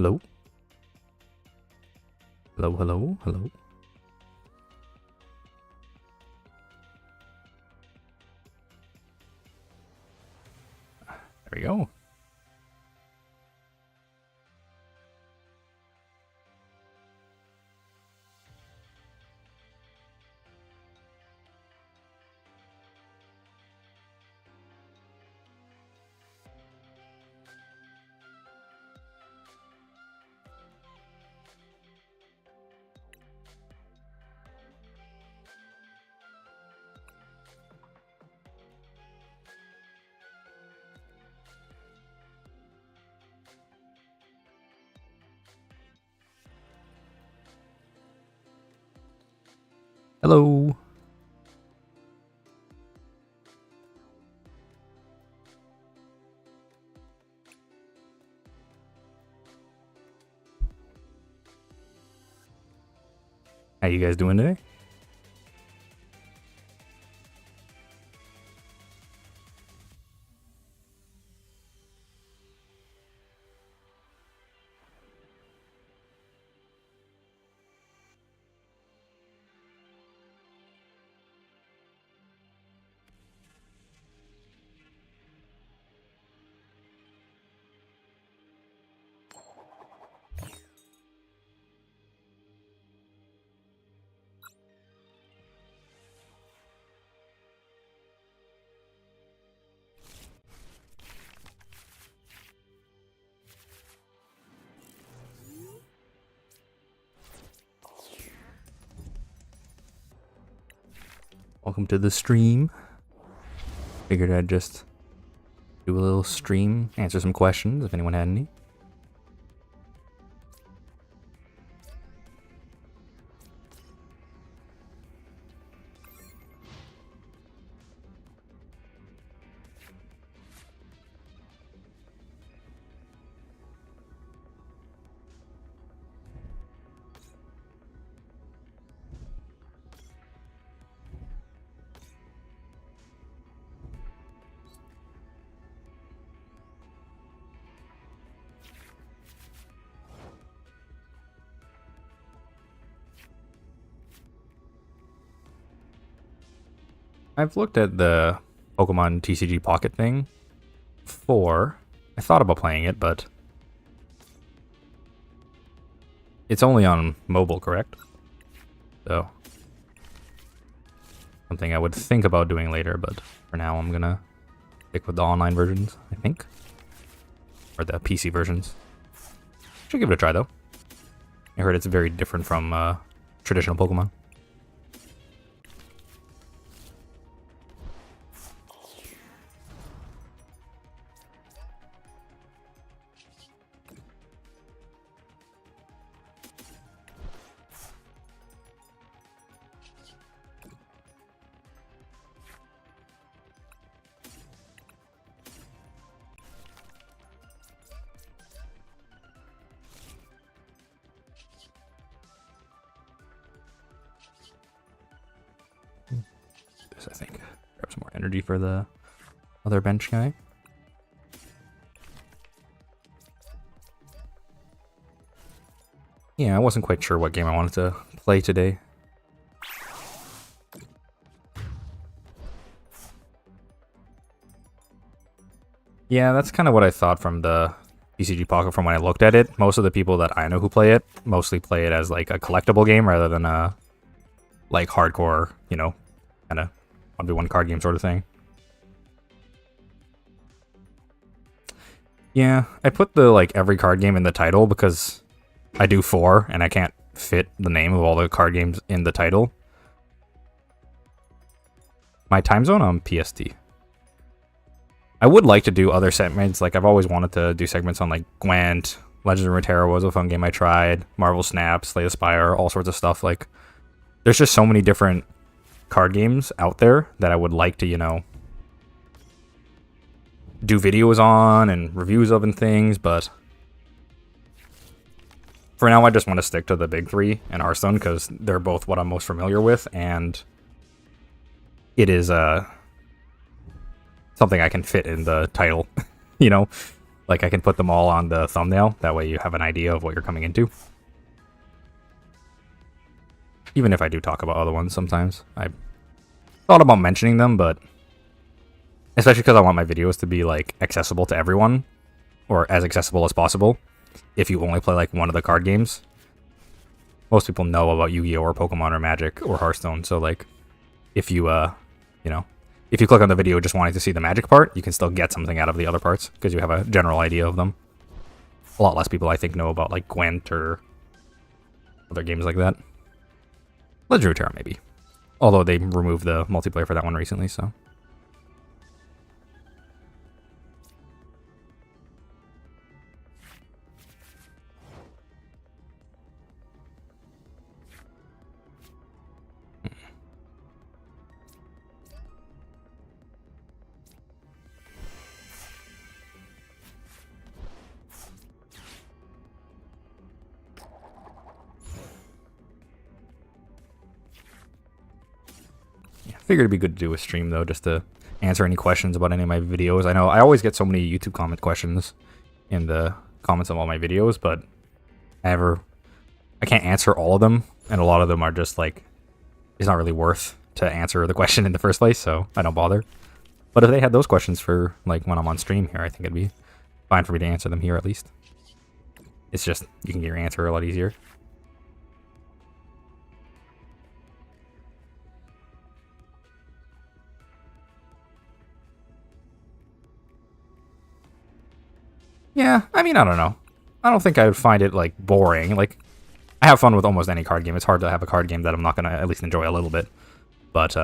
Hello? Hello, hello, hello. There we go. Hello. How you guys doing today? Welcome to the stream. Figured I'd just do a little stream, answer some questions if anyone had any. I've looked at the Pokemon TCG Pocket thing before. I thought about playing it, but it's only on mobile, correct? So, something I would think about doing later, but for now I'm gonna stick with the online versions, I think. Or the PC versions. Should give it a try, though. I heard it's very different from traditional Pokemon. I think. Grab some more energy for the other bench guy. Yeah, I wasn't quite sure what game I wanted to play today. Yeah, that's kind of what I thought from the TCG Pocket from when I looked at it. Most of the people that I know who play it mostly play it as like a collectible game rather than a like hardcore, you know, kind of 1v1 card game sort of thing. Yeah, I put the like every card game in the title because I do 4 and I can't fit the name of all the card games in the title. My time zone on PST. I would like to do other segments, like I've always wanted to do segments on like Gwent, Legends of Runeterra was a fun game I tried, Marvel Snap, Slay the Spire, all sorts of stuff. Like, there's just so many different card games out there that I would like to, you know, do videos on and reviews of and things, but for now I just want to stick to the big 3 and Hearthstone because they're both what I'm most familiar with, and it is something I can fit in the title, you know? Like, I can put them all on the thumbnail. That way you have an idea of what you're coming into. Even if I do talk about other ones sometimes. I thought about mentioning them, but especially because I want my videos to be, like, accessible to everyone. Or as accessible as possible. If you only play, like, one of the card games. Most people know about Yu-Gi-Oh! Or Pokemon or Magic or Hearthstone. So, like, if you, you know, if you click on the video just wanting to see the Magic part, you can still get something out of the other parts because you have a general idea of them. A lot less people, I think, know about, like, Gwent or other games like that. Runeterra, maybe. Although they removed the multiplayer for that one recently, so. Figured it'd be good to do a stream though, just to answer any questions about any of my videos. I know I always get so many YouTube comment questions in the comments of all my videos, but I can't answer all of them, and a lot of them are just like, it's not really worth to answer the question in the first place, so I don't bother. But if they had those questions for like when I'm on stream here, I think it'd be fine for me to answer them here at least. It's just, you can get your answer a lot easier. Yeah, I mean, I don't know. I don't think I would find it, like, boring. Like, I have fun with almost any card game. It's hard to have a card game that I'm not going to at least enjoy a little bit. But,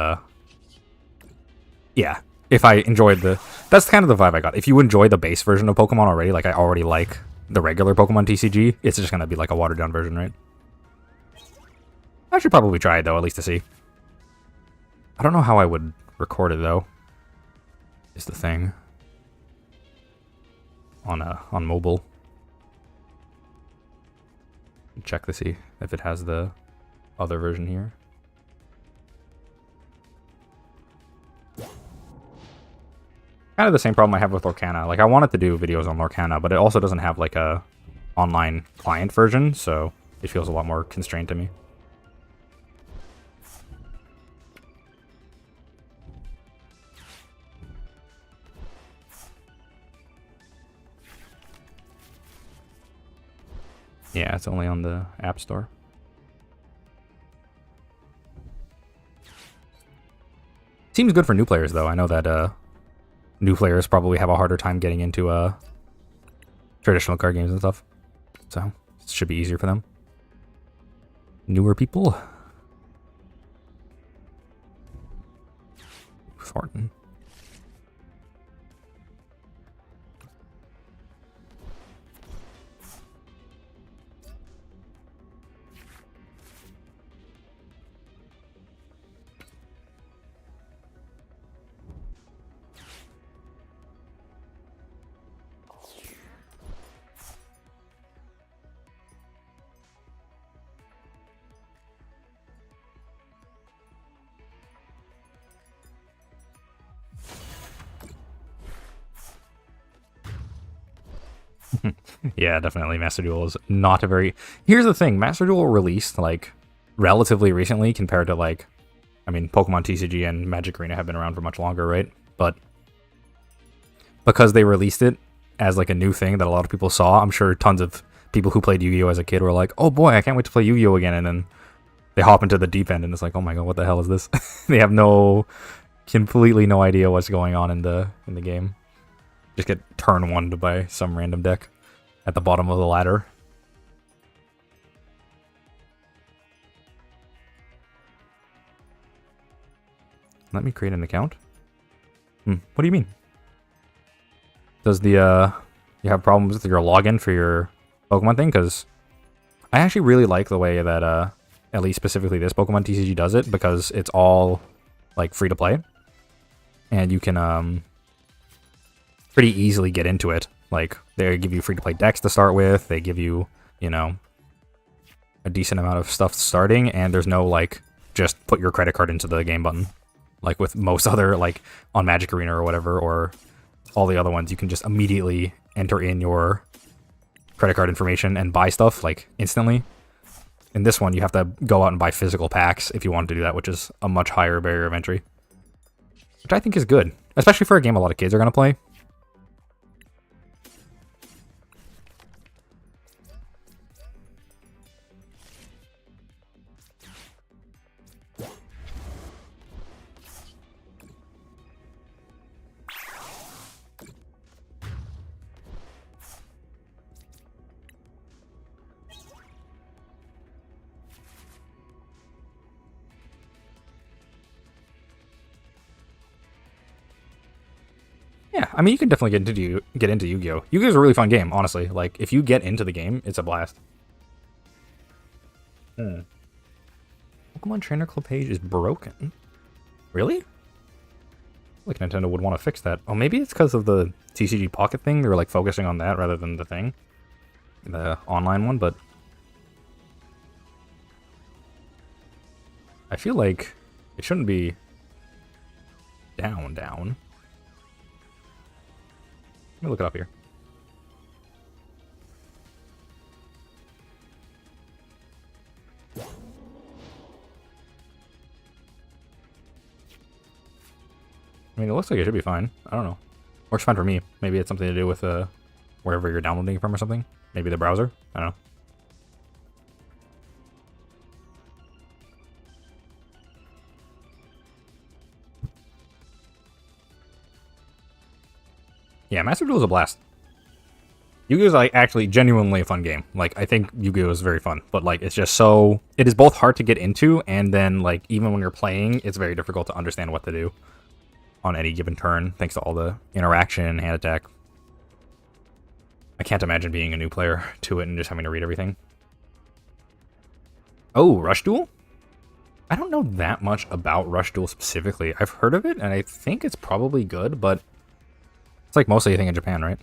yeah. If I enjoyed the... That's kind of the vibe I got. If you enjoy the base version of Pokemon already, like, I already like the regular Pokemon TCG, it's just going to be, like, a watered-down version, right? I should probably try it, though, at least to see. I don't know how I would record it, though. Is the thing. On mobile. Check to see if it has the other version here. Kind of the same problem I have with Lorcana. Like, I wanted to do videos on Lorcana, but it also doesn't have like a online client version, so it feels a lot more constrained to me. Yeah, it's only on the App Store. Seems good for new players, though. I know that new players probably have a harder time getting into traditional card games and stuff. So, it should be easier for them. Newer people. Thornton. Yeah, definitely. Master Duel is not a very... Here's the thing. Master Duel released, like, relatively recently compared to, like... I mean, Pokemon TCG and Magic Arena have been around for much longer, right? But because they released it as, like, a new thing that a lot of people saw, I'm sure tons of people who played Yu-Gi-Oh! As a kid were like, oh boy, I can't wait to play Yu-Gi-Oh! Again, and then they hop into the deep end and it's like, oh my god, what the hell is this? They have completely no idea what's going on in the game. Just get turn one by some random deck at the bottom of the ladder. Let me create an account. What do you mean? Does the you have problems with your login for your Pokemon thing? Because I actually really like the way that at least specifically this Pokemon TCG does it, because it's all like free to play, and you can pretty easily get into it. Like, they give you free to play decks to start with. They give you, you know, a decent amount of stuff starting, and there's no like just put your credit card into the game button. Like with most other, like on Magic Arena or whatever, or all the other ones, you can just immediately enter in your credit card information and buy stuff like instantly. In this one, you have to go out and buy physical packs if you want to do that, which is a much higher barrier of entry. Which I think is good, especially for a game a lot of kids are going to play. Yeah, I mean, you can definitely get into Yu-Gi-Oh! Yu-Gi-Oh! Is a really fun game, honestly. Like, if you get into the game, it's a blast. Pokemon Trainer Club page is broken. Really? Like, Nintendo would want to fix that. Oh, maybe it's because of the TCG Pocket thing. They were, like, focusing on that rather than the thing. The online one, but... I feel like it shouldn't be down. Let me look it up here. I mean, it looks like it should be fine. I don't know. Works fine for me. Maybe it's something to do with wherever you're downloading it from or something. Maybe the browser. I don't know. Yeah, Master Duel is a blast. Yu-Gi-Oh! Is like actually genuinely a fun game. Like, I think Yu-Gi-Oh! Is very fun, but like it's just so it is both hard to get into, and then like even when you're playing, it's very difficult to understand what to do on any given turn, thanks to all the interaction, hand attack. I can't imagine being a new player to it and just having to read everything. Oh, Rush Duel? I don't know that much about Rush Duel specifically. I've heard of it, and I think it's probably good, but it's like mostly a thing in Japan, right?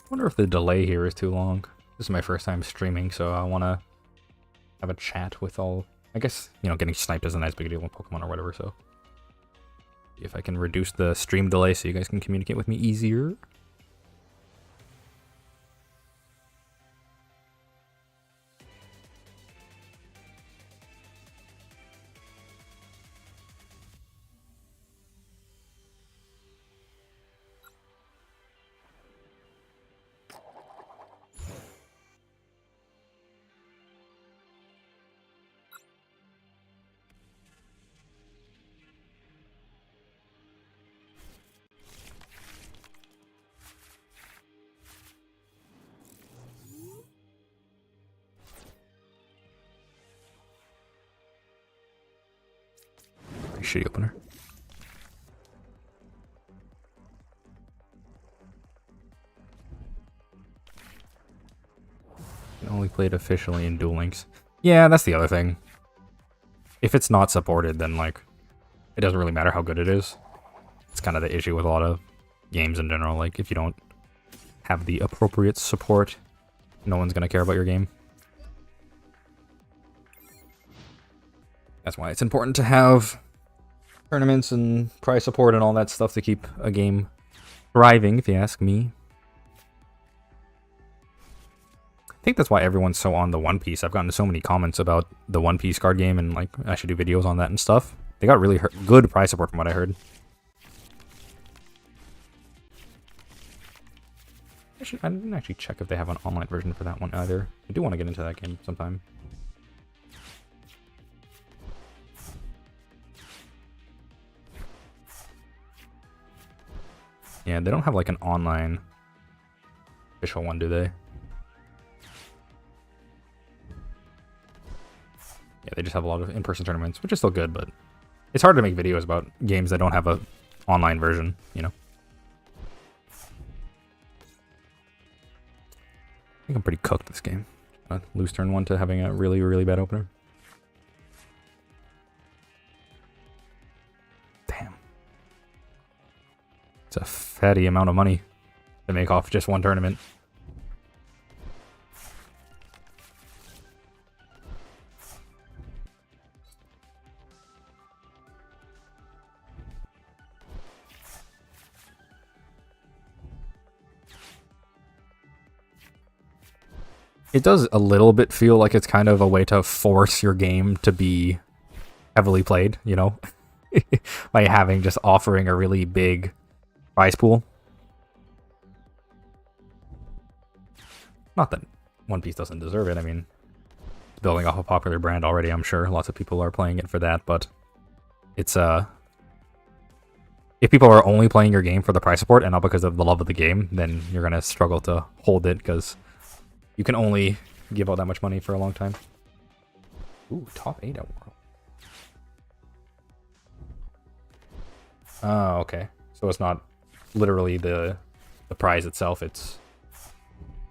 I wonder if the delay here is too long. This is my first time streaming, so I want to have a chat with all... I guess, you know, getting sniped isn't as big a deal with Pokemon or whatever, so... See if I can reduce the stream delay so you guys can communicate with me easier. Shitty opener. Only played officially in Duel Links. Yeah, that's the other thing. If it's not supported, then like it doesn't really matter how good it is. It's kind of the issue with a lot of games in general. Like if you don't have the appropriate support, no one's gonna care about your game. That's why it's important to have tournaments and prize support and all that stuff to keep a game thriving, if you ask me. I think that's why everyone's so on the One Piece. I've gotten so many comments about the One Piece card game, and like I should do videos on that and stuff. They got really good prize support from what I heard. I didn't actually check if they have an online version for that one either. I do want to get into that game sometime. Yeah, they don't have like an online official one, do they? Yeah, they just have a lot of in-person tournaments, which is still good, but it's hard to make videos about games that don't have a online version, you know? I think I'm pretty cooked this game. Lose turn 1 to having a really, really bad opener. Damn. It's a fatty amount of money to make off just one tournament. It does a little bit feel like it's kind of a way to force your game to be heavily played, you know? By having just offering a really big prize pool. Not that One Piece doesn't deserve it, I mean, it's building off a popular brand already, I'm sure. Lots of people are playing it for that, but it's, if people are only playing your game for the prize support and not because of the love of the game, then you're gonna struggle to hold it, because you can only give out that much money for a long time. Ooh, top 8 at World. Oh, okay. So it's not literally the prize itself, it's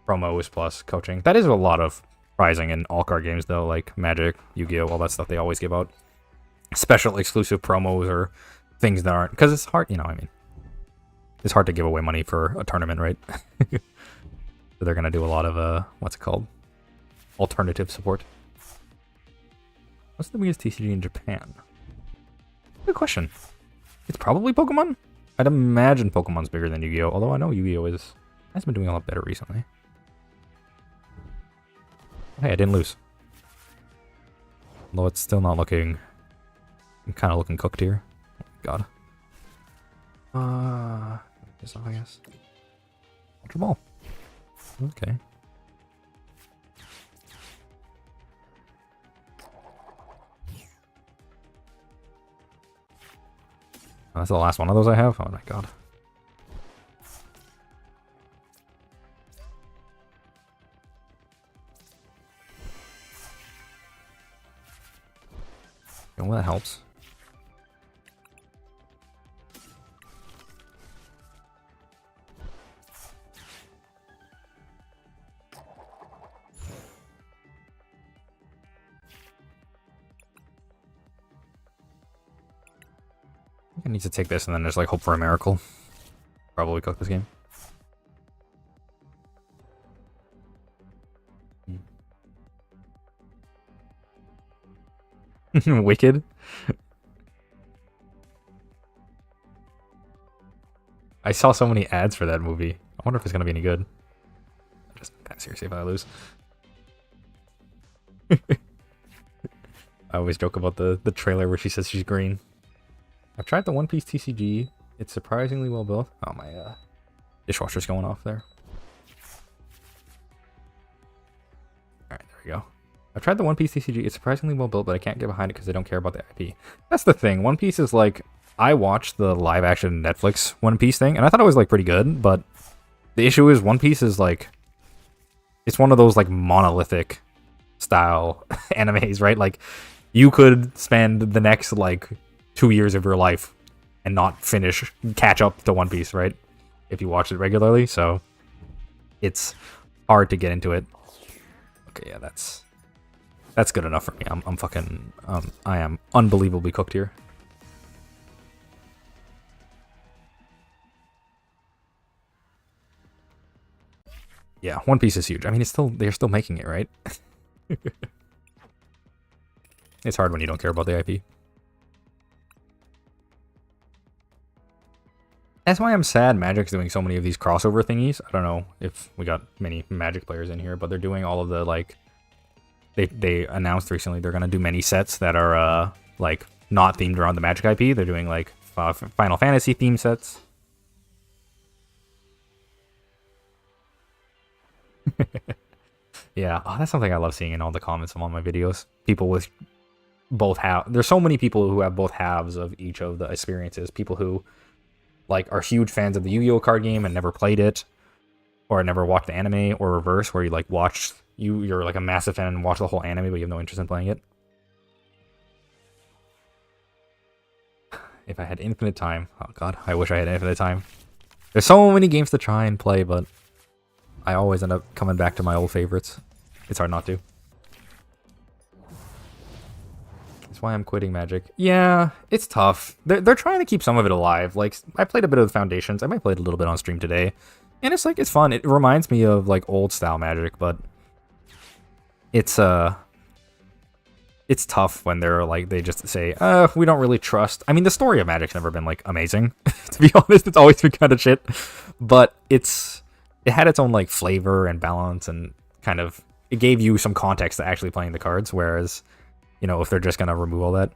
promos plus coaching. That is a lot of prizing in all card games, though, like Magic, Yu-Gi-Oh!, all that stuff they always give out. Special exclusive promos or things that aren't... Because it's hard, you know, I mean... It's hard to give away money for a tournament, right? So they're going to do a lot of, what's it called? Alternative support. What's the biggest TCG in Japan? Good question. It's probably Pokemon? I'd imagine Pokemon's bigger than Yu-Gi-Oh! Although I know Yu-Gi-Oh! Has been doing a lot better recently. Hey, I didn't lose. Although it's still not looking... I'm kind of looking cooked here. Oh, God. This off, I guess. Ultra Ball. Okay. Oh, that's the last one of those I have? Oh my god. Well, that helps. I need to take this and then just like hope for a miracle. Probably cook this game. Wicked. I saw so many ads for that movie. I wonder if it's gonna be any good. Just kind of seriously if I lose. I always joke about the trailer where she says she's green. I've tried the One Piece TCG. It's surprisingly well built. Oh, my dishwasher's going off there. Alright, there we go. I've tried the One Piece TCG. It's surprisingly well built, but I can't get behind it because I don't care about the IP. That's the thing. One Piece is like... I watched the live-action Netflix One Piece thing, and I thought it was like pretty good, but the issue is One Piece is like... It's one of those like monolithic style animes, right? Like, you could spend the next like 2 years of your life and not catch up to One Piece, right? If you watch it regularly, so it's hard to get into it. Okay, yeah, that's good enough for me. I'm fucking I am unbelievably cooked here. Yeah, One Piece is huge. I mean, they're still making it, right? It's hard when you don't care about the IP. That's why I'm sad Magic's doing so many of these crossover thingies. I don't know if we got many Magic players in here, but they're doing all of the, like... They announced recently they're going to do many sets that are, like, not themed around the Magic IP. They're doing, like, Final Fantasy theme sets. Yeah, oh, that's something I love seeing in all the comments of all my videos. People with both halves. There's so many people who have both halves of each of the experiences. People who like are huge fans of the Yu-Gi-Oh card game and never played it, or never watched the anime, or reverse, where you like you're like a massive fan and watch the whole anime, but you have no interest in playing it. If I had infinite time, oh god, I wish I had infinite time. There's so many games to try and play, but I always end up coming back to my old favorites. It's hard not to. That's why I'm quitting Magic. Yeah, it's tough. They're trying to keep some of it alive. Like, I played a bit of the Foundations. I might play it a little bit on stream today. And it's like, it's fun. It reminds me of like old style Magic, but it's tough when they're like, they just say, we don't really trust. I mean, the story of Magic's never been like amazing. To be honest, it's always been kind of shit. But it had its own like flavor and balance, and kind of, it gave you some context to actually playing the cards. Whereas, you know, if they're just gonna remove all that.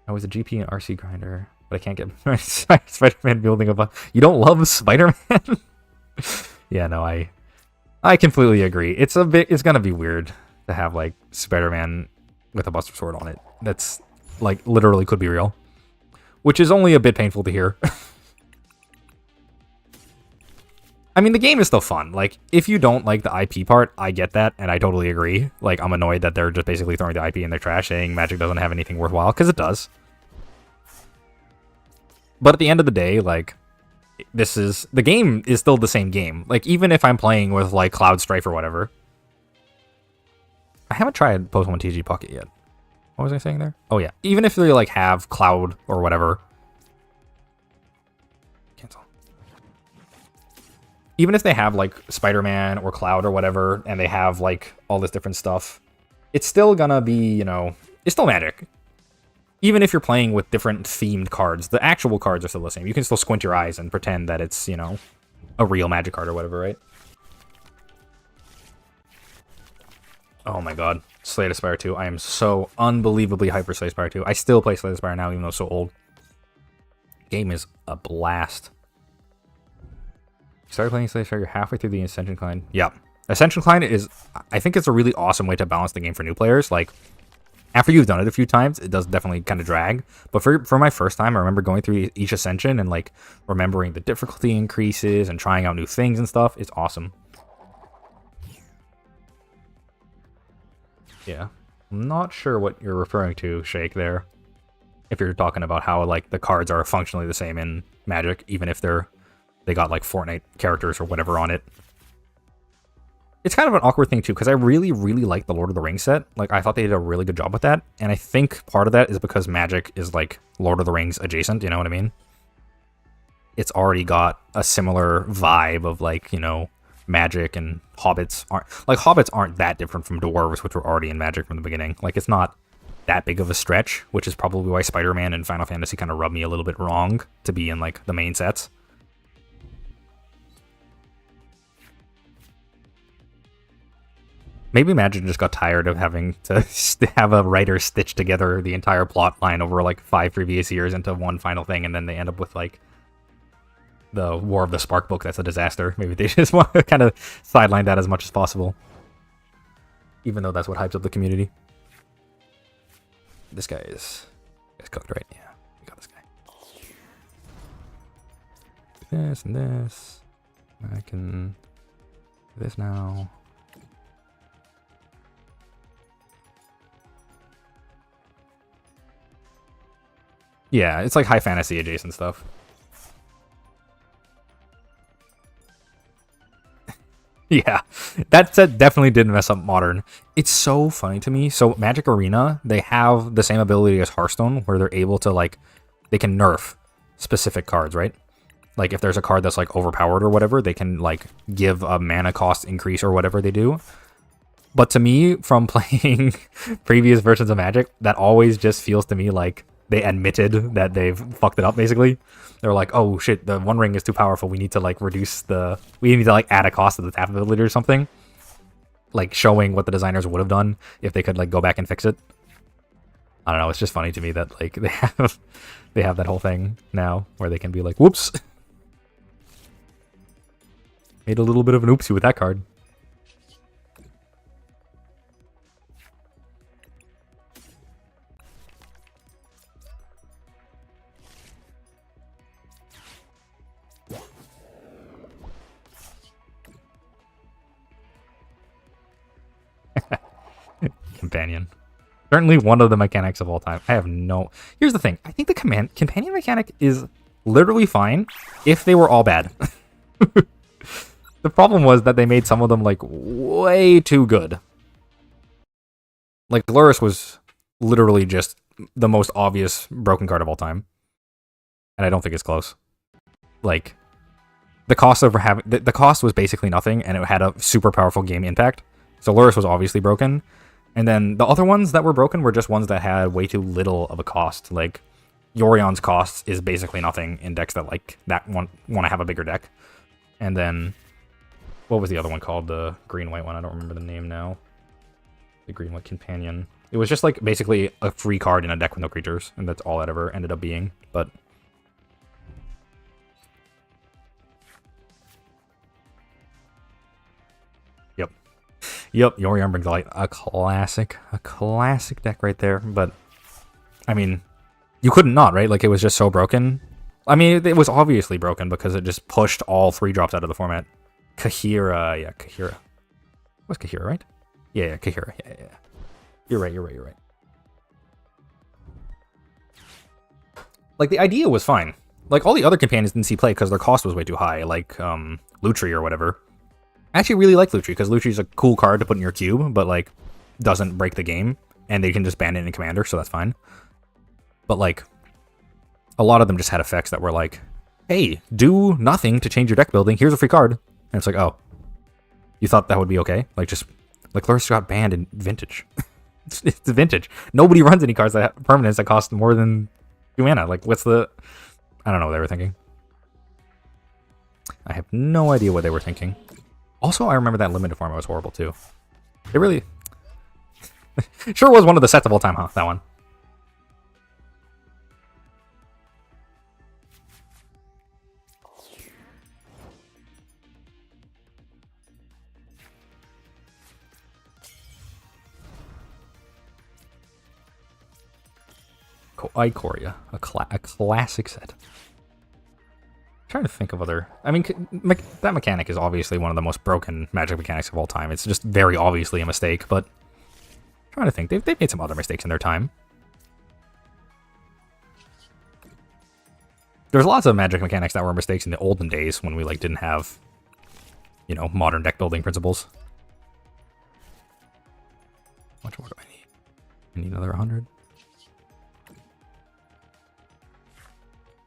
I was a GP and RC grinder, but I can't get Spider-Man building a. You don't love Spider-Man? Yeah, no, I completely agree. It's gonna be weird to have like Spider-Man with a Buster Sword on it. That's like literally could be real, which is only a bit painful to hear. I mean, the game is still fun. Like, if you don't like the IP part, I get that, and I totally agree. Like, I'm annoyed that they're just basically throwing the IP in their trash, saying Magic doesn't have anything worthwhile, because it does. But at the end of the day, like, the game is still the same game. Like, even if I'm playing with, like, Cloud Strife or whatever. I haven't tried Pokemon TCG Pocket yet. What was I saying there? Oh, yeah. Even if they, like, have Cloud or whatever. Cancel. Even if they have, like, Spider-Man or Cloud or whatever, and they have, like, all this different stuff, it's still gonna be, you know, it's still Magic. Even if you're playing with different themed cards, the actual cards are still the same. You can still squint your eyes and pretend that it's, you know, a real Magic card or whatever, right? Oh my god. Slay the Spire 2. I am so unbelievably hyper Slay the Spire 2. I still play Slay the Spire now, even though it's so old. Game is a blast. Started playing Slay the Spire, you're halfway through the Ascension Climb. Yeah. Ascension Climb is, I think it's a really awesome way to balance the game for new players. Like, after you've done it a few times, it does definitely kind of drag. But for my first time, I remember going through each Ascension and, like, remembering the difficulty increases and trying out new things and stuff. It's awesome. Yeah. I'm not sure what you're referring to, Shake, there. If you're talking about how, like, the cards are functionally the same in Magic, even if they got, like, Fortnite characters or whatever on it. It's kind of an awkward thing, too, because I really, really like the Lord of the Rings set. Like, I thought they did a really good job with that. And I think part of that is because Magic is, like, Lord of the Rings adjacent, you know what I mean? It's already got a similar vibe of, like, you know, Magic, and Hobbits aren't that different from Dwarves, which were already in Magic from the beginning. Like, it's not that big of a stretch, which is probably why Spider-Man and Final Fantasy kind of rubbed me a little bit wrong to be in, like, the main sets. Maybe Magic just got tired of having to have a writer stitch together the entire plot line over, like, 5 previous years into one final thing, and then they end up with, like, the War of the Spark book that's a disaster. Maybe they just want to kind of sideline that as much as possible. Even though that's what hypes up the community. This guy is cooked, right? Yeah, we got this guy. This and this. I can do this now. Yeah, it's like high fantasy adjacent stuff. Yeah, that set definitely did mess up Modern. It's so funny to me. So Magic Arena, they have the same ability as Hearthstone, where they're able to, like, they can nerf specific cards, right? Like, if there's a card that's, like, overpowered or whatever, they can, like, give a mana cost increase or whatever they do. But to me, from playing previous versions of Magic, that always just feels to me like they admitted that they've fucked it up, basically. They're like, oh shit, the One Ring is too powerful. We need to, like, we need to, like, add a cost to the tap ability or something. Like, showing what the designers would have done if they could, like, go back and fix it. I don't know, it's just funny to me that, like, they have that whole thing now where they can be like, whoops. Made a little bit of an oopsie with that card. companion. Certainly one of the mechanics of all time. I have no... Here's the thing. I think the companion mechanic is literally fine if they were all bad. The problem was that they made some of them, like, way too good. Like, Dolores was literally just the most obvious broken card of all time. And I don't think it's close. Like, the cost of having... The cost was basically nothing, and it had a super powerful game impact. So Dolores was obviously broken. And then the other ones that were broken were just ones that had way too little of a cost. Like, Yorion's cost is basically nothing in decks that, like, that want to have a bigger deck. And then... What was the other one called? The green-white one? I don't remember the name now. The green-white companion. It was just, like, basically a free card in a deck with no creatures. And that's all it ever ended up being. But... Yep, Yorion brings light. A classic deck right there. But, I mean, you couldn't not, right? Like, it was just so broken. I mean, it was obviously broken because it just pushed all 3-drops out of the format. Kahira, yeah, Kahira. Was Kahira, right? Yeah, Kahira, yeah. You're right. Like, the idea was fine. Like, all the other companions didn't see play because their cost was way too high, like, Lutri or whatever. I actually really like Lutri, because Lutri's a cool card to put in your cube, but, like, doesn't break the game, and they can just ban it in Commander, so that's fine. But, like, a lot of them just had effects that were like, hey, do nothing to change your deck building, here's a free card. And it's like, oh, you thought that would be okay? Like, just, like, Lurrus got banned in Vintage. it's Vintage. Nobody runs any cards that have permanents that cost more than 2 mana. Like, what's the... I don't know what they were thinking. I have no idea what they were thinking. Also, I remember that limited format was horrible, too. It really... sure was one of the sets of all time, huh? That one. Ikoria, a classic set. I'm trying to think of other... I mean, that mechanic is obviously one of the most broken Magic mechanics of all time. It's just very obviously a mistake, but... I'm trying to think. They've made some other mistakes in their time. There's lots of Magic mechanics that were mistakes in the olden days when we, like, didn't have, you know, modern deck building principles. How much more do I need? I need another 100.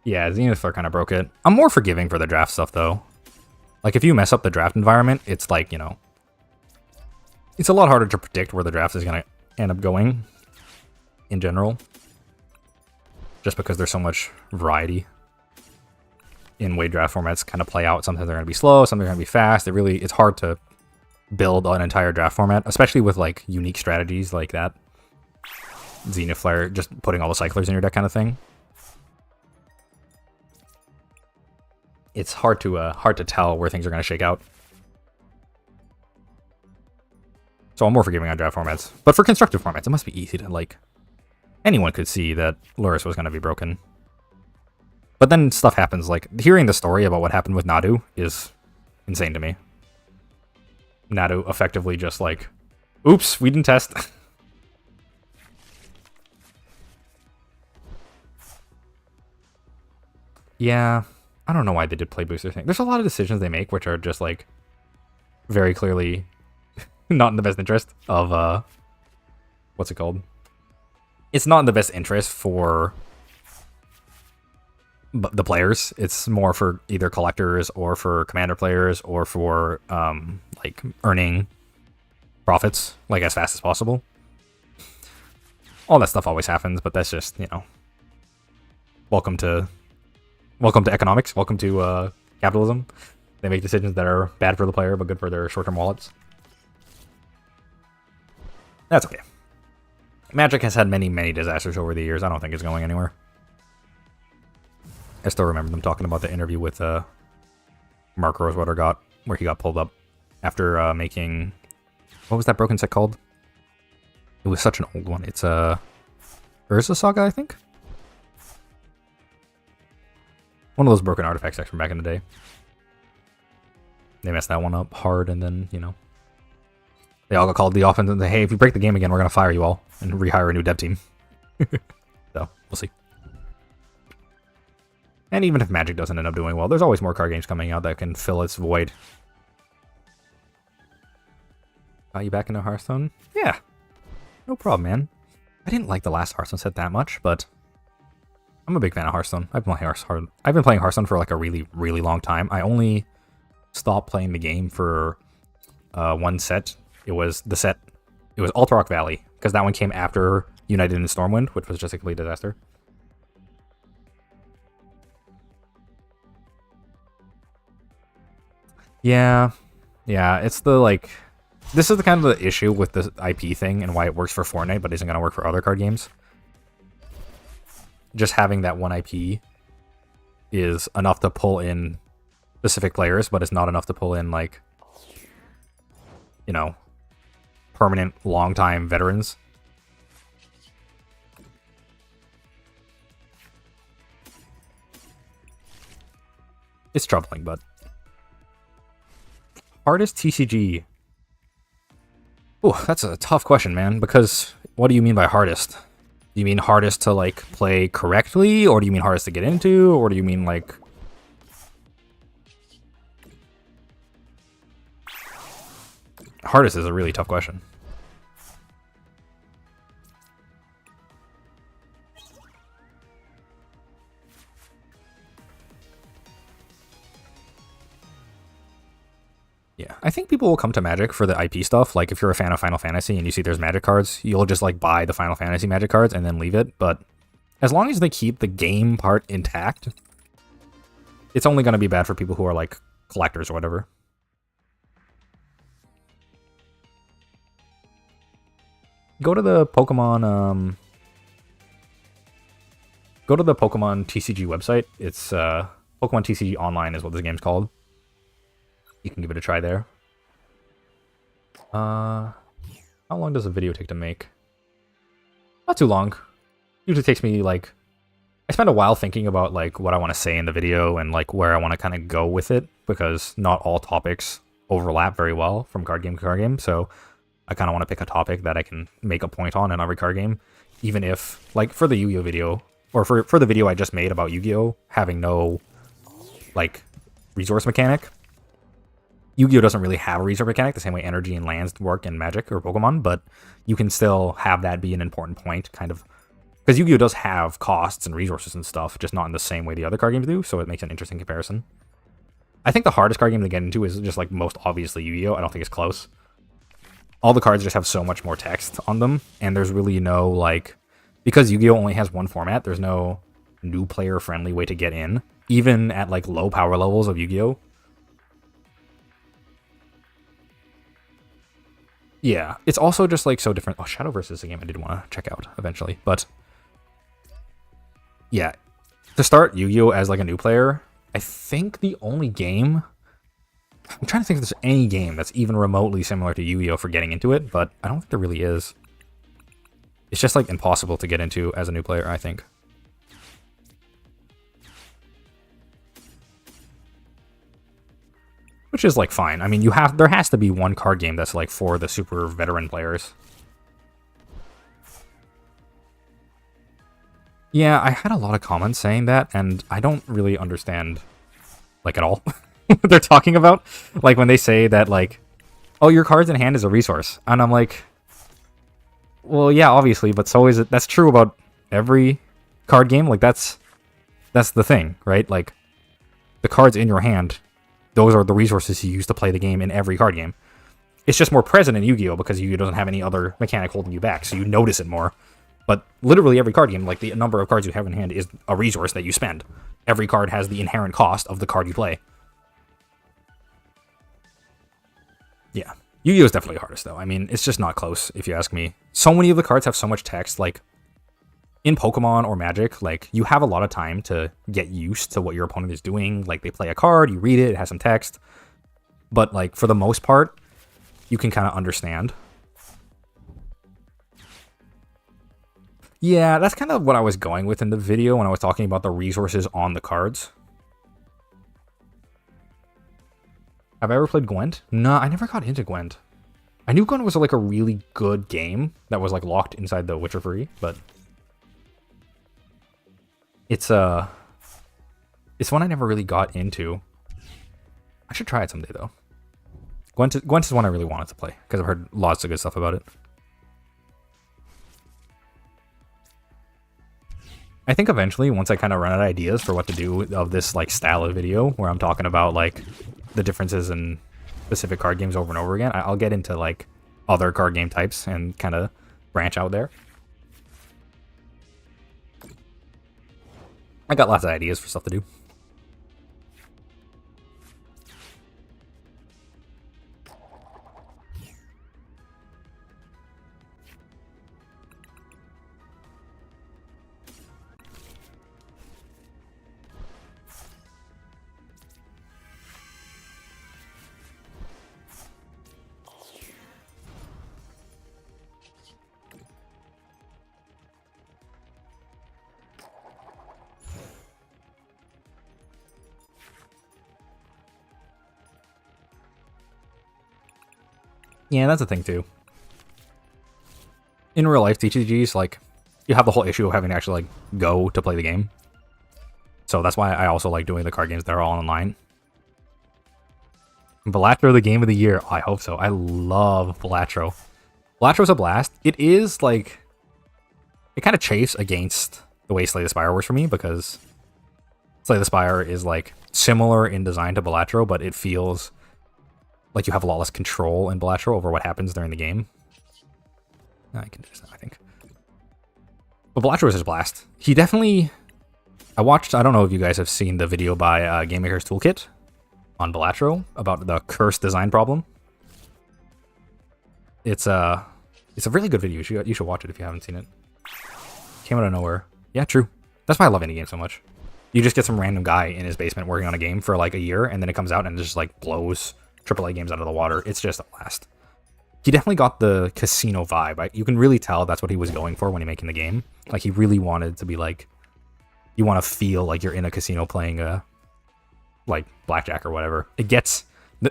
Yeah, Zenithar kind of broke it. I'm more forgiving for the draft stuff, though. Like, if you mess up the draft environment, it's like, you know... It's a lot harder to predict where the draft is going to end up going, in general. Just because there's so much variety in way draft formats kind of play out. Sometimes they're going to be slow, sometimes they're going to be fast. It's hard to build an entire draft format, especially with, like, unique strategies like that. Zenith Flare, just putting all the cyclers in your deck kind of thing. It's hard to tell where things are going to shake out. So I'm more forgiving on draft formats. But for constructive formats, it must be easy to, like... Anyone could see that Lurrus was going to be broken. But then stuff happens, like... Hearing the story about what happened with Nadu is insane to me. Nadu effectively just like... Oops, we didn't test. Yeah... I don't know why they did play booster thing. There's a lot of decisions they make which are just, like, very clearly not in the best interest of, what's it called? It's not in the best interest for the players. It's more for either collectors or for commander players or for, like, earning profits, like, as fast as possible. All that stuff always happens, but that's just, you know, welcome to economics. Welcome to capitalism. They make decisions that are bad for the player, but good for their short-term wallets. That's okay. Magic has had many, many disasters over the years. I don't think it's going anywhere. I still remember them talking about the interview with Mark Rosewater where he got pulled up after making... What was that broken set called? It was such an old one. It's Urza Saga, I think? One of those broken artifact decks from back in the day. They messed that one up hard, and then, you know, They all got called the offense and say, hey, if you break the game again, we're going to fire you all and rehire a new dev team. So, we'll see. And even if Magic doesn't end up doing well, there's always more card games coming out that can fill its void. Got you back into Hearthstone? Yeah. No problem, man. I didn't like the last Hearthstone set that much, but I'm a big fan of Hearthstone. I've been playing Hearthstone for like a really, really long time. I only stopped playing the game for one set. It was Alterock Valley, because that one came after United in Stormwind, which was just a complete disaster. Yeah, it's the, like, this is the kind of the issue with the IP thing and why it works for Fortnite but isn't going to work for other card games. Just having that one IP is enough to pull in specific players, but it's not enough to pull in, like, you know, permanent, long-time veterans. It's troubling, but... Hardest TCG? Oh, that's a tough question, man, because what do you mean by hardest? Do you mean hardest to, like, play correctly, or do you mean hardest to get into, or do you mean, like... Hardest is a really tough question. Yeah, I think people will come to Magic for the IP stuff. Like, if you're a fan of Final Fantasy and you see there's Magic cards, you'll just, like, buy the Final Fantasy Magic cards and then leave it. But as long as they keep the game part intact, it's only going to be bad for people who are, like, collectors or whatever. Go to the Pokemon, Go to the Pokemon TCG website. It's, Pokemon TCG Online is what this game's called. You can give it a try there. How long does a video take to make? Not too long. Usually takes me, like... I spend a while thinking about, like, what I want to say in the video and, like, where I want to kind of go with it, because not all topics overlap very well from card game to card game, so I kind of want to pick a topic that I can make a point on in every card game, even if, like, for the Yu-Gi-Oh video, or for the video I just made about Yu-Gi-Oh, having no, like, resource mechanic. Yu-Gi-Oh doesn't really have a resource mechanic the same way energy and lands work in Magic or Pokemon, but you can still have that be an important point, kind of, because Yu-Gi-Oh does have costs and resources and stuff, just not in the same way the other card games do, so it makes an interesting comparison. I think the hardest card game to get into is just, like, most obviously Yu-Gi-Oh. I don't think it's close. All the cards just have so much more text on them, and there's really no, like, because Yu-Gi-Oh only has one format, there's no new player-friendly way to get in, even at, like, low power levels of Yu-Gi-Oh. Yeah, it's also just, like, so different. Oh, Shadowverse is a game I did want to check out eventually, but yeah, to start Yu-Gi-Oh as, like, a new player, I think the only game... I'm trying to think if there's any game that's even remotely similar to Yu-Gi-Oh for getting into it, but I don't think there really is. It's just, like, impossible to get into as a new player, I think. Which is, like, fine. I mean, there has to be one card game that's, like, for the super veteran players. Yeah, I had a lot of comments saying that, and I don't really understand, like, at all what they're talking about. Like, when they say that, like, oh, your cards in hand is a resource. And I'm like, well, yeah, obviously, but so is it. That's true about every card game. Like, that's the thing, right? Like, the cards in your hand, those are the resources you use to play the game in every card game. It's just more present in Yu-Gi-Oh! Because Yu-Gi-Oh! Doesn't have any other mechanic holding you back, so you notice it more. But literally every card game, like, the number of cards you have in hand is a resource that you spend. Every card has the inherent cost of the card you play. Yeah. Yu-Gi-Oh! Is definitely the hardest, though. I mean, it's just not close, if you ask me. So many of the cards have so much text, like, in Pokemon or Magic, like, you have a lot of time to get used to what your opponent is doing. Like, they play a card, you read it, it has some text. But, like, for the most part, you can kind of understand. Yeah, that's kind of what I was going with in the video when I was talking about the resources on the cards. Have I ever played Gwent? No, I never got into Gwent. I knew Gun was like a really good game that was like locked inside the Witcher free, but it's one I never really got into. I should try it someday though. Gwent is one I really wanted to play because I've heard lots of good stuff about it. I think eventually, once I kind of run out of ideas for what to do of this like style of video, where I'm talking about like the differences in specific card games over and over again, I'll get into like other card game types and kind of branch out there. I got lots of ideas for stuff to do. Yeah, that's a thing too. In real life TCGs, like, you have the whole issue of having to actually like go to play the game. So that's why I also like doing the card games that are all online. Balatro, the game of the year. Oh, I hope so. I love Balatro. Balatro's a blast. It is like, it kind of chafes against the way Slay the Spire works for me, because Slay the Spire is like similar in design to Balatro, but it feels like you have a lot less control in Balro over what happens during the game. I can do this now, I think. But Balro is his blast. He definitely... I don't know if you guys have seen the video by Game Maker's Toolkit on Balro about the cursed design problem. It's a really good video. You should watch it if you haven't seen it. Came out of nowhere. Yeah, true. That's why I love indie games so much. You just get some random guy in his basement working on a game for like a year, and then it comes out and it just like blows AAA games out of the water. It's just a blast. He definitely got the casino vibe. You can really tell that's what he was going for when he making the game. Like, he really wanted to be like, you want to feel like you're in a casino playing like blackjack or whatever. It gets,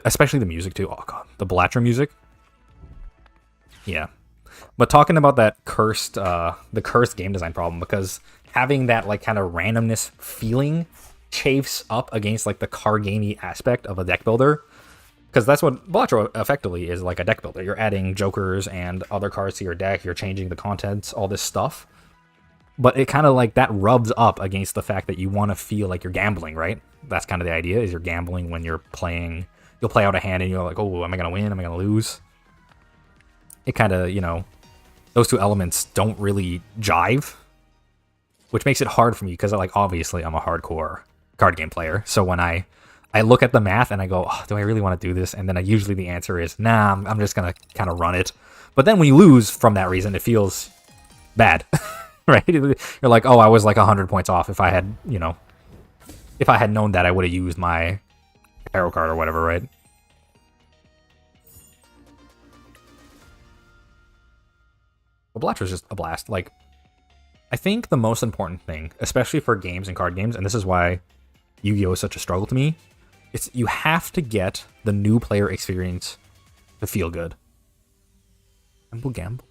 especially the music too. Oh god, the Balro music. Yeah, but talking about that the cursed game design problem, because having that like kind of randomness feeling chafes up against like the card gamey aspect of a deck builder. Because that's what Balro effectively is, like a deck builder. You're adding jokers and other cards to your deck, you're changing the contents, all this stuff. But it kind of like, that rubs up against the fact that you want to feel like you're gambling, right? That's kind of the idea, is you're gambling when you're playing. You'll play out a hand and you're like, oh, am I going to win? Am I going to lose? It kind of, you know, those two elements don't really jive, which makes it hard for me, because like, obviously I'm a hardcore card game player. So when I look at the math and I go, oh, do I really want to do this? And then usually the answer is, nah, I'm just going to kind of run it. But then when you lose from that reason, it feels bad, right? You're like, oh, I was like 100 points off. If I had, you know, if I had known that, I would have used my tarot card or whatever, right? Well, Blatcher's just a blast. Like, I think the most important thing, especially for games and card games, and this is why Yu-Gi-Oh! Is such a struggle to me, it's you have to get the new player experience to feel good. Gamble.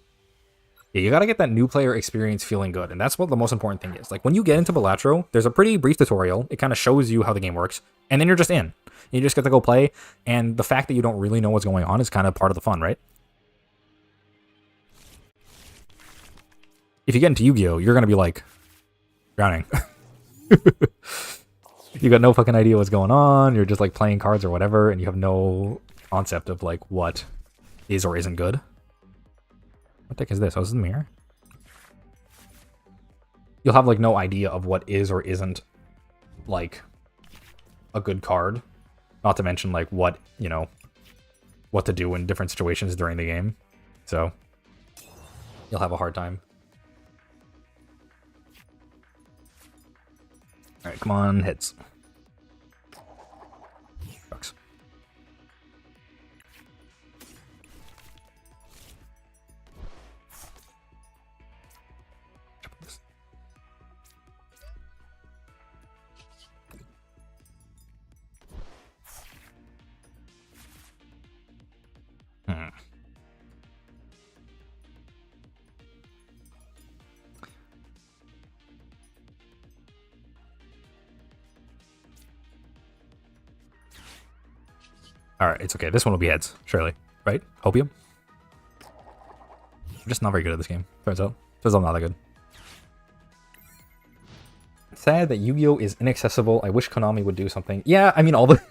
Yeah, you gotta get that new player experience feeling good, and that's what the most important thing is. Like, when you get into Balatro, there's a pretty brief tutorial. It kind of shows you how the game works, and then you're just in. You just get to go play, and the fact that you don't really know what's going on is kind of part of the fun, right? If you get into Yu-Gi-Oh!, you're gonna be like, drowning. You got no fucking idea what's going on, you're just like playing cards or whatever, and you have no concept of like what is or isn't good. What deck is this? Oh, this is the mirror? You'll have like no idea of what is or isn't like a good card. Not to mention like what, you know, what to do in different situations during the game. So you'll have a hard time. Alright, come on, hits. Sucks. Alright, it's okay. This one will be heads, surely. Right? Hopium? I'm just not very good at this game, turns out. Turns out I'm not that good. Sad that Yu-Gi-Oh! Is inaccessible. I wish Konami would do something. Yeah, I mean, all the...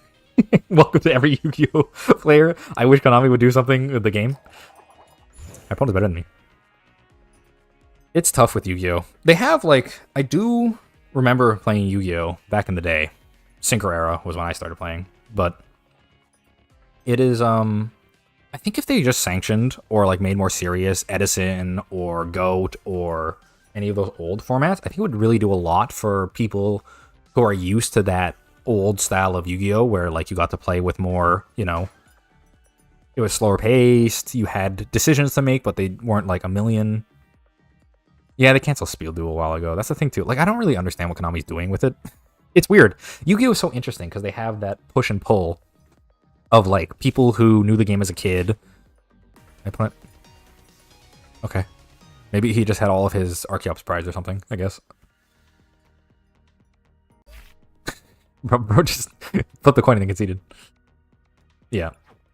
Welcome to every Yu-Gi-Oh! Player. I wish Konami would do something with the game. My opponent's better than me. It's tough with Yu-Gi-Oh! They have, like... I do remember playing Yu-Gi-Oh! Back in the day. Synchro era was when I started playing. But... It is, I think if they just sanctioned or, like, made more serious Edison or GOAT or any of those old formats, I think it would really do a lot for people who are used to that old style of Yu-Gi-Oh! Where, like, you got to play with more, you know, it was slower paced, you had decisions to make, but they weren't, like, a million. Yeah, they canceled Spiel Duel a while ago. That's the thing, too. Like, I don't really understand what Konami's doing with it. It's weird. Yu-Gi-Oh! Is so interesting because they have that push and pull of, like, people who knew the game as a kid. I put... Okay. Maybe he just had all of his Archeops prize or something, I guess. bro just flipped the coin and then conceded. Yeah.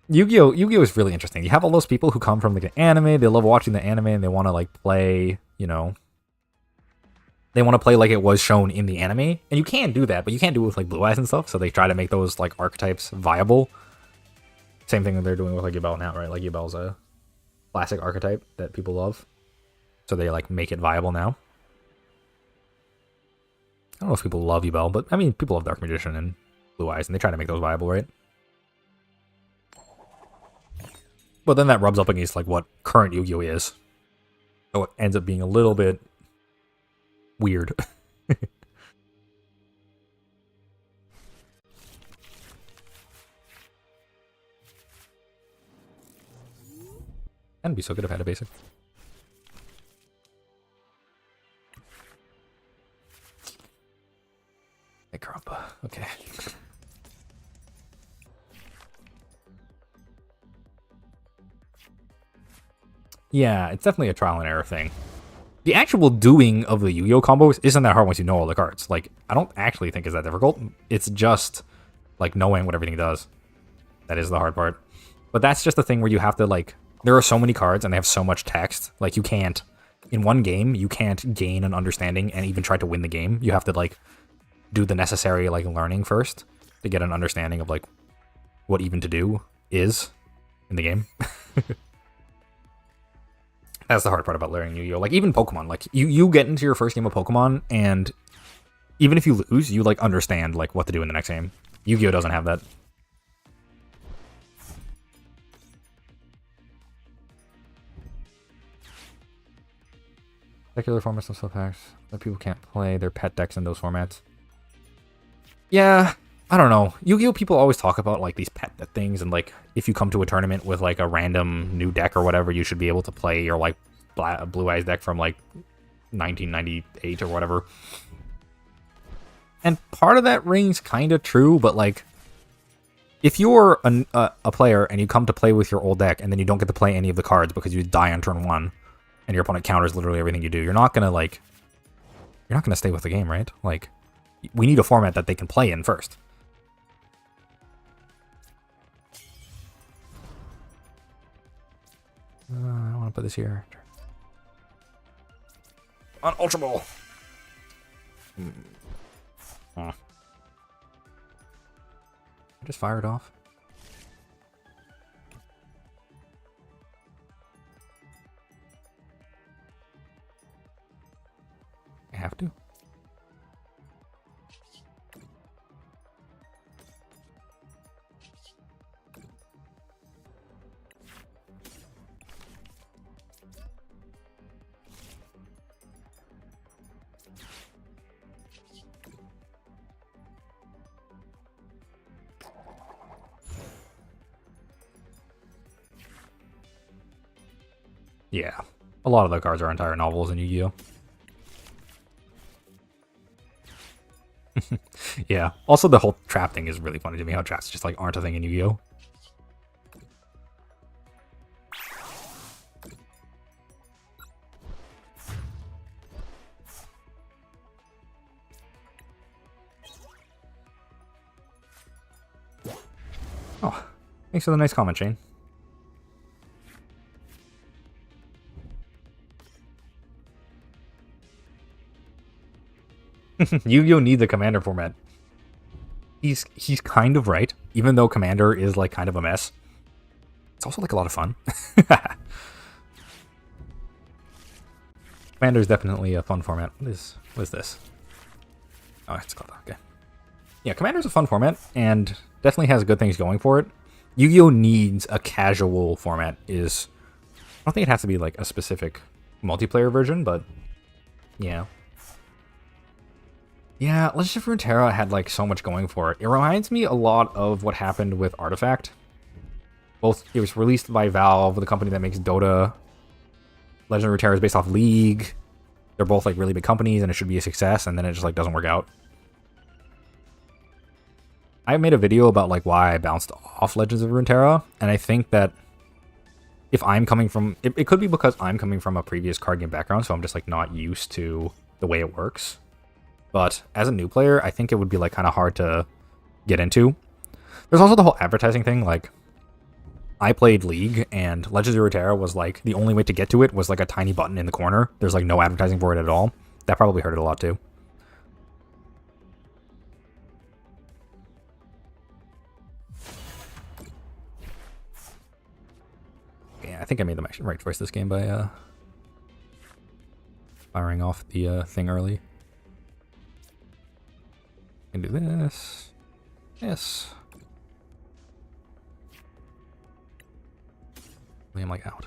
Yu-Gi-Oh! Is really interesting. You have all those people who come from the anime, they love watching the anime, and they want to, like, play, you know... They want to play like it was shown in the anime. And you can do that, but you can't do it with, like, Blue Eyes and stuff, so they try to make those, like, archetypes viable. Same thing that they're doing with, like, Yubel now, right? Like, Yubel's a classic archetype that people love. So they, like, make it viable now. I don't know if people love Yubel, but, I mean, people love Dark Magician and Blue Eyes, and they try to make those viable, right? But then that rubs up against, like, what current Yu-Gi-Oh! Is. So it ends up being a little bit weird. That'd be so good if I had a basic. Hey, Karumpa. Okay. Yeah, it's definitely a trial and error thing. The actual doing of the Yu-Gi-Oh! Combos isn't that hard once you know all the cards. Like, I don't actually think it's that difficult. It's just, like, knowing what everything does. That is the hard part. But that's just the thing where you have to, like... There are so many cards, and they have so much text. Like, you can't... In one game, you can't gain an understanding and even try to win the game. You have to, like, do the necessary, like, learning first to get an understanding of, like, what even to do is in the game. That's the hard part about learning Yu-Gi-Oh! Like, even Pokemon. Like, you get into your first game of Pokemon, and even if you lose, you, like, understand, like, what to do in the next game. Yu-Gi-Oh! Doesn't have that. Secular formats of stuff packs that people can't play their pet decks in those formats. Yeah, I don't know. Yu-Gi-Oh! People always talk about, like, these pet things, and, like, if you come to a tournament with, like, a random new deck or whatever, you should be able to play your, like, Blue Eyes deck from, like, 1998 or whatever. And part of that rings kind of true, but, like, if you're a player and you come to play with your old deck and then you don't get to play any of the cards because you die on turn 1, and your opponent counters literally everything you do, you're not gonna, like... You're not gonna stay with the game, right? Like, we need a format that they can play in first. I don't want to put this here. On Ultra Ball! I just fired off. I have to. Yeah, a lot of the cards are entire novels in Yu-Gi-Oh! Yeah. Also, the whole trap thing is really funny to me. How traps just, like, aren't a thing in Yu-Gi-Oh! Oh. Thanks for the nice comment, Shane. Yu-Gi-Oh! Need the Commander format. He's kind of right, even though Commander is like kind of a mess. It's also like a lot of fun. Commander is definitely a fun format. What is this? Oh, it's called, okay. Yeah, Commander is a fun format and definitely has good things going for it. Yu-Gi-Oh! Needs a casual format. I don't think it has to be like a specific multiplayer version, but yeah. Yeah, Legends of Runeterra had like so much going for it. It reminds me a lot of what happened with Artifact. It was released by Valve, the company that makes Dota. Legend of Runeterra is based off League. They're both like really big companies, and it should be a success, and then it just like doesn't work out. I made a video about like why I bounced off Legends of Runeterra, and I think that if I'm coming from it could be because I'm coming from a previous card game background, so I'm just like not used to the way it works. But as a new player, I think it would be like kind of hard to get into. There's also the whole advertising thing. Like, I played League, and Legends of Runeterra was like the only way to get to it was like a tiny button in the corner. There's like no advertising for it at all. That probably hurt it a lot too. Yeah, I think I made the right choice this game by firing off the thing early. I can do this. Yes. I'm like out.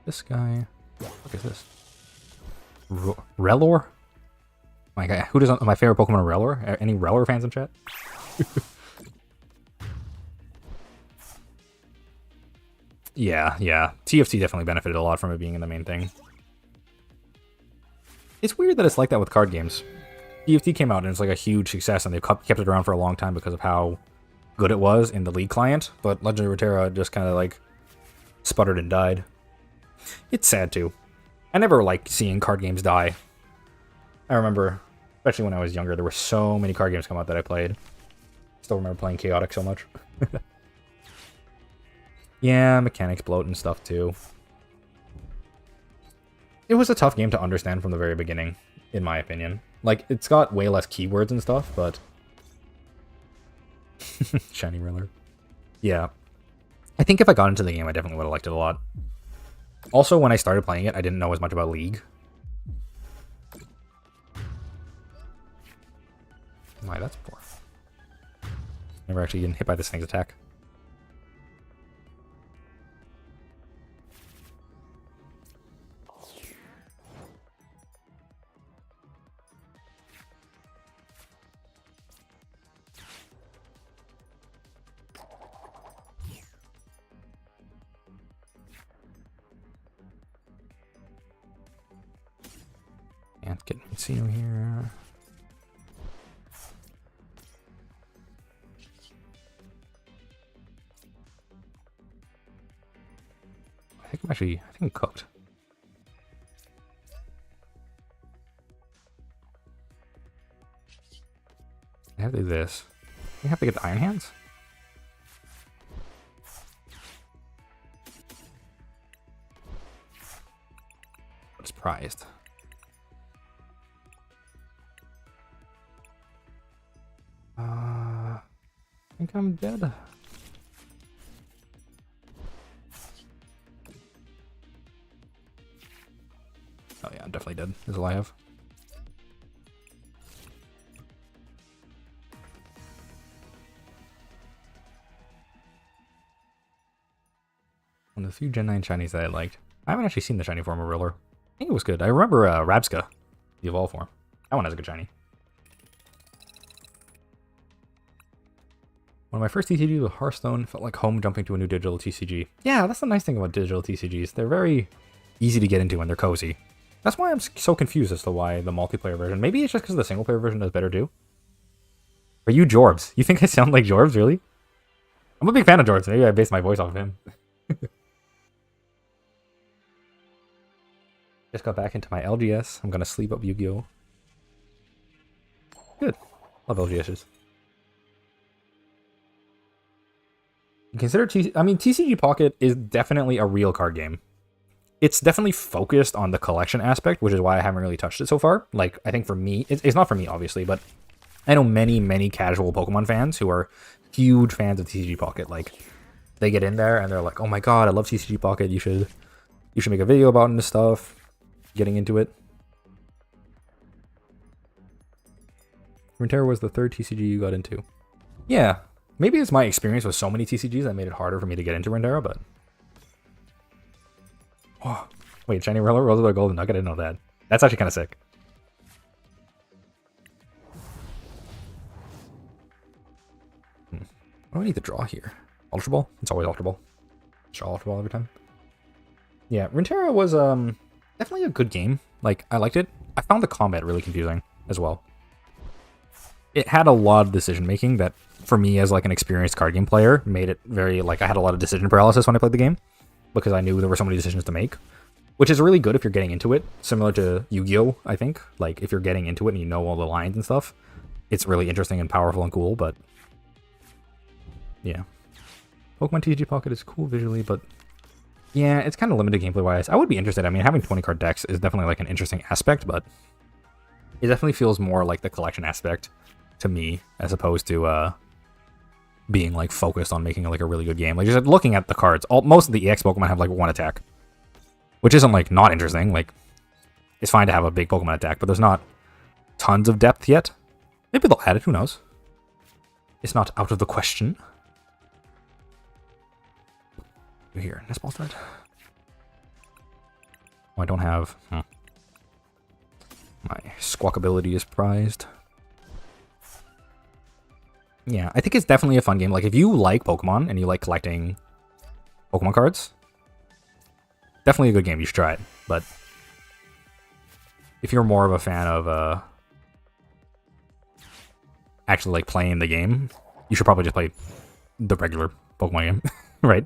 This guy. What is this? Relor? My guy. Who doesn't? My favorite Pokemon, Relor. Any Relor fans in chat? Yeah. TFT definitely benefited a lot from it being in the main thing. It's weird that it's like that with card games. TFT came out and it's like a huge success, and they've kept it around for a long time because of how good it was in the League client, but Legend of Runeterra just kind of like sputtered and died. It's sad too. I never liked seeing card games die. I remember, especially when I was younger, there were so many card games come out that I played. Still remember playing Chaotic so much. Yeah, mechanics bloat and stuff too. It was a tough game to understand from the very beginning, in my opinion. Like, it's got way less keywords and stuff, but... Shiny Riller. Yeah. I think if I got into the game, I definitely would have liked it a lot. Also, when I started playing it, I didn't know as much about League. Why, that's poor. Never actually getting hit by this thing's attack. Can't get Encino here. I think I'm cooked. I have to do this. I have to get the Iron Hands? What's prized? I think I'm dead. Oh yeah, I'm definitely dead. Is all I have. One of the few Gen 9 shinies that I liked. I haven't actually seen the shiny form of Riller. I think it was good. I remember Rabska, the evolved form. That one has a good shiny. One of my first TCGs with Hearthstone felt like home jumping to a new digital TCG. Yeah, that's the nice thing about digital TCGs. They're very easy to get into and they're cozy. That's why I'm so confused as to why the multiplayer version... Maybe it's just because the single player version does better too. Are you Jorbs? You think I sound like Jorbs, really? I'm a big fan of Jorbs. Maybe I based my voice off of him. Just got back into my LGS. I'm gonna sleep up Yu-Gi-Oh. Good. Love LGSs. Consider TCG Pocket is definitely a real card game. It's definitely focused on the collection aspect, which is why I haven't really touched it so far. Like, I think for me, it's not for me, obviously, but I know many casual Pokemon fans who are huge fans of TCG Pocket. Like, they get in there and they're like, oh my god, I love TCG Pocket. You should make a video about this stuff. Getting into it. Runeterra was the third TCG you got into. Yeah, maybe it's my experience with so many TCGs that made it harder for me to get into Runeterra, but... Oh, wait, Shiny Roller, Rose Golden Nugget? I didn't know that. That's actually kind of sick. What do I need to draw here? Ultra Ball? It's always Ultra Ball. Draw Ultra Ball every time. Yeah, Runeterra was definitely a good game. Like, I liked it. I found the combat really confusing as well. It had a lot of decision making that, for me as like an experienced card game player, made it very, like, I had a lot of decision paralysis when I played the game, because I knew there were so many decisions to make, which is really good if you're getting into it, similar to Yu-Gi-Oh, I think. Like, if you're getting into it and you know all the lines and stuff, it's really interesting and powerful and cool, but yeah. Pokemon TCG Pocket is cool visually, but yeah, it's kind of limited gameplay-wise. I would be interested. I mean, having 20 card decks is definitely like an interesting aspect, but it definitely feels more like the collection aspect to me, as opposed to being like focused on making like a really good game. Like, just looking at the cards, most of the EX Pokemon have like one attack, which isn't like not interesting. Like, it's fine to have a big Pokemon attack, but there's not tons of depth yet. Maybe they'll add it, who knows? It's not out of the question. Here, Nest Ball Thread. Oh, I don't have... My squawk ability is prized. Yeah, I think it's definitely a fun game. Like, if you like Pokemon and you like collecting Pokemon cards, definitely a good game. You should try it. But if you're more of a fan of actually like playing the game, you should probably just play the regular Pokemon game, right?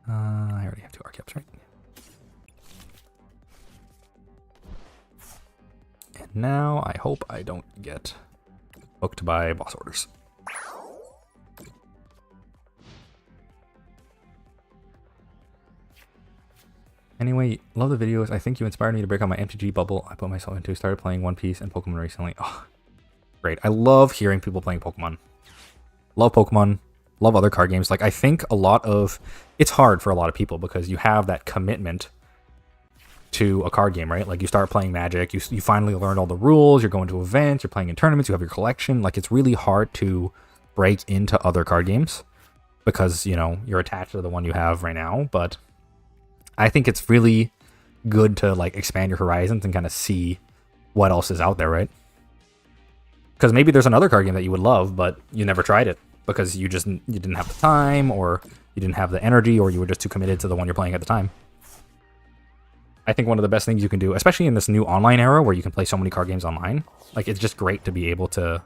I already have 2 Archeops, right? And now I hope I don't get hooked by boss orders. Anyway, love the videos. I think you inspired me to break out my MTG bubble I put myself into. Started playing One Piece and Pokemon recently. Oh, great. I love hearing people playing Pokemon. Love Pokemon. Love other card games. Like, I think a lot of... It's hard for a lot of people because you have that commitment to a card game, right? Like, you start playing Magic, you finally learn all the rules, you're going to events, you're playing in tournaments, you have your collection. Like, it's really hard to break into other card games because, you know, you're attached to the one you have right now. But I think it's really good to, like, expand your horizons and kind of see what else is out there, right? Because maybe there's another card game that you would love, but you never tried it because you didn't have the time, or you didn't have the energy, or you were just too committed to the one you're playing at the time. I think one of the best things you can do, especially in this new online era where you can play so many card games online, like, it's just great to be able to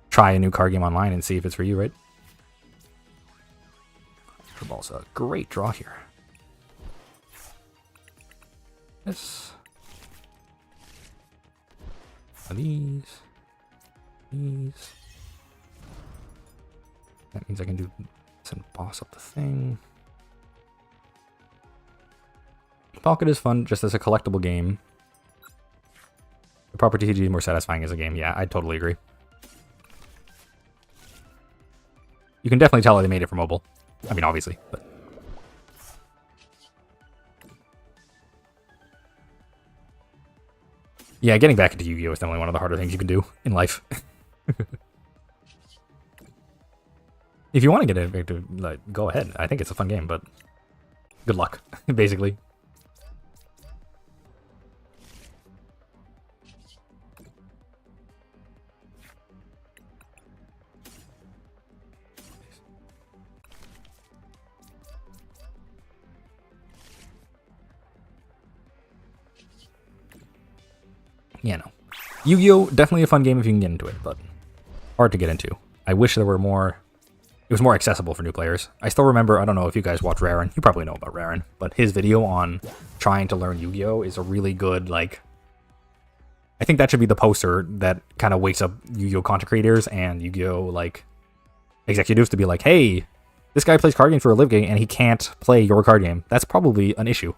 try a new card game online and see if it's for you, right? Ultra Ball's a great draw here. This. These. That means I can do some boss up the thing. Pocket is fun just as a collectible game. The proper TCG is more satisfying as a game. Yeah, I totally agree. You can definitely tell they made it for mobile. I mean, obviously, but... Yeah, getting back into Yu-Gi-Oh! Is definitely one of the harder things you can do in life. If you want to get into, like, go ahead. I think it's a fun game, but good luck, basically. Yeah, no. Yu-Gi-Oh! Definitely a fun game if you can get into it, but hard to get into. I wish there were more it was more accessible for new players. I still remember, I don't know if you guys watch Raren, you probably know about Raren, but his video on trying to learn Yu-Gi-Oh! Is a really good, like, I think that should be the poster that kind of wakes up Yu-Gi-Oh! Content creators and Yu-Gi-Oh! Like, executives to be like, hey, this guy plays card games for a living and he can't play your card game. That's probably an issue.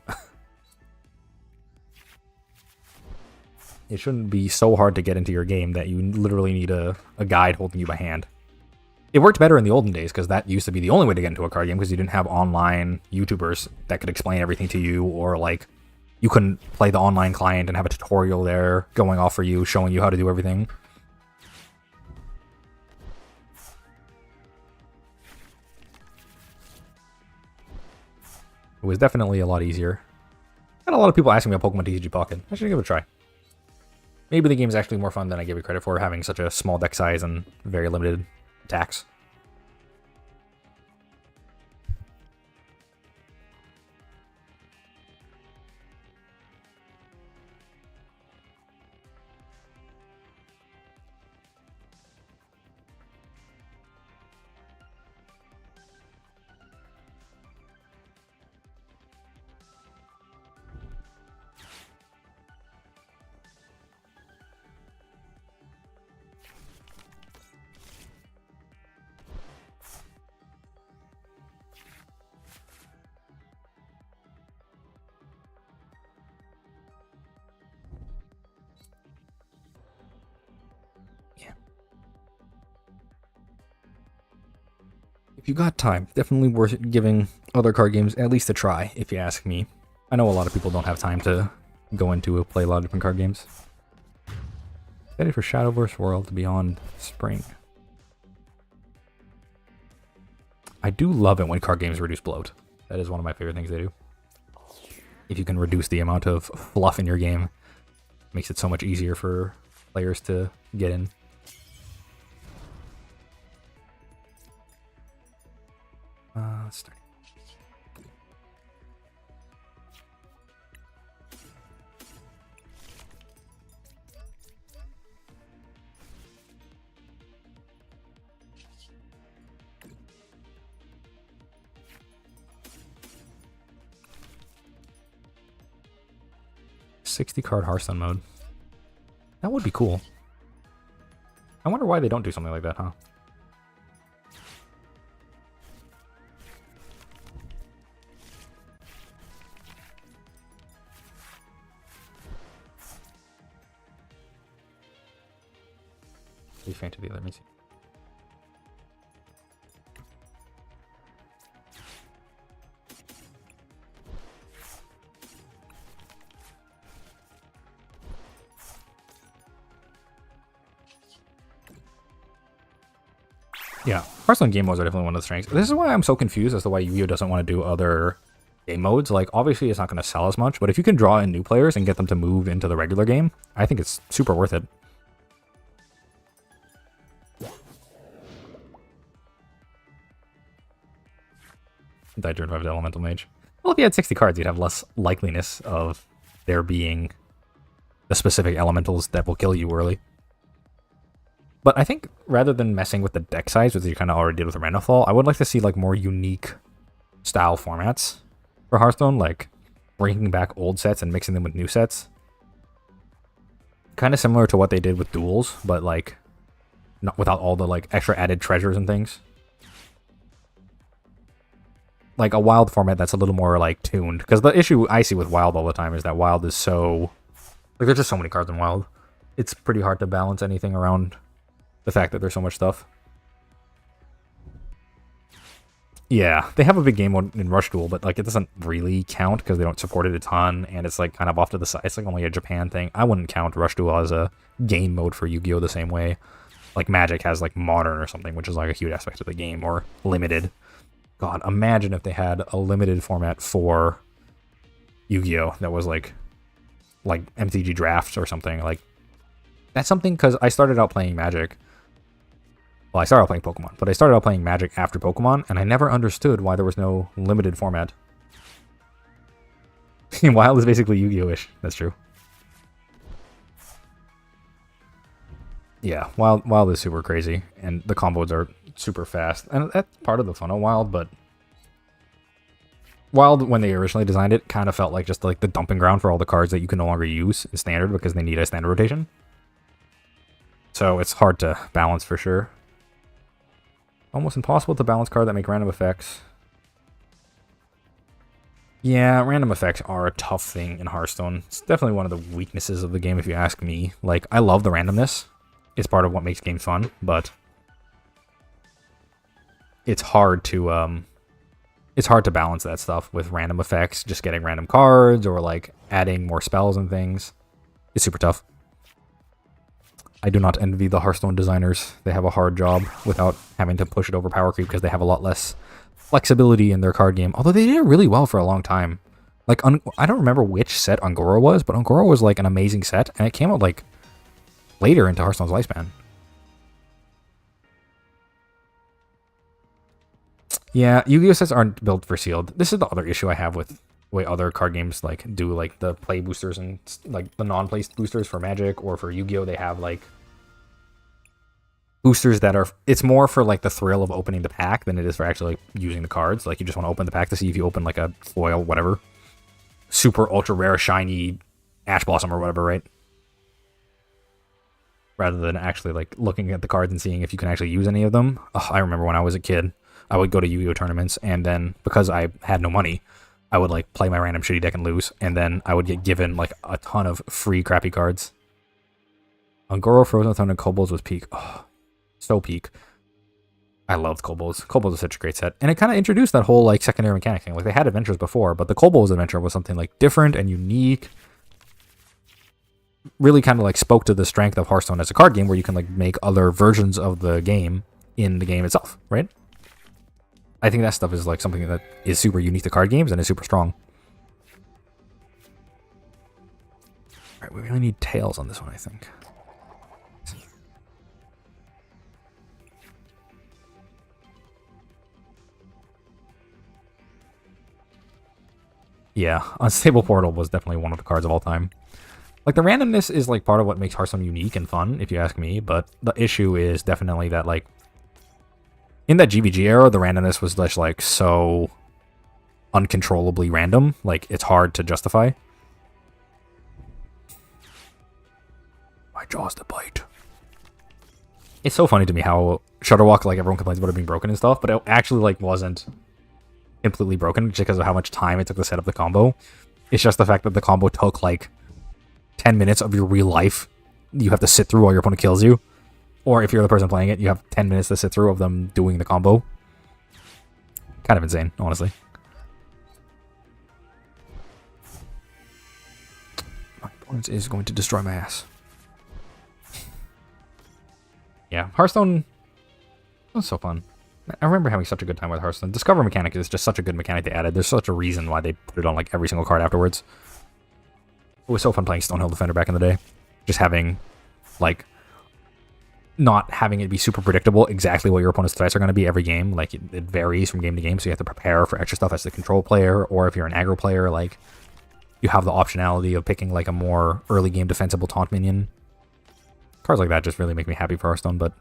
It shouldn't be so hard to get into your game that you literally need a guide holding you by hand. It worked better in the olden days because that used to be the only way to get into a card game because you didn't have online YouTubers that could explain everything to you, or like you couldn't play the online client and have a tutorial there going off for you, showing you how to do everything. It was definitely a lot easier. Got a lot of people asking me about Pokemon TCG Pocket. I should give it a try. Maybe the game is actually more fun than I give it credit for, having such a small deck size and very limited attacks. If you got time, definitely worth giving other card games at least a try, if you ask me. I know a lot of people don't have time to go into play a lot of different card games. Ready for Shadowverse World Beyond Spring. I do love it when card games reduce bloat. That is one of my favorite things they do. If you can reduce the amount of fluff in your game, it makes it so much easier for players to get in. Let's start. $60-card Hearthstone mode. That would be cool. I wonder why they don't do something like that, huh? Faint to the other. Let me see. Yeah, Hearthstone game modes are definitely one of the strengths. This is why I'm so confused as to why Yu-Gi-Oh doesn't want to do other game modes. Like, obviously it's not going to sell as much, but if you can draw in new players and get them to move into the regular game, I think it's super worth it. Died turn 5 to Elemental Mage. Well, if you had 60 cards, you'd have less likeliness of there being the specific elementals that will kill you early. But I think rather than messing with the deck size, which you kind of already did with Random Fall, I would like to see like more unique style formats for Hearthstone, like bringing back old sets and mixing them with new sets. Kind of similar to what they did with duels, but like not without all the like extra added treasures and things. Like a wild format that's a little more like tuned, because the issue I see with wild all the time is that wild is so like there's just so many cards in wild. It's pretty hard to balance anything around the fact that there's so much stuff. Yeah, they have a big game mode in Rush Duel, but like it doesn't really count because they don't support it a ton, and it's like kind of off to the side. It's like only a Japan thing. I wouldn't count Rush Duel as a game mode for Yu-Gi-Oh the same way like Magic has like Modern or something, which is like a huge aspect of the game, or Limited. God, imagine if they had a limited format for Yu-Gi-Oh that was like MTG Drafts or something. Like that's something, because I started out playing Magic. Well, I started out playing Pokemon, but I started out playing Magic after Pokemon, and I never understood why there was no limited format. Wild is basically Yu-Gi-Oh-ish. That's true. Yeah, Wild is super crazy, and the combos are super fast, and that's part of the fun of Wild, but Wild, when they originally designed it, kind of felt like just like the dumping ground for all the cards that you can no longer use in Standard because they need a Standard rotation. So it's hard to balance for sure. Almost impossible to balance cards that make random effects. Yeah, random effects are a tough thing in Hearthstone. It's definitely one of the weaknesses of the game if you ask me. Like, I love the randomness. It's part of what makes games fun, but it's hard to balance that stuff with random effects, just getting random cards or like adding more spells and things. It's super tough. I do not envy the Hearthstone designers. They have a hard job without having to push it over power creep because they have a lot less flexibility in their card game. Although they did it really well for a long time. Like, I don't remember which set Ungoro was, but Ungoro was like an amazing set, and it came out like later into Hearthstone's lifespan. Yeah, Yu-Gi-Oh sets aren't built for sealed. This is the other issue I have with the way other card games like do like the play boosters and like the non-play boosters for Magic or for Yu-Gi-Oh. They have like boosters that are, it's more for like the thrill of opening the pack than it is for actually like, using the cards. Like you just want to open the pack to see if you open like a foil, whatever, super ultra rare shiny Ash Blossom or whatever, right? Rather than actually like looking at the cards and seeing if you can actually use any of them. Ugh, I remember when I was a kid, I would go to Yu-Gi-Oh tournaments, and then because I had no money, I would like play my random shitty deck and lose, and then I would get given like a ton of free crappy cards. Ungoro, Frozen Thunder, and Kobolds was peak. Oh, so peak. I loved Kobolds. Kobolds is such a great set, and it kind of introduced that whole like secondary mechanic thing. Like they had adventures before, but the Kobolds adventure was something like different and unique. Really kind of like spoke to the strength of Hearthstone as a card game, where you can like make other versions of the game in the game itself, right? I think that stuff is like something that is super unique to card games and is super strong. All right, we really need tails on this one, I think. Yeah, Unstable Portal was definitely one of the cards of all time. Like, the randomness is, like, part of what makes Hearthstone unique and fun, if you ask me, but the issue is definitely that, like, in that GVG era, the randomness was just, like, so uncontrollably random. Like, it's hard to justify. My jaw's to bite. It's so funny to me how Shutterwalk, like, everyone complains about it being broken and stuff, but it actually, like, wasn't completely broken just because of how much time it took to set up the combo. It's just the fact that the combo took, like, 10 minutes of your real life you have to sit through while your opponent kills you. Or if you're the person playing it, you have 10 minutes to sit through of them doing the combo. Kind of insane, honestly. My opponent is going to destroy my ass. Yeah, Hearthstone was so fun. I remember having such a good time with Hearthstone. Discover mechanic is just such a good mechanic they added. There's such a reason why they put it on like every single card afterwards. It was so fun playing Stonehill Defender back in the day. Just having, like, not having it be super predictable exactly what your opponent's threats are going to be every game. Like, it varies from game to game, so you have to prepare for extra stuff as the control player, or if you're an aggro player, like, you have the optionality of picking, like, a more early game defensible taunt minion. Cards like that just really make me happy for Hearthstone, but...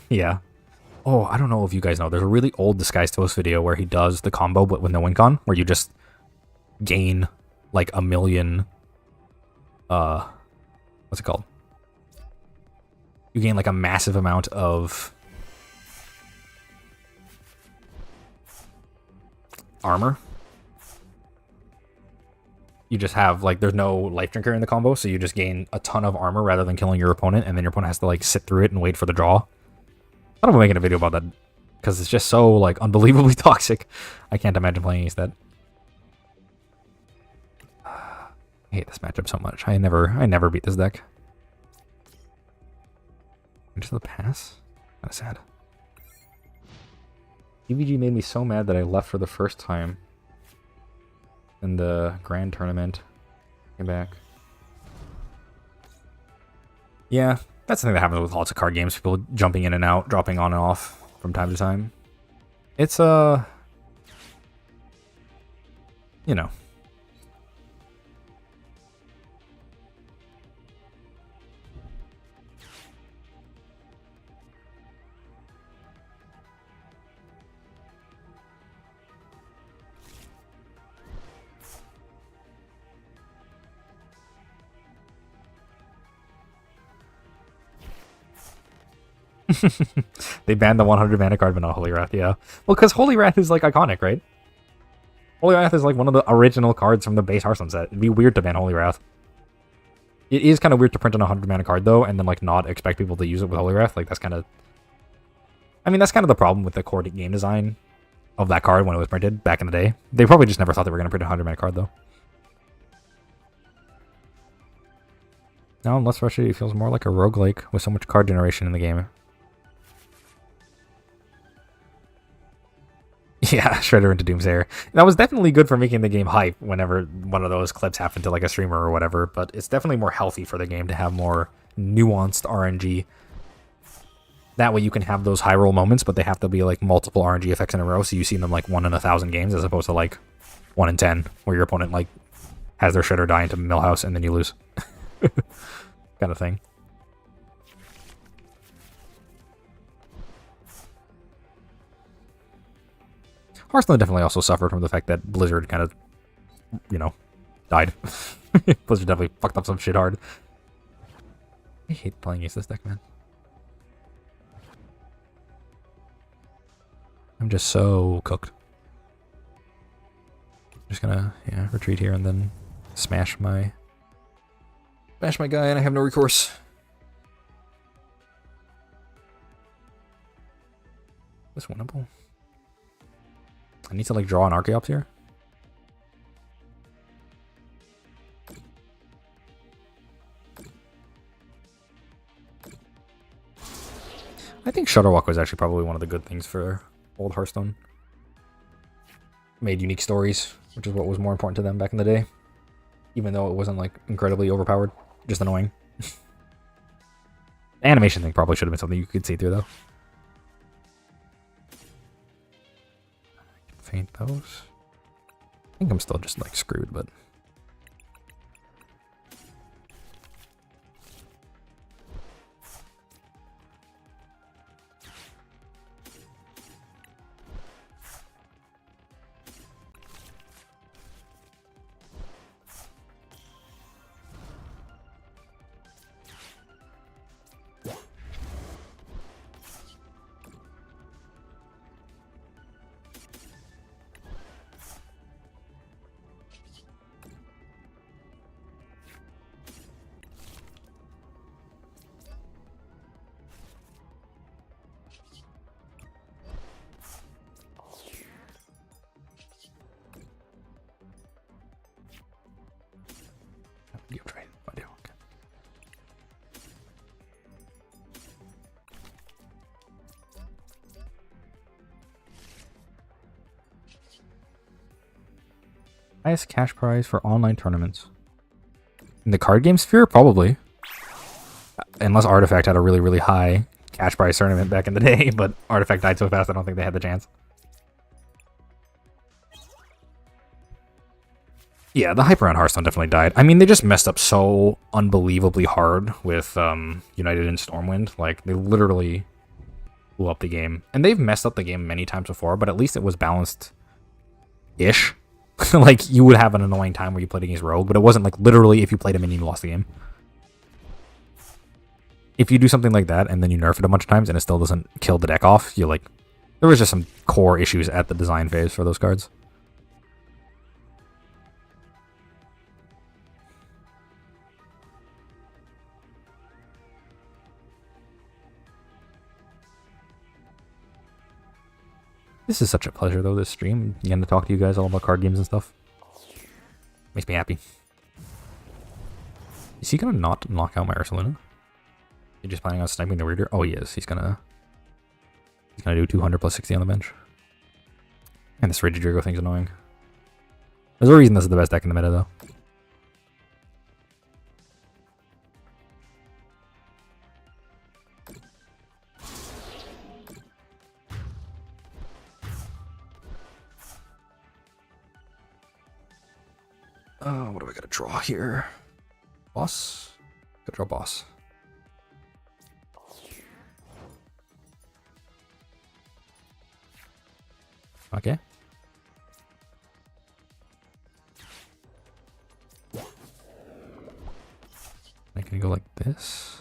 yeah. Oh, I don't know if you guys know. There's a really old Disguised Toast video where he does the combo, but with no win con, where you just gain, like, a million... what's it called? You gain, like, a massive amount of... armor. You just have, like, there's no life drinker in the combo, so you just gain a ton of armor rather than killing your opponent, and then your opponent has to, like, sit through it and wait for the draw. I thought about making a video about that, because it's just so, like, unbelievably toxic. I can't imagine playing against that. I hate this matchup so much. I never beat this deck. Into the pass? Kind of sad. UVG made me so mad that I left for the first time in the grand tournament. Came back. Yeah, that's the thing that happens with lots of card games. People jumping in and out, dropping on and off from time to time. It's, you know. They banned the 100 mana card, but not Holy Wrath, yeah. Well, because Holy Wrath is, like, iconic, right? Holy Wrath is, like, one of the original cards from the base Hearthstone set. It'd be weird to ban Holy Wrath. It is kind of weird to print an 100 mana card, though, and then, like, not expect people to use it with Holy Wrath. Like, that's kind of... I mean, that's kind of the problem with the core game design of that card when it was printed back in the day. They probably just never thought they were going to print a 100 mana card, though. Now, Less Frustrated, it feels more like a roguelike with so much card generation in the game. Yeah, Shredder into Doomsayer. That was definitely good for making the game hype whenever one of those clips happened to like a streamer or whatever, but it's definitely more healthy for the game to have more nuanced RNG. That way you can have those high roll moments, but they have to be like multiple RNG effects in a row, so you see them like 1 in 1,000 games as opposed to like 1 in 10, where your opponent like has their Shredder die into Millhouse and then you lose. Kind of thing. Hearthstone definitely also suffered from the fact that Blizzard kind of, you know, died. Blizzard definitely fucked up some shit hard. I hate playing against this deck, man. I'm just so cooked. I'm just gonna, yeah, retreat here and then smash my guy, and I have no recourse. This winnable. I need to like draw an Archeops here. I think Shutterwalk was actually probably one of the good things for old Hearthstone. Made unique stories, which is what was more important to them back in the day. Even though it wasn't like incredibly overpowered, just annoying. The animation thing probably should have been something you could see through though. Faint those. I think I'm still just like screwed, but highest cash prize for online tournaments. In the card game sphere? Probably. Unless Artifact had a really, really high cash prize tournament back in the day, but Artifact died so fast I don't think they had the chance. Yeah, the hype around Hearthstone definitely died. I mean, they just messed up so unbelievably hard with United and Stormwind. Like, they literally blew up the game. And they've messed up the game many times before, but at least it was balanced-ish. Like, you would have an annoying time where you played against Rogue, but it wasn't like literally if you played him and you lost the game. If you do something like that and then you nerf it a bunch of times and it still doesn't kill the deck off, you're like... There was just some core issues at the design phase for those cards. This is such a pleasure, though, this stream. Getting to talk to you guys all about card games and stuff. Makes me happy. Is he gonna not knock out my Ursaluna? He just planning on sniping the reader? Oh, he is. He's gonna do 200 plus 60 on the bench. And this Rigid Drago thing's annoying. There's a reason this is the best deck in the meta, though. What do I gotta draw here? Boss? Gotta draw boss. Okay. I can go like this.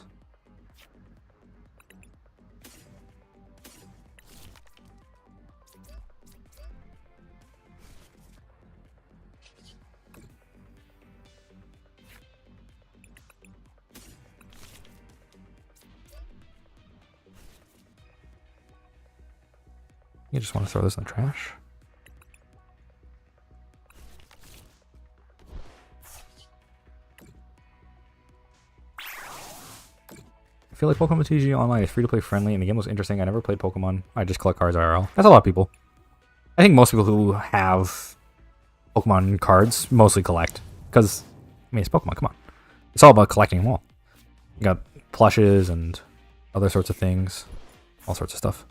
You just want to throw this in the trash. I feel like Pokemon TCG Online is free-to-play friendly, and the game was interesting. I never played Pokemon. I just collect cards IRL. That's a lot of people. I think most people who have Pokemon cards mostly collect. Because, I mean, it's Pokemon, come on. It's all about collecting them all. You got plushes and other sorts of things. All sorts of stuff.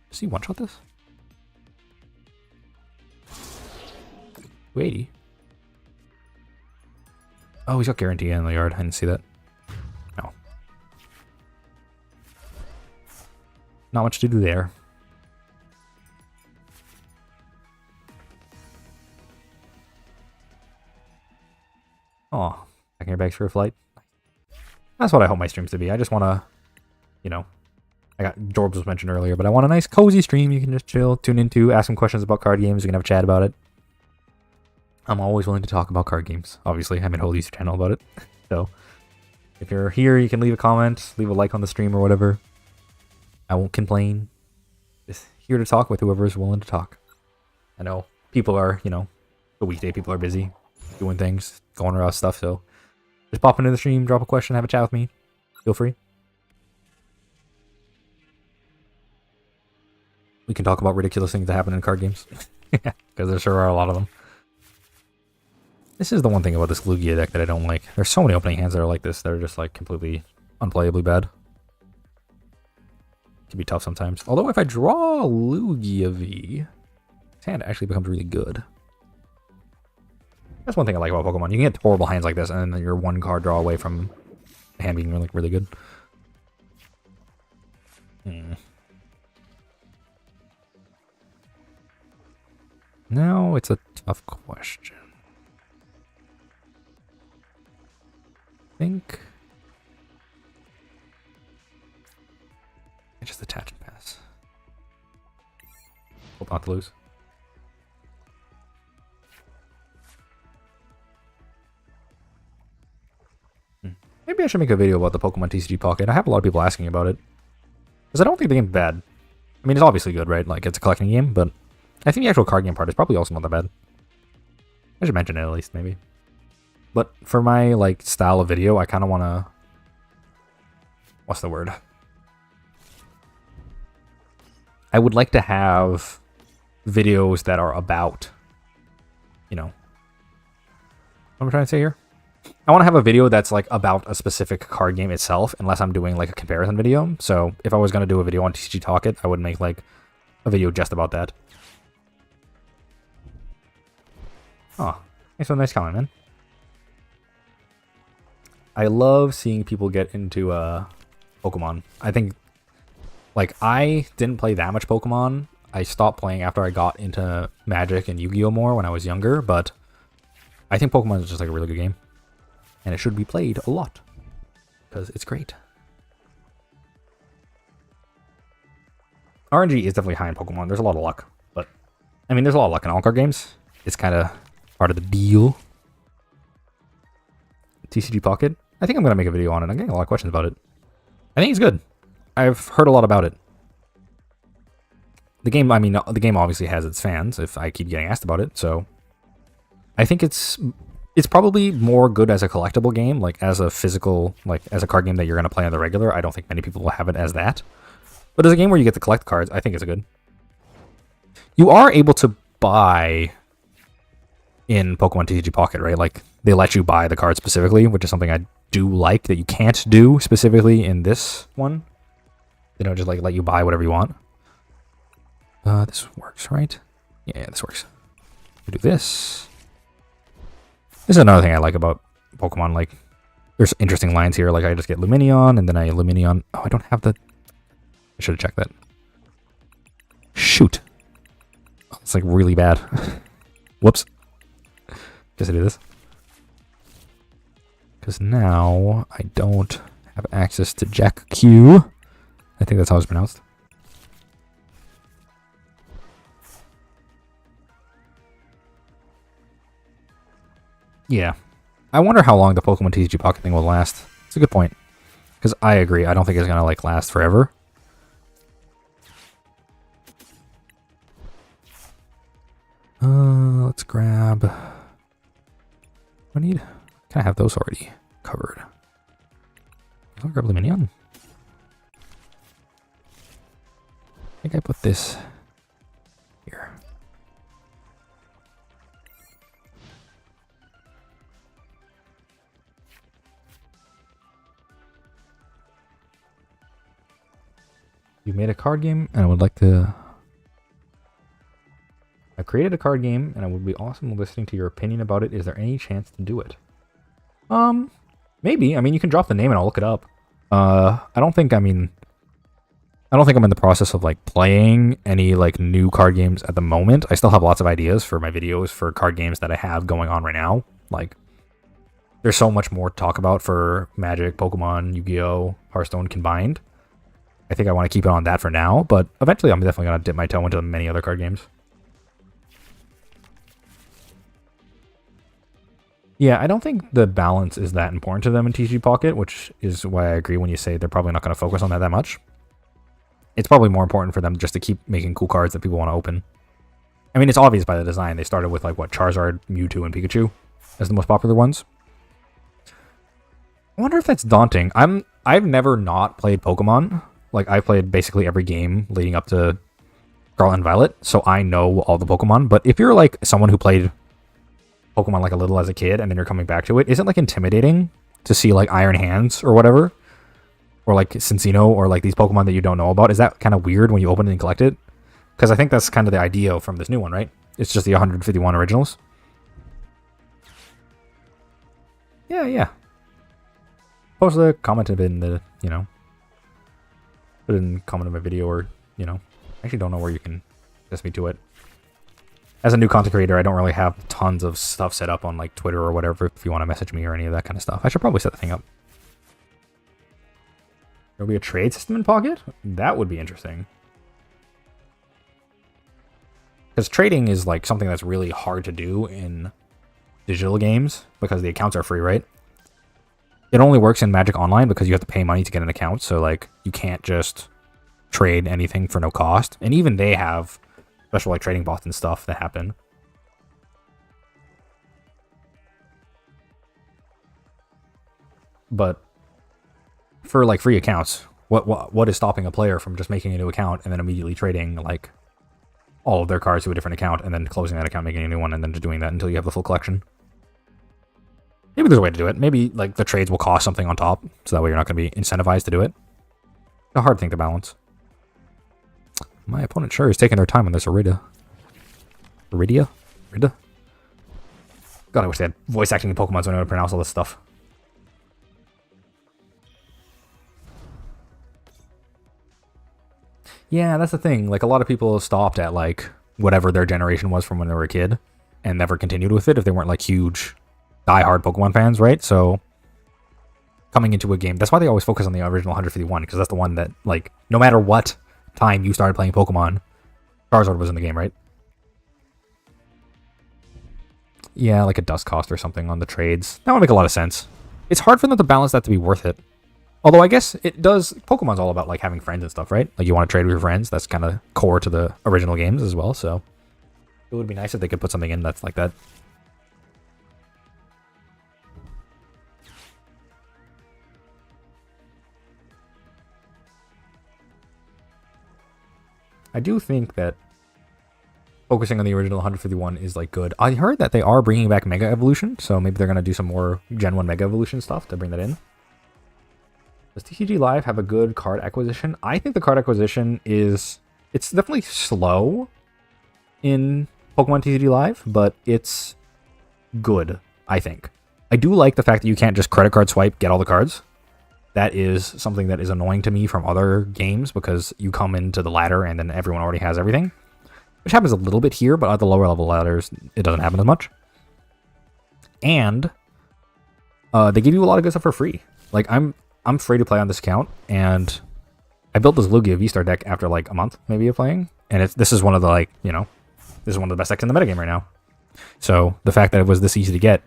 Does he one-shot this? 280. Oh, he's got guarantee in the yard. I didn't see that. No. Not much to do there. Oh, packing your bags for a flight. That's what I hope my streams to be. I just want to, you know, Jorbs was mentioned earlier, but I want a nice cozy stream you can just chill, tune into, ask some questions about card games. We can have a chat about it. I'm always willing to talk about card games. Obviously, I made a whole YouTube channel about it. So, if you're here, you can leave a comment, leave a like on the stream or whatever. I won't complain. Just here to talk with whoever is willing to talk. I know people are, you know, the weekday people are busy doing things, going around stuff, so just pop into the stream, drop a question, have a chat with me. Feel free. We can talk about ridiculous things that happen in card games. Because there sure are a lot of them. This is the one thing about this Lugia deck that I don't like. There's so many opening hands that are like this that are just like completely unplayably bad. Can be tough sometimes. Although if I draw Lugia V, his hand actually becomes really good. That's one thing I like about Pokemon. You can get horrible hands like this, and then you're one card draw away from the hand being really, really good. Now it's a tough question. I think I just attach and pass. Hope not to lose. Maybe I should make a video about the Pokemon TCG Pocket. I have a lot of people asking about it. Because I don't think the game's bad. I mean, it's obviously good, right? Like, it's a collecting game, but I think the actual card game part is probably also not that bad. I should mention it at least, maybe. But for my, like, style of video, I kind of want to... What's the word? I would like to have videos that are about, you know... What am I trying to say here? I want to have a video that's like about a specific card game itself, unless I'm doing like a comparison video. So if I was going to do a video on TCG Pocket, I would make like a video just about that. Oh, thanks for the nice comment, man. I love seeing people get into Pokemon. I think, like, I didn't play that much Pokemon. I stopped playing after I got into Magic and Yu-Gi-Oh! More when I was younger, but I think Pokemon is just like a really good game. And it should be played a lot, because it's great. RNG is definitely high in Pokemon. There's a lot of luck, but I mean, there's a lot of luck in all card games. It's kind of part of the deal. TCG Pocket. I think I'm going to make a video on it. I'm getting a lot of questions about it. I think it's good. I've heard a lot about it. The game, I mean, the game obviously has its fans if I keep getting asked about it, so I think it's probably more good as a collectible game, like as a physical, like as a card game that you're going to play on the regular. I don't think many people will have it as that. But as a game where you get to collect cards, I think it's good. You are able to buy in Pokemon TCG Pocket, right? Like, they let you buy the card specifically, which is something I do like that you can't do specifically in this one. They don't just like let you buy whatever you want. This works, right? Yeah, this works. We do this. This is another thing I like about Pokemon. Like, there's interesting lines here. Like, I just get Lumineon, and then I Lumineon. Oh, I don't have the... I should have checked that. Shoot. Oh, it's like really bad. Whoops. Guess I do this. Because now I don't have access to Jack Q. I think that's how it's pronounced. Yeah. I wonder how long the Pokemon TCG Pocket thing will last. It's a good point. Because I agree. I don't think it's going to like last forever. grab... I need... Can I have those already covered? I'll grab the minion. I think I put this here. You made a card game, and I would like to... I created a card game, and it would be awesome listening to your opinion about it. Is there any chance to do it? Maybe. I mean, you can drop the name and I'll look it up. I don't think I'm in the process of like playing any like new card games at the moment. I still have lots of ideas for my videos for card games that I have going on right now. Like, there's so much more to talk about for Magic, Pokemon, Yu-Gi-Oh, Hearthstone combined. I think I want to keep it on that for now, but eventually I'm definitely going to dip my toe into many other card games. Yeah, I don't think the balance is that important to them in TCG Pocket, which is why I agree when you say they're probably not going to focus on that much. It's probably more important for them just to keep making cool cards that people want to open. I mean, it's obvious by the design. They started with, like, what, Charizard, Mewtwo, and Pikachu as the most popular ones. I wonder if that's daunting. I've never not played Pokemon. Like, I played basically every game leading up to Scarlet and Violet, so I know all the Pokemon. But if you're, like, someone who played Pokemon like a little as a kid and then you're coming back to it, isn't like intimidating to see like Iron Hands or whatever, or like Cinccino, or like these Pokemon that you don't know about? Is that kind of weird when you open it and collect it? Because I think that's kind of the idea from this new one, right? It's just the 151 originals. Yeah. Post a comment in the, put in comment in my video, or, I actually don't know where you can test me to it. As a new content creator, I don't really have tons of stuff set up on like Twitter or whatever if you want to message me or any of that kind of stuff. I should probably set the thing up. There'll be a trade system in Pocket? That would be interesting. Because trading is like something that's really hard to do in digital games because the accounts are free, right? It only works in Magic Online because you have to pay money to get an account. So like you can't just trade anything for no cost. And even they have special like trading bots and stuff that happen. But for like free accounts, what is stopping a player from just making a new account and then immediately trading like all of their cards to a different account and then closing that account, making a new one, and then just doing that until you have the full collection? Maybe there's a way to do it. Maybe like the trades will cost something on top, so that way you're not going to be incentivized to do it. It's a hard thing to balance. My opponent sure is taking their time on this Rida. God, I wish they had voice acting in Pokemon so I know how to pronounce all this stuff. Yeah, that's the thing. Like, a lot of people stopped at, like, whatever their generation was from when they were a kid and never continued with it if they weren't, like, huge, die-hard Pokemon fans, right? So, coming into a game, that's why they always focus on the original 151, because that's the one that, like, no matter what time you started playing Pokemon, Charizard was in the game, right? Yeah, like a dust cost or something on the trades. That would make a lot of sense. It's hard for them to balance that to be worth it. Although I guess it does. Pokemon's all about like having friends and stuff, right? Like you want to trade with your friends. That's kind of core to the original games as well. So it would be nice if they could put something in that's like that. I do think that focusing on the original 151 is like good. I heard that they are bringing back Mega Evolution, so maybe they're going to do some more Gen 1 Mega Evolution stuff to bring that in. Does TCG Live have a good card acquisition? I think the card acquisition it's definitely slow in Pokemon TCG Live, but it's good, I think. I do like the fact that you can't just credit card swipe, get all the cards. That is something that is annoying to me from other games because you come into the ladder and then everyone already has everything. Which happens a little bit here, but at the lower level ladders, it doesn't happen as much. And they give you a lot of good stuff for free. Like, I'm free to play on this account, and I built this Lugia V-Star deck after like a month maybe of playing, and this is one of the like, this is one of the best decks in the metagame right now. So the fact that it was this easy to get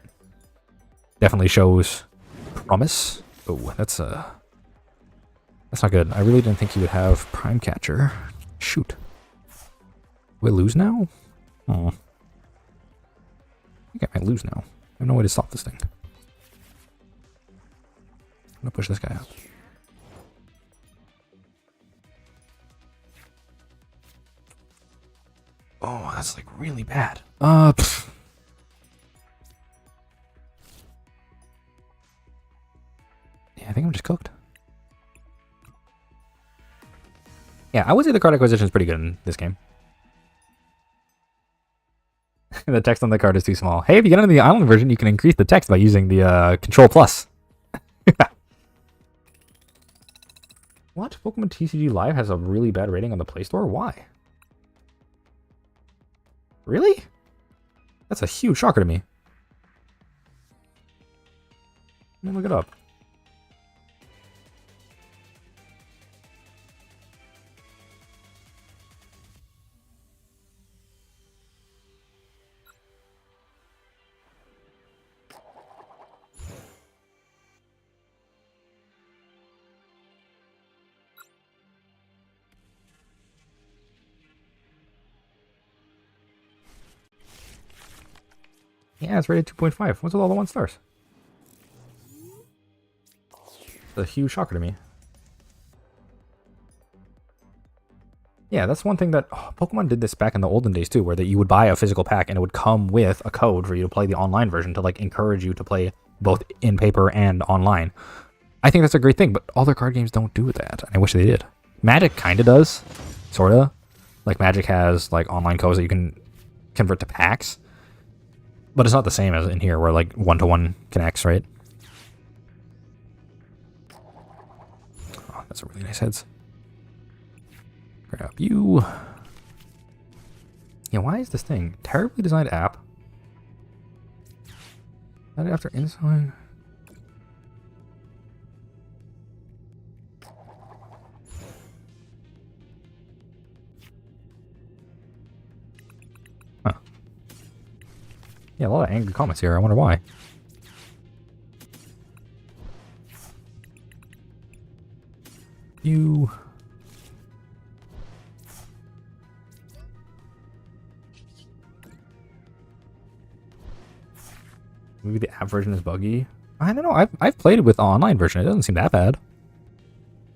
definitely shows promise. Oh, that's not good. I really didn't think he would have Prime Catcher. Shoot. We lose now? Oh. I lose now. I have no way to stop this thing. I'm gonna push this guy out. Oh, that's like really bad. Yeah, I think I'm just cooked. Yeah, I would say the card acquisition is pretty good in this game. The text on the card is too small. Hey, if you get into the island version, you can increase the text by using the Control Plus. What? Pokemon TCG Live has a really bad rating on the Play Store? Why? Really? That's a huge shocker to me. Let me look it up. Yeah, it's rated 2.5. What's with all the 1 stars? That's a huge shocker to me. Yeah, that's one thing that Pokemon did this back in the olden days too, where that you would buy a physical pack and it would come with a code for you to play the online version to like encourage you to play both in paper and online. I think that's a great thing, but other card games don't do that. I wish they did. Magic kind of does, sort of. Like Magic has like online codes that you can convert to packs. But it's not the same as in here where like 1-to-1 connects, right? Oh, that's a really nice heads. Grab you. Yeah, why is this thing? Terribly designed app. That after inside. Yeah, a lot of angry comments here. I wonder why. You. Maybe the app version is buggy. I don't know. I've played it with the online version. It doesn't seem that bad.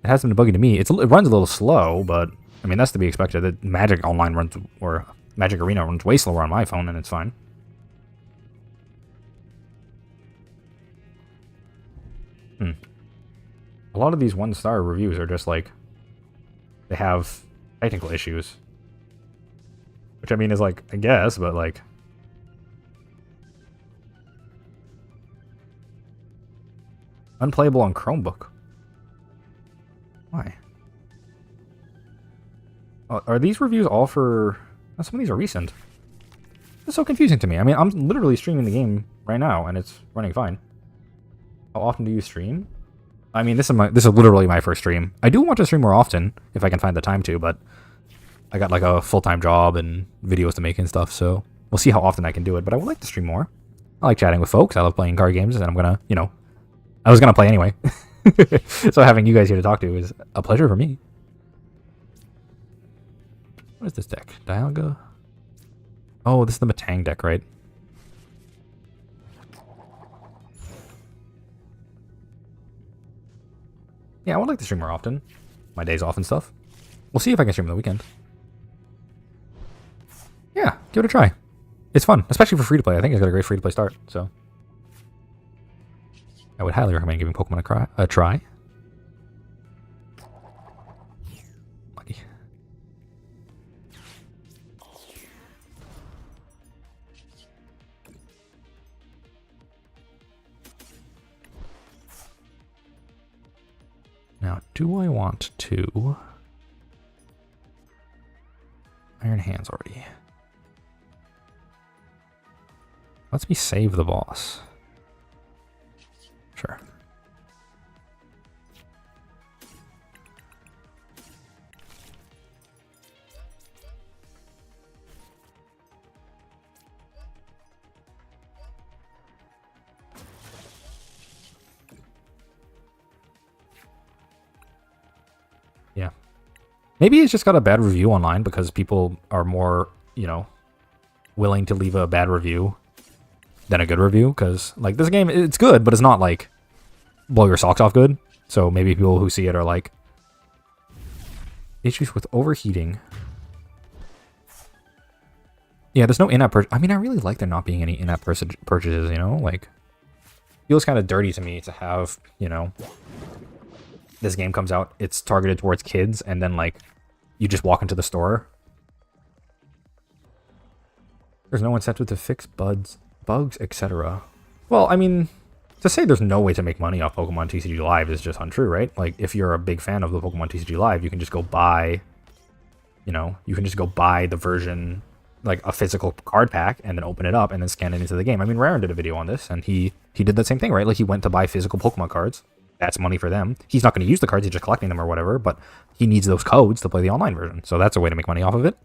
It hasn't been buggy to me. It runs a little slow, but I mean that's to be expected. The Magic Online runs or Magic Arena runs way slower on my phone, and it's fine. A lot of these 1-star reviews are just like they have technical issues, which I mean is like I guess, but like unplayable on Chromebook. Why? Are these reviews all for? Oh, some of these are recent. It's so confusing to me. I mean, I'm literally streaming the game right now, and it's running fine. How often do you stream? I mean, this is literally my first stream. I do want to stream more often if I can find the time to, but I got like a full-time job and videos to make and stuff, so we'll see how often I can do it. But I would like to stream more. I like chatting with folks. I love playing card games, and I'm gonna, I was gonna play anyway. So having you guys here to talk to is a pleasure for me. What is this deck? Dialga? Oh, this is the Matang deck, right? Yeah, I would like to stream more often. My days off and stuff. We'll see if I can stream on the weekend. Yeah, give it a try. It's fun, especially for free-to-play. I think it's got a great free-to-play start, so I would highly recommend giving Pokemon a try. Lucky. Now, do I want to Iron Hands already? Let's me save the boss. Sure. Yeah. Maybe it's just got a bad review online because people are more, willing to leave a bad review than a good review, because like this game, it's good, but it's not like blow your socks off good. So maybe people who see it are like, issues with overheating. Yeah, there's no in-app purchase. I mean, I really like there not being any in-app purchases, you know? Like, feels kind of dirty to me to have, you know, this game comes out, it's targeted towards kids, and then, like, you just walk into the store. There's no incentive to fix bugs, etc. Well, I mean, to say there's no way to make money off Pokemon TCG Live is just untrue, right? Like, if you're a big fan of the Pokemon TCG Live, you can just go buy, you know, you can just go buy the version, like a physical card pack, and then open it up and then scan it into the game. I mean, Raren did a video on this, and he did that same thing, right? Like, he went to buy physical Pokemon cards. That's money for them. He's not going to use the cards, he's just collecting them or whatever, but he needs those codes to play the online version. So that's a way to make money off of it,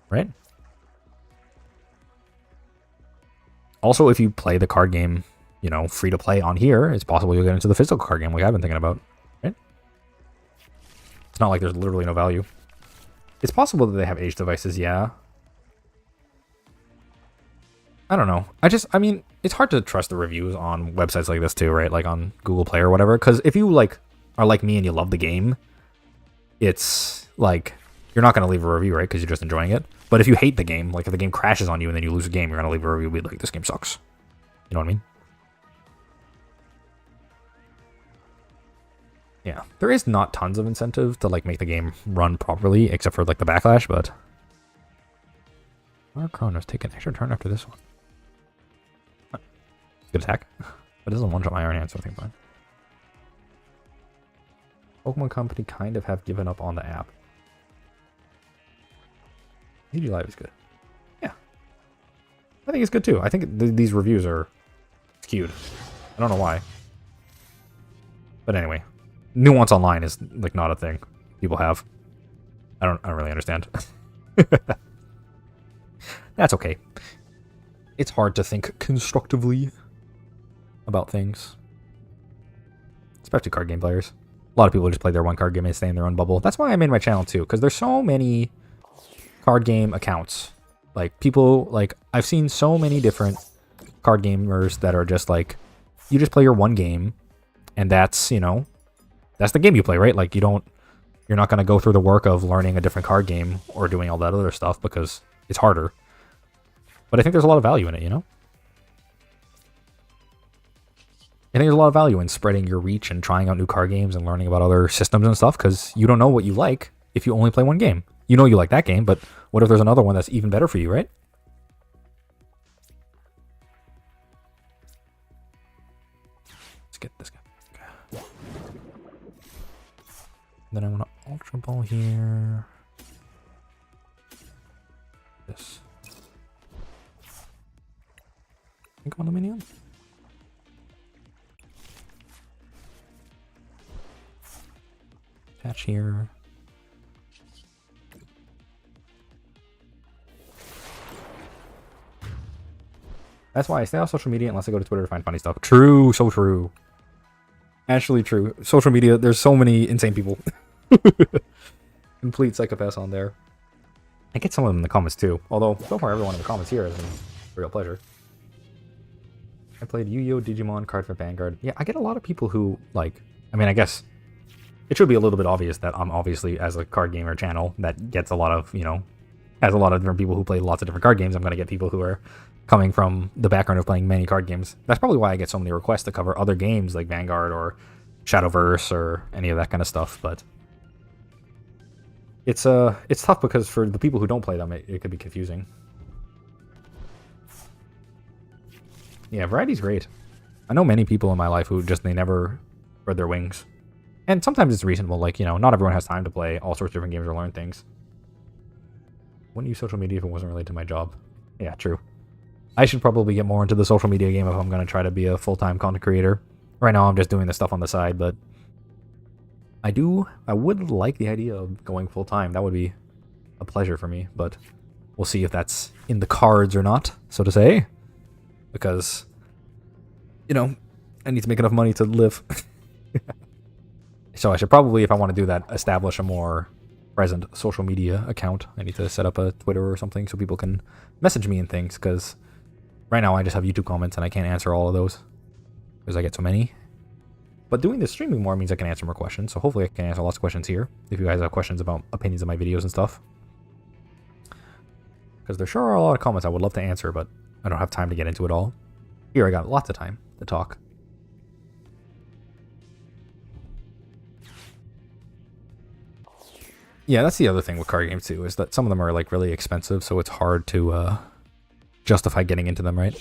right? Also, if you play the card game, you know, free to play on here, it's possible you'll get into the physical card game like I've been thinking about, right? It's not like there's literally no value. It's possible that they have age devices, yeah. I don't know. I mean, it's hard to trust the reviews on websites like this too, right? Like on Google Play or whatever. Because if you like are like me and you love the game, it's like you're not going to leave a review, right? Because you're just enjoying it. But if you hate the game, like if the game crashes on you and then you lose a game, you're going to leave a review and be like, this game sucks. You know what I mean? Yeah. There is not tons of incentive to like make the game run properly, except for like the backlash, but our Chronos take an extra turn after this one. Good attack. But it doesn't one-shot my Iron Hand, so I think fine. Pokemon Company kind of have given up on the app. TCG Live is good. Yeah. I think it's good too. I think these reviews are skewed. I don't know why. But anyway. Nuance online is like not a thing people have. I don't really understand. That's okay. It's hard to think constructively about things. Especially card game players. A lot of people just play their one card game and stay in their own bubble. That's why I made my channel too, because there's so many card game accounts. Like people, like I've seen so many different card gamers that are just like, you just play your one game and that's, you know, that's the game you play, right? Like you're not going to go through the work of learning a different card game or doing all that other stuff because it's harder. But I think there's a lot of value in it, you know? I think there's a lot of value in spreading your reach and trying out new card games and learning about other systems and stuff, because you don't know what you like if you only play one game. You know you like that game, but what if there's another one that's even better for you, right? Let's get this guy. Okay. Then I want to Ultra Ball here. This. Think on the minion. Attach here. That's why I stay off social media unless I go to Twitter to find funny stuff. True, so true. Actually true. Social media, there's so many insane people. Complete psychopaths on there. I get some of them in the comments too. Although, so far everyone in the comments here has been a real pleasure. I played Yu-Gi-Oh! Digimon card for Vanguard. Yeah, I get a lot of people who, like... I mean, I guess it should be a little bit obvious that I'm obviously, as a card gamer channel, that gets a lot of, you know... has a lot of different people who play lots of different card games. I'm going to get people who are coming from the background of playing many card games. That's probably why I get so many requests to cover other games like Vanguard or Shadowverse or any of that kind of stuff, but it's tough because for the people who don't play them, it could be confusing. Yeah, variety's great. I know many people in my life who just, they never spread their wings. And sometimes it's reasonable, like, you know, not everyone has time to play all sorts of different games or learn things. Wouldn't use social media if it wasn't related to my job. Yeah, true. I should probably get more into the social media game if I'm going to try to be a full-time content creator. Right now I'm just doing this stuff on the side, but I would like the idea of going full-time. That would be a pleasure for me, but we'll see if that's in the cards or not, so to say. Because, you know, I need to make enough money to live. So I should probably, if I want to do that, establish a more present social media account. I need to set up a Twitter or something so people can message me and things, because Right now I just have YouTube comments and I can't answer all of those because I get so many. But doing this streaming more means I can answer more questions, so hopefully I can answer lots of questions here if you guys have questions about opinions of my videos and stuff. Because there sure are a lot of comments I would love to answer, but I don't have time to get into it all. Here I got lots of time to talk. Yeah, that's the other thing with card games too, is that some of them are like really expensive, so it's hard to justify getting into them, right?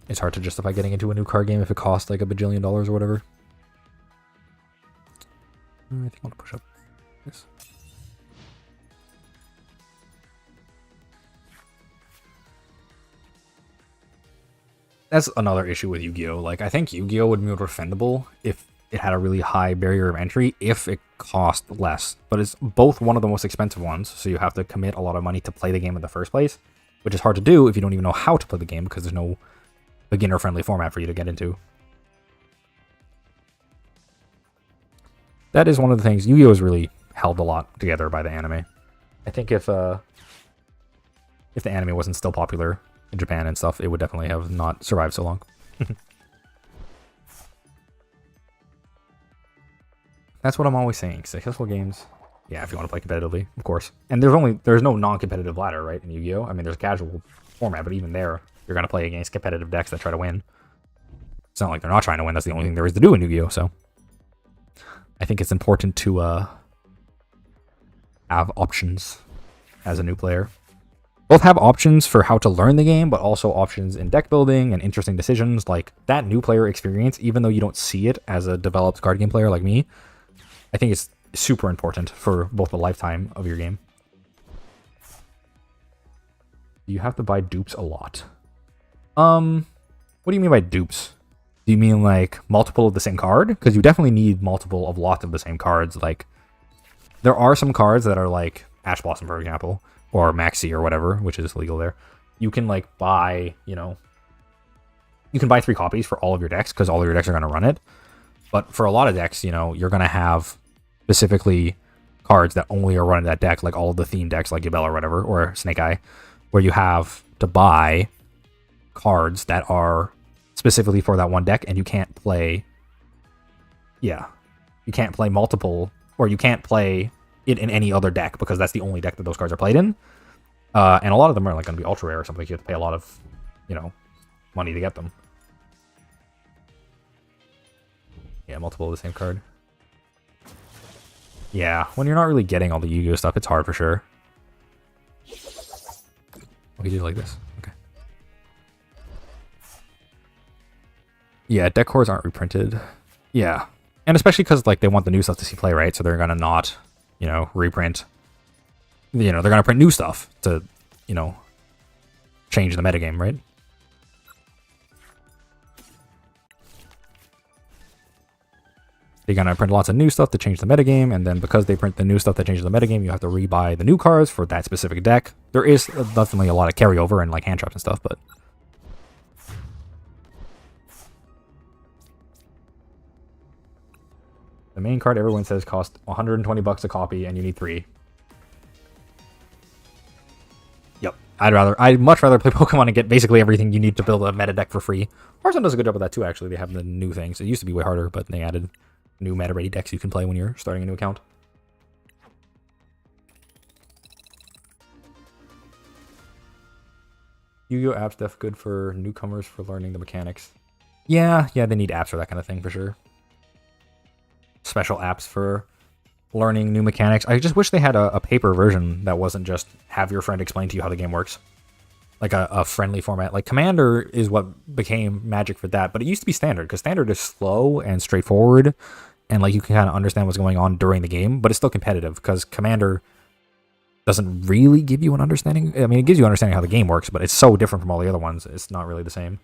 It's hard to justify getting into a new card game if it costs like $1 bajillion or whatever. I think I want to push up this. That's another issue with Yu-Gi-Oh! Like, I think Yu-Gi-Oh! Would be more defendable if it had a really high barrier of entry, if it cost less. But it's both one of the most expensive ones, so you have to commit a lot of money to play the game in the first place, which is hard to do if you don't even know how to play the game because there's no beginner-friendly format for you to get into. That is one of the things. Yu-Gi-Oh! Is really held a lot together by the anime. I think if the anime wasn't still popular in Japan and stuff, it would definitely have not survived so long. That's what I'm always saying. Successful games, yeah, if you want to play competitively, of course. And there's no non-competitive ladder, right, in Yu-Gi-Oh! I mean, there's a casual format, but even there, you're going to play against competitive decks that try to win. It's not like they're not trying to win. That's the only thing there is to do in Yu-Gi-Oh! So I think it's important to have options as a new player. Both have options for how to learn the game, but also options in deck building and interesting decisions. Like that new player experience, even though you don't see it as a developed card game player like me, I think it's super important for both the lifetime of your game. You have to buy dupes a lot. What do you mean by dupes? Do you mean like multiple of the same card? Because you definitely need multiple of lots of the same cards. Like there are some cards that are like Ash Blossom, for example, or Maxi or whatever, which is legal there. You can like buy, you can buy 3 copies for all of your decks because all of your decks are going to run it. But for a lot of decks, you're going to have specifically cards that only are running that deck, like all of the theme decks like Yabella or whatever, or Snake Eye, where you have to buy cards that are specifically for that one deck, and you can't play, you can't play multiple, or you can't play it in any other deck because that's the only deck that those cards are played in. And a lot of them are like going to be ultra rare or something. You have to pay a lot of, money to get them. Yeah, multiple of the same card. Yeah, when you're not really getting all the Yu-Gi-Oh stuff, it's hard for sure. We do like this. Okay. Yeah, deck cores aren't reprinted. Yeah. And especially because like they want the new stuff to see play, right? So they're gonna not, reprint. They're gonna print new stuff to, change the metagame, right? They're gonna print lots of new stuff to change the metagame, and then because they print the new stuff that changes the metagame, you have to rebuy the new cards for that specific deck. There is definitely a lot of carryover and like hand traps and stuff, but the main card everyone says costs 120 bucks a copy, and you need 3. Yep, I'd much rather play Pokemon and get basically everything you need to build a meta deck for free. Hearthstone does a good job of that too. Actually, they have the new things. It used to be way harder, but they added new meta ready decks you can play when you're starting a new account. Yu-Gi-Oh! Apps def good for newcomers for learning the mechanics. Yeah, they need apps for that kind of thing for sure. Special apps for learning new mechanics. I just wish they had a paper version that wasn't just have your friend explain to you how the game works. Like a friendly format. Like Commander is what became Magic for that, but it used to be Standard, because Standard is slow and straightforward, and like you can kind of understand what's going on during the game, but it's still competitive, because Commander doesn't really give you an understanding. I mean, it gives you an understanding how the game works, but it's so different from all the other ones, it's not really the same.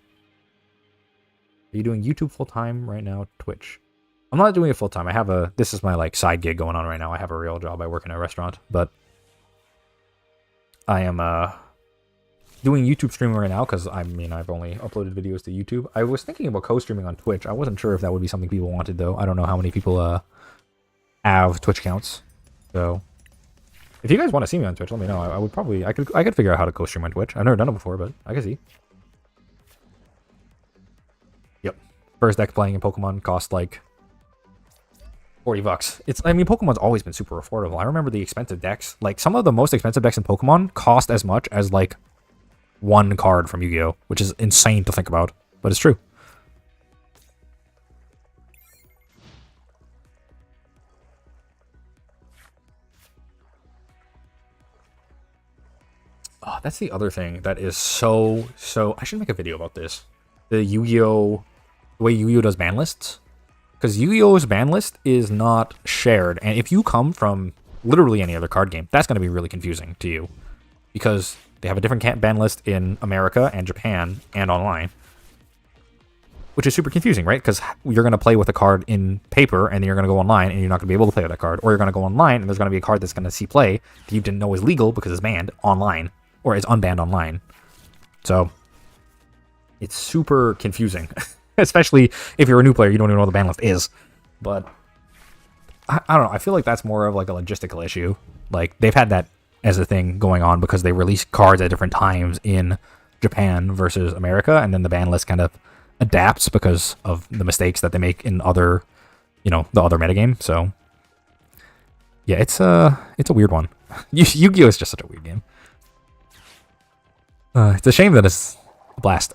Are you doing YouTube full-time right now? Twitch? I'm not doing it full-time. This is my like side gig going on right now. I have a real job. I work in a restaurant, but I am doing YouTube streaming right now because I've only uploaded videos to YouTube. I was thinking about co-streaming on Twitch. I wasn't sure if that would be something people wanted though. I don't know how many people have Twitch accounts, so If you guys want to see me on Twitch, let me know. I would probably, I could figure out how to co-stream on Twitch. I've never done it before, but I can see. Yep. First deck playing in Pokemon cost like $40. I mean, Pokemon's always been super affordable. I remember the expensive decks. Like, some of the most expensive decks in Pokemon cost as much as, like, one card from Yu-Gi-Oh! Which is insane to think about, but it's true. Oh, that's the other thing that is so... I should make a video about this. The Yu-Gi-Oh! The way Yu-Gi-Oh! Does ban lists. Because Yu-Gi-Oh!'s ban list is not shared. And if you come from literally any other card game, that's going to be really confusing to you. Because they have a different ban list in America and Japan and online. Which is super confusing, right? Because you're going to play with a card in paper, and then you're going to go online, and you're not going to be able to play with that card. Or you're going to go online, and there's going to be a card that's going to see play that you didn't know is legal because it's banned online. Or it's unbanned online. So, it's super confusing. Especially if you're a new player, you don't even know what the ban list is. But, I don't know. I feel like that's more of like a logistical issue. Like, they've had that as a thing going on because they release cards at different times in Japan versus America. And then the ban list kind of adapts because of the mistakes that they make in other, the other metagame. So, yeah, it's a weird one. Yu-Gi-Oh! Is just such a weird game. It's a shame that it's a blast.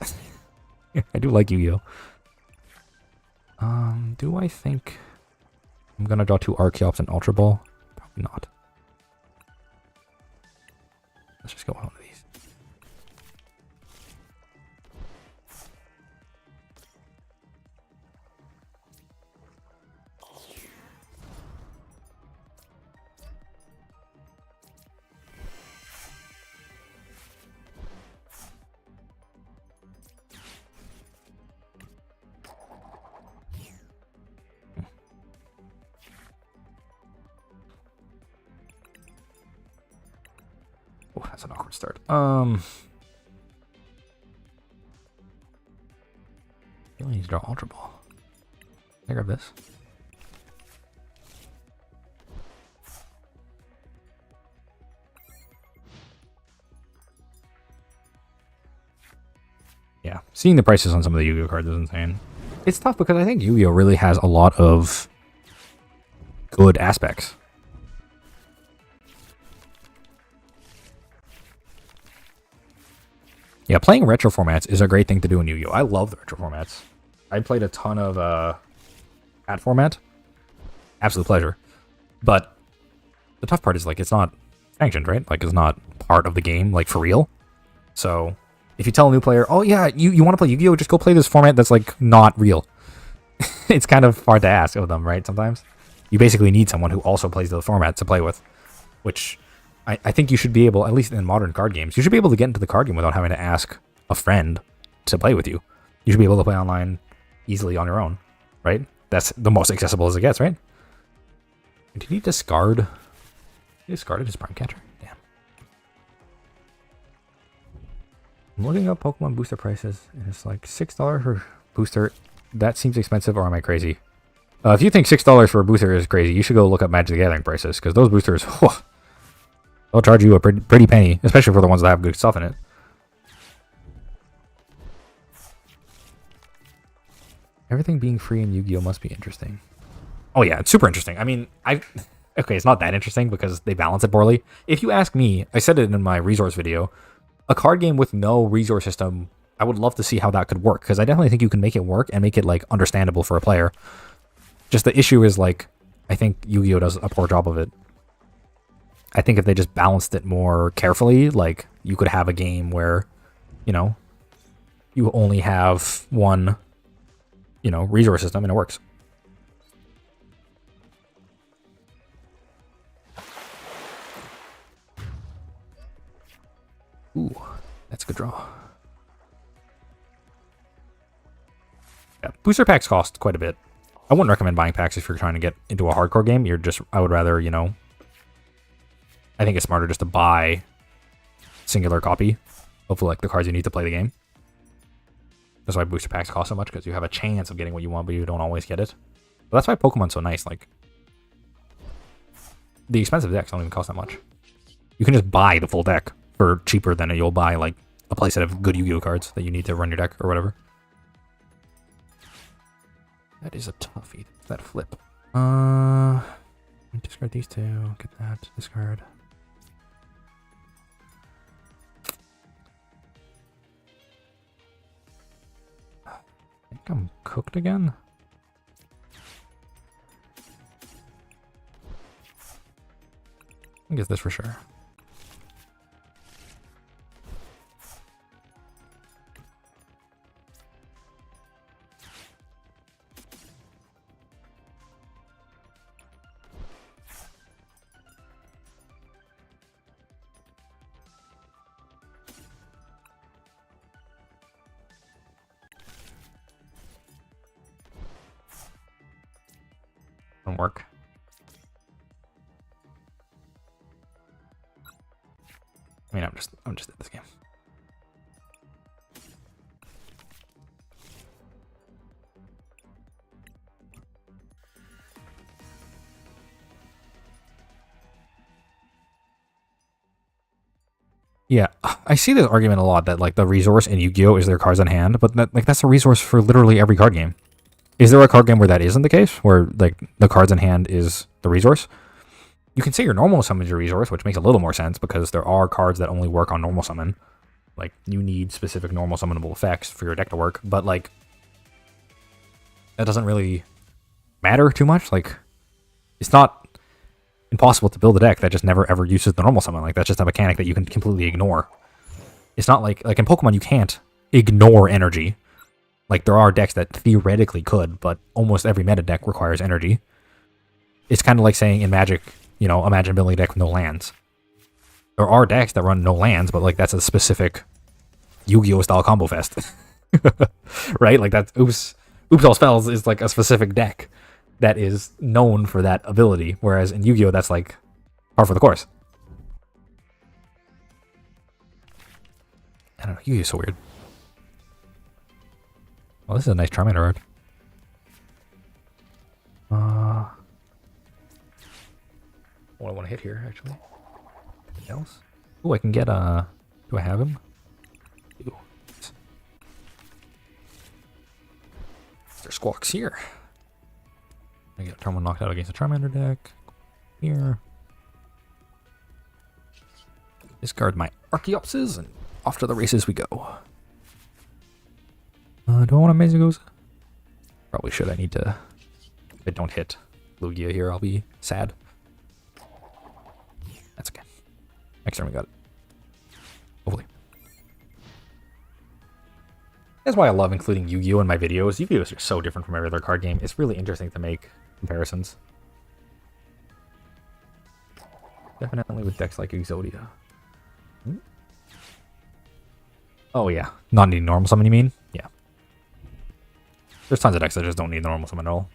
I do like Yu-Gi-Oh! Do I think I'm gonna draw 2 Archeops and Ultra Ball? Probably not. Let's just go with one of these. Oh, that's an awkward start. I really need to draw Ultra Ball. Can I grab this? Yeah, seeing the prices on some of the Yu-Gi-Oh! Cards is insane. It's tough because I think Yu-Gi-Oh! Really has a lot of good aspects. Yeah, playing retro formats is a great thing to do in Yu-Gi-Oh! I love the retro formats. I played a ton of that format. Absolute pleasure. But the tough part is, like, it's not sanctioned, right? Like, it's not part of the game, like, for real. So, if you tell a new player, oh yeah, you want to play Yu-Gi-Oh!, just go play this format that's, like, not real. It's kind of hard to ask of them, right, sometimes? You basically need someone who also plays the format to play with. Which... I think you should be able, at least in modern card games, you should be able to get into the card game without having to ask a friend to play with you. You should be able to play online easily on your own, right? That's the most accessible as it gets, right? Did he discard? He discarded his Prime Catcher? Damn. I'm looking up Pokemon booster prices, and it's like $6 for booster. That seems expensive, or am I crazy? If you think $6 for a booster is crazy, you should go look up Magic the Gathering prices, because those boosters, whew, they'll charge you a pretty penny, especially for the ones that have good stuff in it. Everything being free in Yu-Gi-Oh! Must be interesting. Oh yeah, it's super interesting. I mean, okay, it's not that interesting because they balance it poorly. If you ask me, I said it in my resource video, a card game with no resource system, I would love to see how that could work, because I definitely think you can make it work and make it, like, understandable for a player. Just the issue is, like, I think Yu-Gi-Oh! Does a poor job of it. I think if they just balanced it more carefully, like, you could have a game where, you only have one, resource system and it works. Ooh, that's a good draw. Yeah, booster packs cost quite a bit. I wouldn't recommend buying packs if you're trying to get into a hardcore game. I would rather, I think it's smarter just to buy singular copy of, like, the cards you need to play the game. That's why booster packs cost so much, because you have a chance of getting what you want, but you don't always get it. But that's why Pokemon's so nice. Like, the expensive decks don't even cost that much. You can just buy the full deck for cheaper than you'll buy like a playset of good Yu-Gi-Oh cards that you need to run your deck or whatever. That is a toughie. That flip. Discard these two. Get that. Discard. I think I'm cooked again. I guess this for sure. Don't work. I mean, I'm just at this game. Yeah, I see this argument a lot that like the resource in Yu-Gi-Oh is their cards in hand, but that's a resource for literally every card game. Is there a card game where that isn't the case, where like the cards in hand is the resource? You can say your normal summon is your resource, which makes a little more sense because there are cards that only work on normal summon. Like, you need specific normal summonable effects for your deck to work, but like, that doesn't really matter too much. Like, it's not impossible to build a deck that just never ever uses the normal summon. Like, that's just a mechanic that you can completely ignore. It's not like in Pokemon, you can't ignore energy. Like, there are decks that theoretically could, but almost every meta deck requires energy. It's kind of like saying in Magic, you know, imagine building a deck with no lands. There are decks that run no lands, but like that's a specific Yu-Gi-Oh style combo fest. Right? Like that's Oops All Spells is like a specific deck that is known for that ability, whereas in Yu-Gi-Oh that's like par for the course. I don't know, Yu-Gi-Oh is so weird. Well, this is a nice Charmander art. What I want to hit here, actually. Anything else? Oh, I can get, do I have him? Ooh. Mr. Squawks here. I get turn one knocked out against a Charmander deck. Here. Discard my Archeopses, and off to the races we go. Do I want Amazing Goes? Probably should. I need to... If I don't hit Lugia here, I'll be sad. That's okay. Next turn we got it. Hopefully. That's why I love including Yu-Gi-Oh in my videos. Yu-Gi-Oh is so different from every other card game. It's really interesting to make comparisons. Definitely with decks like Exodia. Oh yeah. Not needing normal summon, you mean? Yeah. There's tons of decks that just don't need normal summon at all.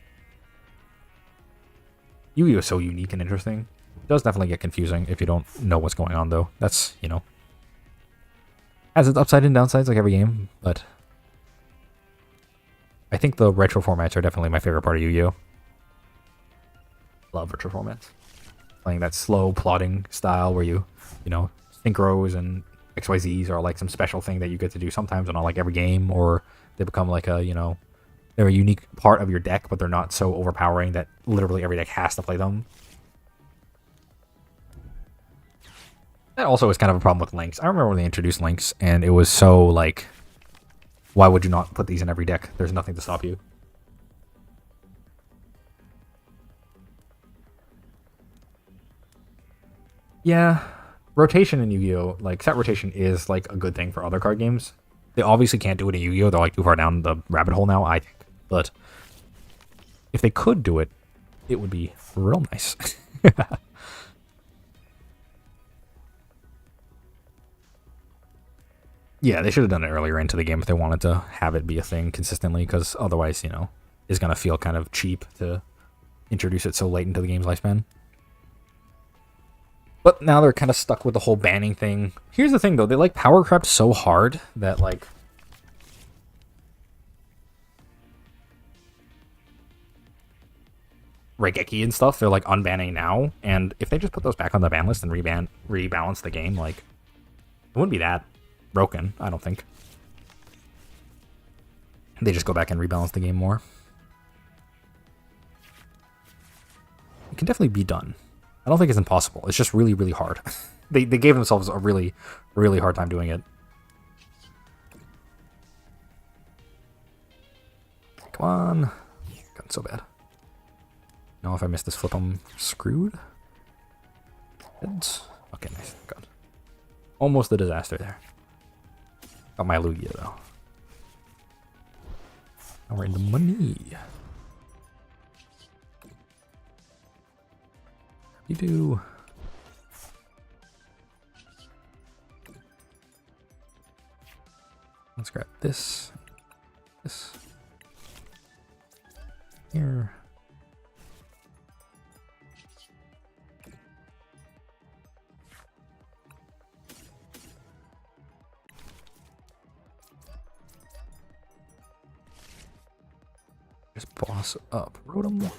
Yu-Gi-Oh is so unique and interesting. It does definitely get confusing if you don't know what's going on, though. That's, you know, has its upside and downsides like every game, but I think the retro formats are definitely my favorite part of Yu-Gi-Oh. Love retro formats. Playing that slow plotting style where you know, synchros and XYZs are like some special thing that you get to do sometimes and not like every game, or they become like a, you know, they're a unique part of your deck, but they're not so overpowering that literally every deck has to play them. That also is kind of a problem with links. I remember when they introduced links, and it was so, like, why would you not put these in every deck? There's nothing to stop you. Yeah, rotation in Yu-Gi-Oh! Like, set rotation is, like, a good thing for other card games. They obviously can't do it in Yu-Gi-Oh! They're, like, too far down the rabbit hole now, I think. But if they could do it, it would be real nice. Yeah, they should have done it earlier into the game if they wanted to have it be a thing consistently, because otherwise, you know, it's going to feel kind of cheap to introduce it so late into the game's lifespan. But now they're kind of stuck with the whole banning thing. Here's the thing, though. They, like, power crept so hard that, like, Raigeki and stuff, they're like unbanning now. And if they just put those back on the ban list and rebalance the game, like, it wouldn't be that broken, I don't think. They just go back and rebalance the game more. It can definitely be done. I don't think it's impossible. It's just really, really hard. They gave themselves a really, really hard time doing it. Come on. Gotten so bad. Now if I miss this flip, I'm screwed. Heads. Okay, nice. God. Almost a disaster there. Got my Lugia, though. Now we're in the money. You do. Let's grab this. This. Here. Just boss up. Rotom.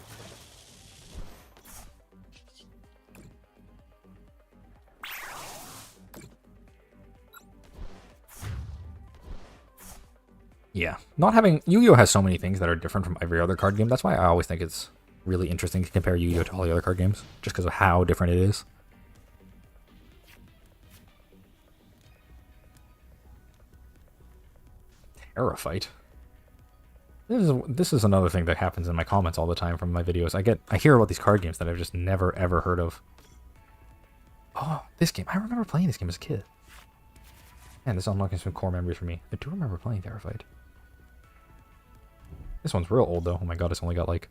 Yeah, not having Yu-Gi-Oh has so many things that are different from every other card game. That's why I always think it's really interesting to compare Yu-Gi-Oh to all the other card games, just because of how different it is. Terra Fight. This is another thing that happens in my comments all the time from my videos. I hear about these card games that I've just never ever heard of. Oh, this game! I remember playing this game as a kid. Man, this is unlocking some core memories for me. I do remember playing Terra Fight. This one's real old though. Oh my god, it's only got like...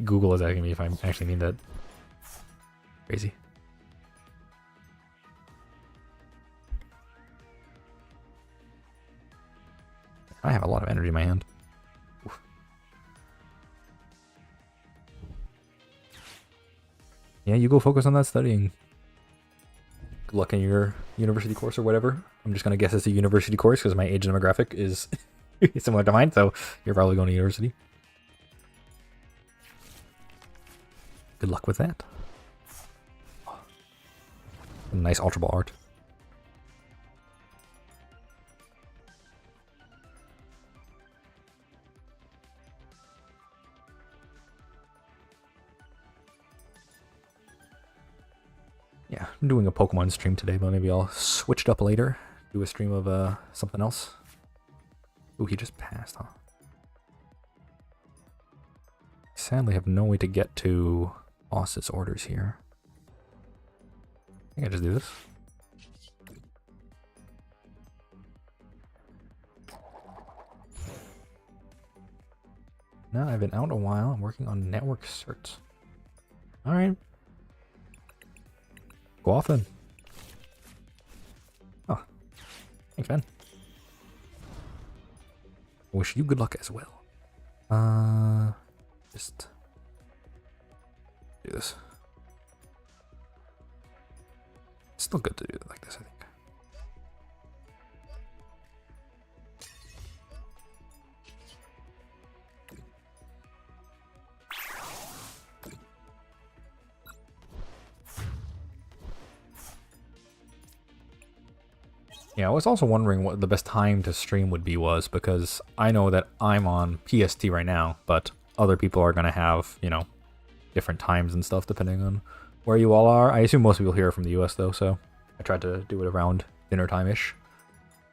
Google is asking me if I actually mean that. Crazy. I have a lot of energy in my hand. Oof. Yeah, you go focus on that studying. Good luck in your university course or whatever. I'm just going to guess it's a university course because my age demographic is similar to mine, so you're probably going to university. Good luck with that. Nice Ultra Ball art. Yeah, I'm doing a Pokemon stream today, but maybe I'll switch it up later. Do a stream of something else. Ooh, he just passed, huh? Sadly, I have no way to get to boss's orders here. I think I just do this. No, I've been out a while. I'm working on network certs. Alright. Go off then. Oh. Thanks, man. I wish you good luck as well. Just do this. It's still good to do it like this, I think. Yeah, I was also wondering what the best time to stream would be because I know that I'm on PST right now, but other people are going to have, you know, different times and stuff depending on where you all are. I assume most people here are from the US though, so I tried to do it around dinner time-ish.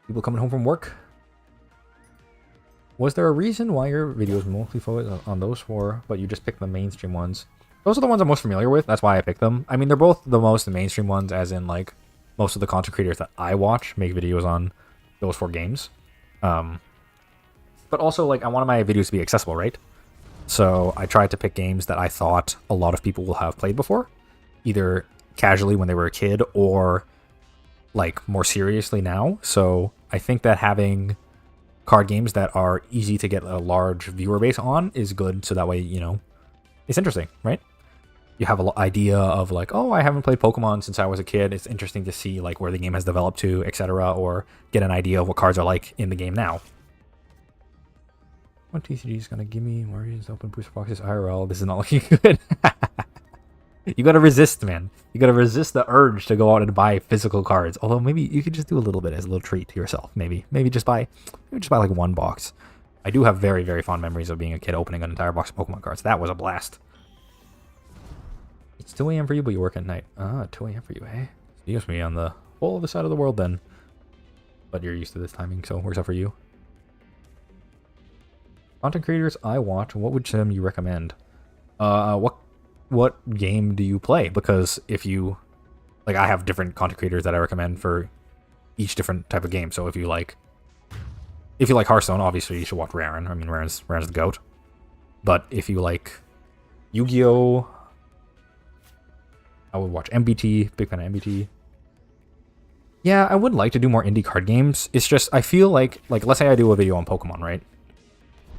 People coming home from work. Was there a reason why your videos mostly focus on those four, but you just picked the mainstream ones? Those are the ones I'm most familiar with, that's why I picked them. I mean, they're both the most mainstream ones, as in, like, most of the content creators that I watch make videos on those four games. But also, like, I wanted my videos to be accessible, right? So I tried to pick games that I thought a lot of people will have played before, either casually when they were a kid or like more seriously now. So I think that having card games that are easy to get a large viewer base on is good. So that way, you know, it's interesting, right? you have an idea of like, oh, I haven't played Pokemon since I was a kid. It's interesting to see like where the game has developed to, etc., or get an idea of what cards are like in the game now. What TCG is gonna give me? Warriors, open booster boxes, IRL. This is not looking good. You gotta resist, man. You gotta resist the urge to go out and buy physical cards. Although maybe you could just do a little bit as a little treat to yourself. Maybe just buy like one box. I do have very, very fond memories of being a kid opening an entire box of Pokemon cards. That was a blast. It's 2 a.m. for you, but you work at night. 2 a.m. for you, eh? You must be on the whole other side of the world then. But you're used to this timing, so it works out for you. Content creators I watch, what would some you recommend? What game do you play? Because if you like, I have different content creators that I recommend for each different type of game. So if you like Hearthstone, obviously you should watch Raren. I mean, Raren's the GOAT. But if you like Yu-Gi-Oh, I would watch MBT. Big fan of MBT. Yeah, I would like to do more indie card games. It's just I feel like let's say I do a video on Pokemon, right?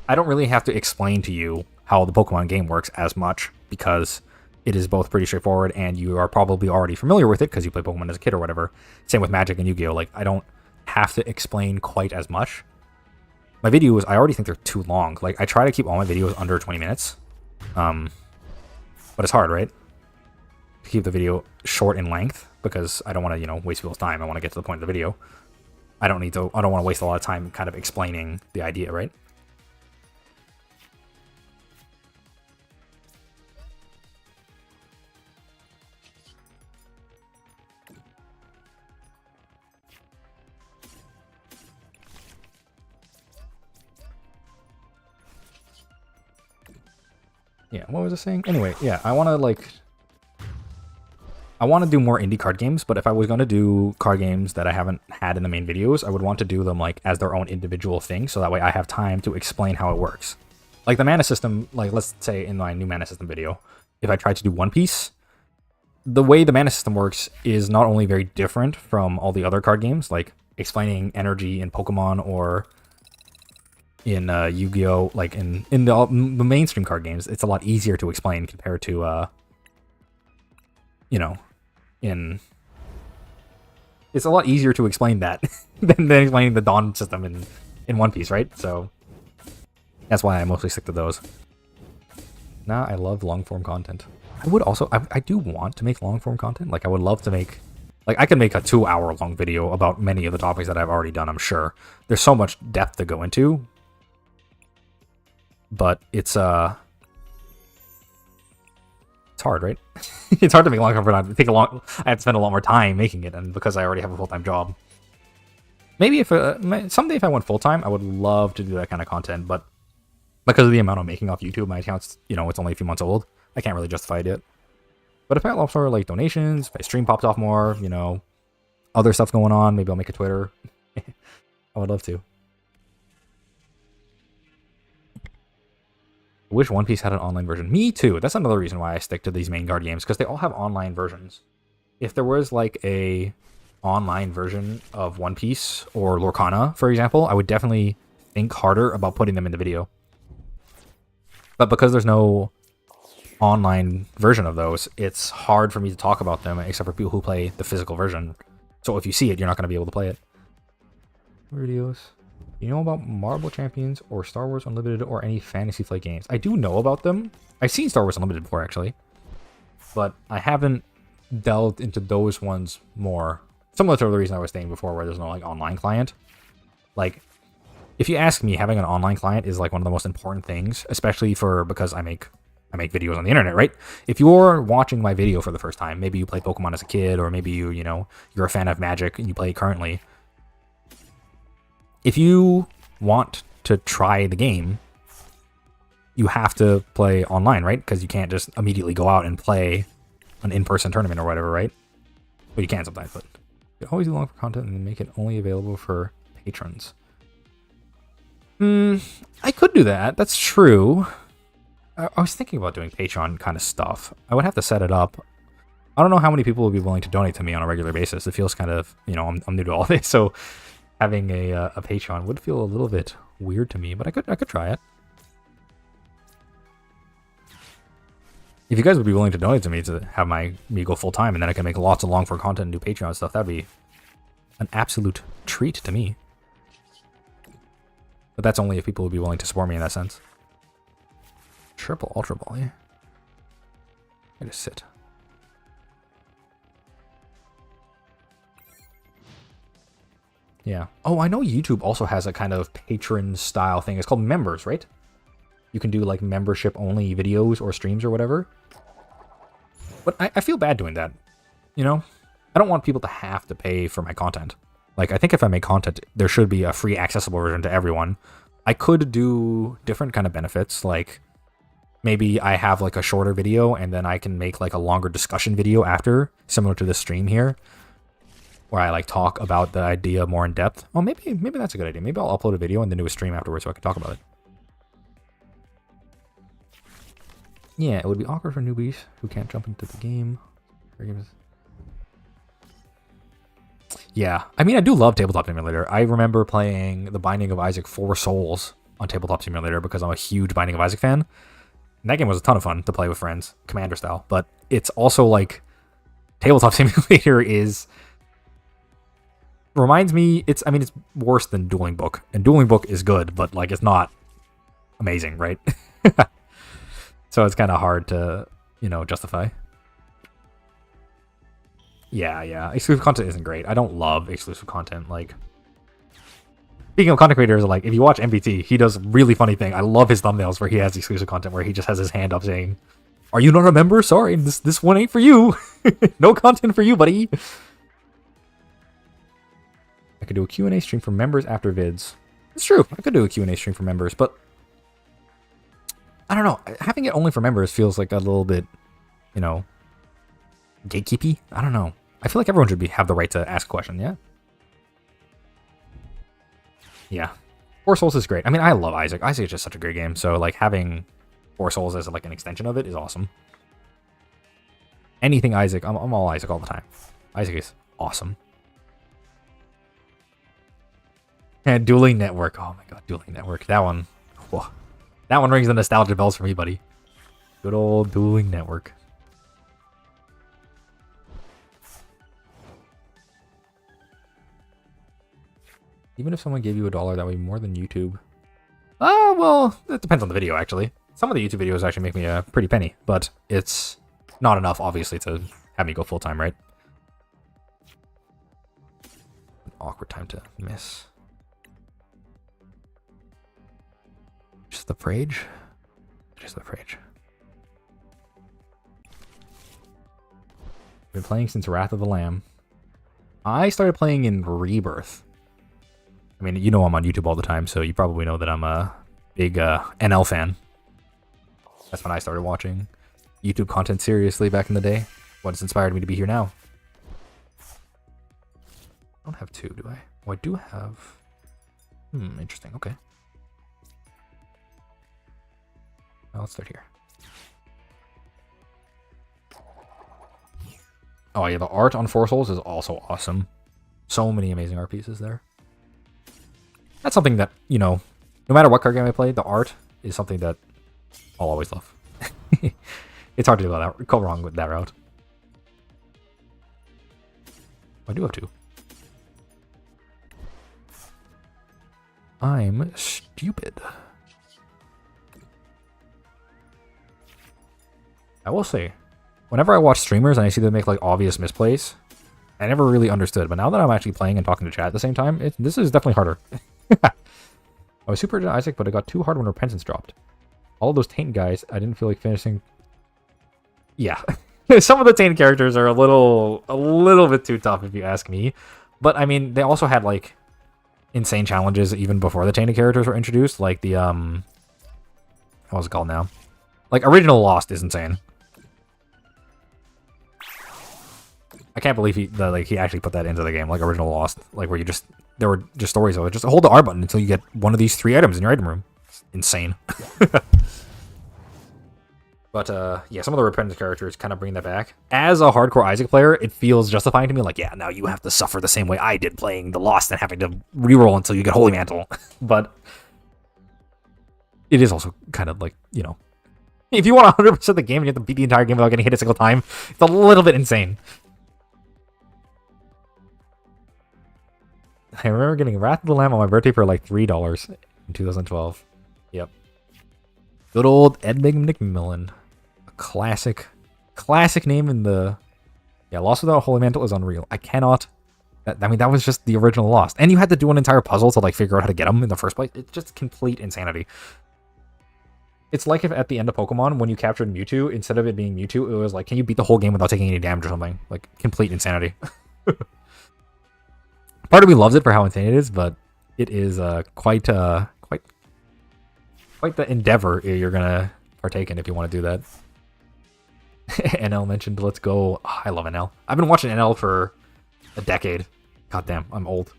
I don't really have to explain to you how the Pokemon game works as much because it is both pretty straightforward and you are probably already familiar with it because you played Pokemon as a kid or whatever. Same with Magic and Yu-Gi-Oh! Like, I don't have to explain quite as much. My videos, I already think they're too long. Like, I try to keep all my videos under 20 minutes. But it's hard, right? To keep the video short in length because I don't want to, waste people's time. I want to get to the point of the video. I don't want to waste a lot of time kind of explaining the idea, right? Yeah, what was I saying? Anyway, yeah, I want to do more indie card games, but if I was going to do card games that I haven't had in the main videos, I would want to do them like as their own individual thing, so that way I have time to explain how it works. Like the mana system, like let's say in my new mana system video, if I tried to do One Piece, the way the mana system works is not only very different from all the other card games, like explaining energy in Pokemon or in Yu-Gi-Oh, like in the mainstream card games, it's a lot easier to explain compared to it's a lot easier to explain that than explaining the Dawn system in One Piece, right? So that's why I mostly stick to those. Nah, I love long form content. I would also I do want to make long form content. Like I would love to make, like I could make a 2-hour long video about many of the topics that I've already done, I'm sure. There's so much depth to go into. But it's hard, right? It's hard to make long form content. I have to spend a lot more time making it, and because I already have a full-time job. Maybe if someday if I went full-time, I would love to do that kind of content, but because of the amount I'm making off YouTube, my account's, it's only a few months old. I can't really justify it yet. But if I have more like donations, if my stream pops off more, other stuff going on, maybe I'll make a Twitter. I would love to. I wish One Piece had an online version. Me too. That's another reason why I stick to these main card games, because they all have online versions. If there was like a online version of One Piece or Lorcana, for example, I would definitely think harder about putting them in the video. But because there's no online version of those, it's hard for me to talk about them except for people who play the physical version. So if you see it, you're not going to be able to play it. Videos. You know about Marble Champions or Star Wars Unlimited or any Fantasy Flight games? I do know about them. I've seen Star Wars Unlimited before, actually. But I haven't delved into those ones more. Similar to the reason I was saying before, where there's no like online client. Like, if you ask me, having an online client is like one of the most important things, especially because I make videos on the internet, right? If you're watching my video for the first time, maybe you played Pokemon as a kid, or maybe you're a fan of Magic and you play it currently. If you want to try the game, you have to play online, right? Because you can't just immediately go out and play an in-person tournament or whatever, right? Well, you can sometimes, but you always do long for content and make it only available for patrons. I could do that. That's true. I was thinking about doing Patreon kind of stuff. I would have to set it up. I don't know how many people would be willing to donate to me on a regular basis. It feels kind of, I'm new to all this, so having a Patreon would feel a little bit weird to me, but I could try it. If you guys would be willing to donate to me to have me go full time, and then I can make lots of long form content and do Patreon stuff, that'd be an absolute treat to me. But that's only if people would be willing to support me in that sense. Triple Ultra Ball, yeah. I just sit. Yeah. Oh, I know YouTube also has a kind of patron style thing. It's called members, right? You can do like membership only videos or streams or whatever. But I feel bad doing that. You know? I don't want people to have to pay for my content. Like, I think if I make content, there should be a free accessible version to everyone. I could do different kind of benefits, like maybe I have like a shorter video and then I can make like a longer discussion video after, similar to this stream here, where I like talk about the idea more in depth. Oh, maybe that's a good idea. Maybe I'll upload a video and then do a stream afterwards so I can talk about it. Yeah, it would be awkward for newbies who can't jump into the game. Yeah, I mean, I do love Tabletop Simulator. I remember playing The Binding of Isaac 4 Souls on Tabletop Simulator because I'm a huge Binding of Isaac fan. And that game was a ton of fun to play with friends, Commander style. But it's also like, Tabletop Simulator is... reminds me, it's worse than Dueling Book. And Dueling Book is good, but like, it's not amazing, right? So it's kind of hard to, you know, justify. Yeah. Exclusive content isn't great. I don't love exclusive content. Like, speaking of content creators, like, if you watch MBT, he does a really funny thing. I love his thumbnails where he has exclusive content where he just has his hand up saying, "Are you not a member? Sorry, this one ain't for you. No content for you, buddy." I could do a Q&A stream for members after vids. It's true. I could do a Q&A stream for members, but I don't know. Having it only for members feels like a little bit, you know, gatekeepy. I don't know. I feel like everyone should have the right to ask a question, yeah? Yeah. Four Souls is great. I mean, I love Isaac. Isaac is just such a great game, so like having Four Souls as like an extension of it is awesome. Anything Isaac, I'm all Isaac all the time. Isaac is awesome. And Dueling Network. Oh my god, Dueling Network. That one. Whoa. That one rings the nostalgia bells for me, buddy. Good old Dueling Network. Even if someone gave you $1, that would be more than YouTube. Well, it depends on the video, actually. Some of the YouTube videos actually make me a pretty penny, but it's not enough, obviously, to have me go full-time, right? An awkward time to miss. Just the Prage? Just the Prage. Been playing since Wrath of the Lamb. I started playing in Rebirth. I mean, you know I'm on YouTube all the time, so you probably know that I'm a big NL fan. That's when I started watching YouTube content seriously back in the day. What's inspired me to be here now. I don't have two, do I? Oh, I do have... interesting, okay. Well, let's start here. Oh yeah, the art on Four Souls is also awesome. So many amazing art pieces there. That's something that, you know, no matter what card game I play, the art is something that I'll always love. It's hard to go wrong with that route. I do have two. I'm stupid. I will say, whenever I watch streamers and I see them make like obvious misplays, I never really understood. But now that I'm actually playing and talking to chat at the same time, this is definitely harder. I was super into Isaac, but I got too hard when Repentance dropped. All of those Taint guys, I didn't feel like finishing. Yeah, some of the Taint characters are a little bit too tough if you ask me. But I mean, they also had like insane challenges even before the Tainted characters were introduced. Like the what's it called now? Like Original Lost is insane. I can't believe he actually put that into the game, like Original Lost, like where there were just stories of it. Just hold the R button until you get one of these 3 items in your item room. It's insane. But yeah, some of the Repentance characters kind of bring that back. As a hardcore Isaac player, it feels justifying to me. Like, yeah, now you have to suffer the same way I did playing the Lost and having to reroll until you get Holy Mantle. But it is also kind of like, you know, If you want 100% the game and you have to beat the entire game without getting hit a single time, it's a little bit insane. I remember getting Wrath of the Lamb on my birthday for like $3 in 2012. Yep. Good old Edmund McMillan. A classic name in the... Yeah, Lost Without a Holy Mantle is unreal. I cannot... I mean, that was just the original Lost. And you had to do an entire puzzle to, like, figure out how to get them in the first place. It's just complete insanity. It's like if at the end of Pokemon, when you captured Mewtwo, instead of it being Mewtwo, it was like, can you beat the whole game without taking any damage or something? Like, complete insanity. Part of me loves it for how insane it is, but it is quite the endeavor you're gonna partake in if you want to do that. NL mentioned, let's go. Oh, I love NL. I've been watching NL for a decade. God damn, I'm old.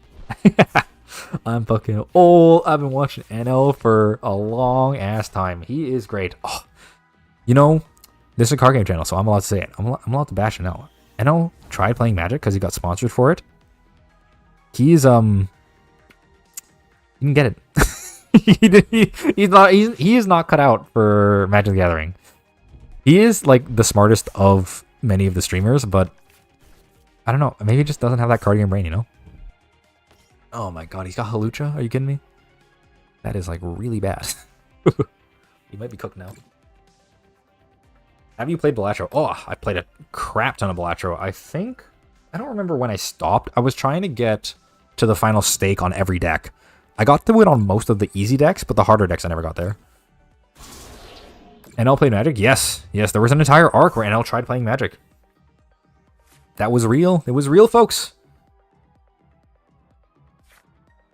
I'm fucking old. I've been watching NL for a long ass time. He is great. Oh, you know, this is a card game channel, so I'm allowed to say it. I'm allowed to bash NL. NL tried playing Magic because he got sponsored for it. He's you can get it. He is not cut out for Magic the Gathering. He is like the smartest of many of the streamers, but I don't know. Maybe he just doesn't have that card game brain, you know? Oh my god, he's got Halucha? Are you kidding me? That is like really bad. He might be cooked now. Have you played Balro? Oh, I played a crap ton of Balro. I don't remember when I stopped. I was trying to get to the final stake on every deck. I got to it on most of the easy decks, but the harder decks I never got there. NL played Magic? Yes. Yes, there was an entire arc where NL tried playing Magic. That was real. It was real, folks.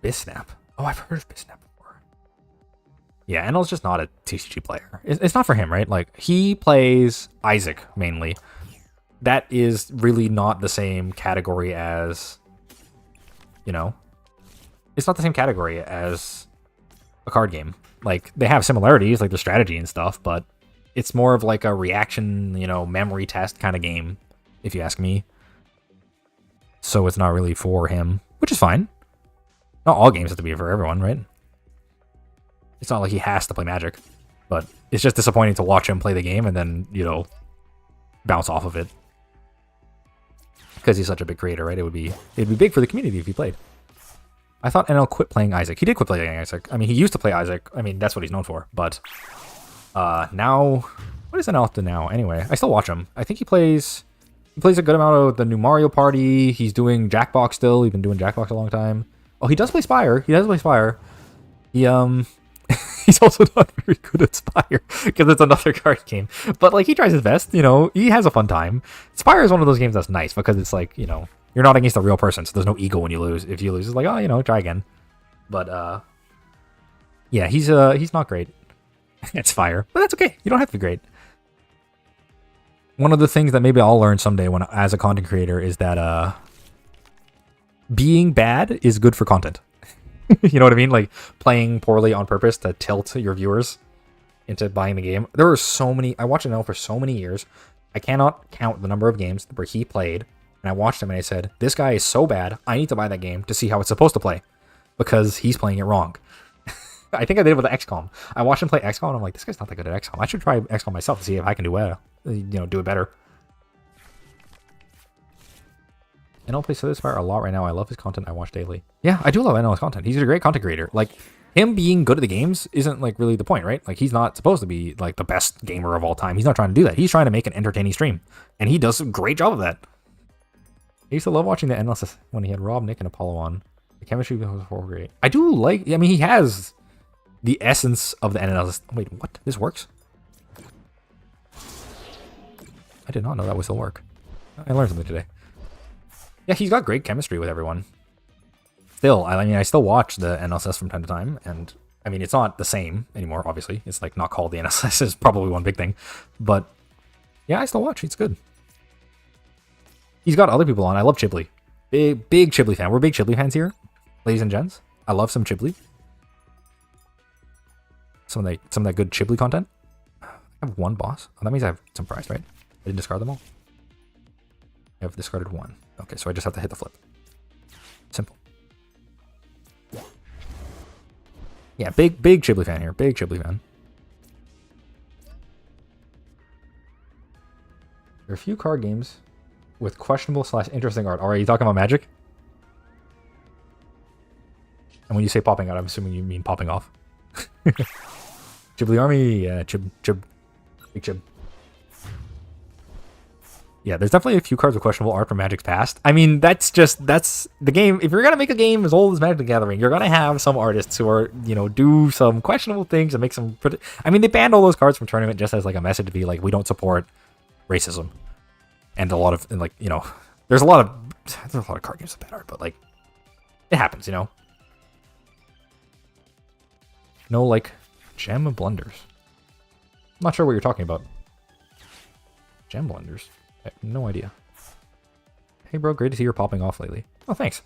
Bisnap. Oh, I've heard of Bisnap before. Yeah, NL's just not a TCG player. It's not for him, right? Like, he plays Isaac, mainly. That is really not the same category as, you know, it's not the same category as a card game. Like, they have similarities, like the strategy and stuff, but it's more of like a reaction, you know, memory test kind of game, if you ask me. So it's not really for him, which is fine. Not all games have to be for everyone, right? It's not like he has to play Magic, but it's just disappointing to watch him play the game and then, you know, bounce off of it. Because he's such a big creator, right? It'd be big for the community if he played. I thought NL quit playing Isaac. He did quit playing Isaac. I mean, he used to play Isaac. I mean, that's what he's known for. But now, what is NL up to now? Anyway, I still watch him. I think he plays a good amount of the new Mario Party. He's doing Jackbox still. He's been doing Jackbox a long time. Oh, he does play Spire. He does play Spire. He he's also not very good at Spire because it's another card game. But like, he tries his best. You know, he has a fun time. Spire is one of those games that's nice because it's like, you know, you're not against a real person, so there's no ego when you lose. If you lose, it's like, oh, you know, try again. But yeah, he's not great at Spire, but that's okay. You don't have to be great. One of the things that maybe I'll learn someday when as a content creator is that being bad is good for content. You know what I mean? Like, playing poorly on purpose to tilt your viewers into buying the game. There are so many. I watched NL for so many years. I cannot count the number of games where he played, and I watched him and I said, this guy is so bad, I need to buy that game to see how it's supposed to play, because he's playing it wrong. I think I did it with the XCOM. I watched him play XCOM and I'm like, this guy's not that good at XCOM. I should try XCOM myself to see if I can do well. You know, do it better. NL plays Spire a lot right now. I love his content. I watch daily. Yeah, I do love NL's content. He's a great content creator. Like, him being good at the games isn't like really the point, right? Like, he's not supposed to be like the best gamer of all time. He's not trying to do that. He's trying to make an entertaining stream, and he does a great job of that. I used to love watching the NL when he had Rob, Nick, and Apollo on. The chemistry was great. I do like. I mean, he has the essence of the NL. Wait, what? This works? I did not know that would still work. I learned something today. Yeah, he's got great chemistry with everyone. Still, I mean, I still watch the NLSS from time to time, and I mean, it's not the same anymore, obviously. It's like not called the NLSS is probably one big thing. But yeah, I still watch. It's good. He's got other people on. I love Chibley. Big Chibley fan. We're big Chibley fans here, ladies and gents. I love some Chibley. Some of that good Chibley content. I have one boss. Oh, that means I have some prize, right? I didn't discard them all. I have discarded one. Okay, so I just have to hit the flip. Simple. Yeah, big Chibley fan here. Big Chibley fan. There are a few card games with questionable / interesting art. Alright, you talking about Magic? And when you say popping out, I'm assuming you mean popping off. Ghibli Army, yeah, big Chib. Yeah, there's definitely a few cards with questionable art from Magic's past. I mean, that's the game. If you're gonna make a game as old as Magic the Gathering, you're gonna have some artists who are, do some questionable things and make some I mean, they banned all those cards from tournament just as like a message to be like, we don't support racism. And there's a lot of card games with bad art, but like, it happens, No, like, gem blunders. I'm not sure what you're talking about. Gem blunders? I have no idea. Hey, bro, great to see you're popping off lately. Oh, thanks.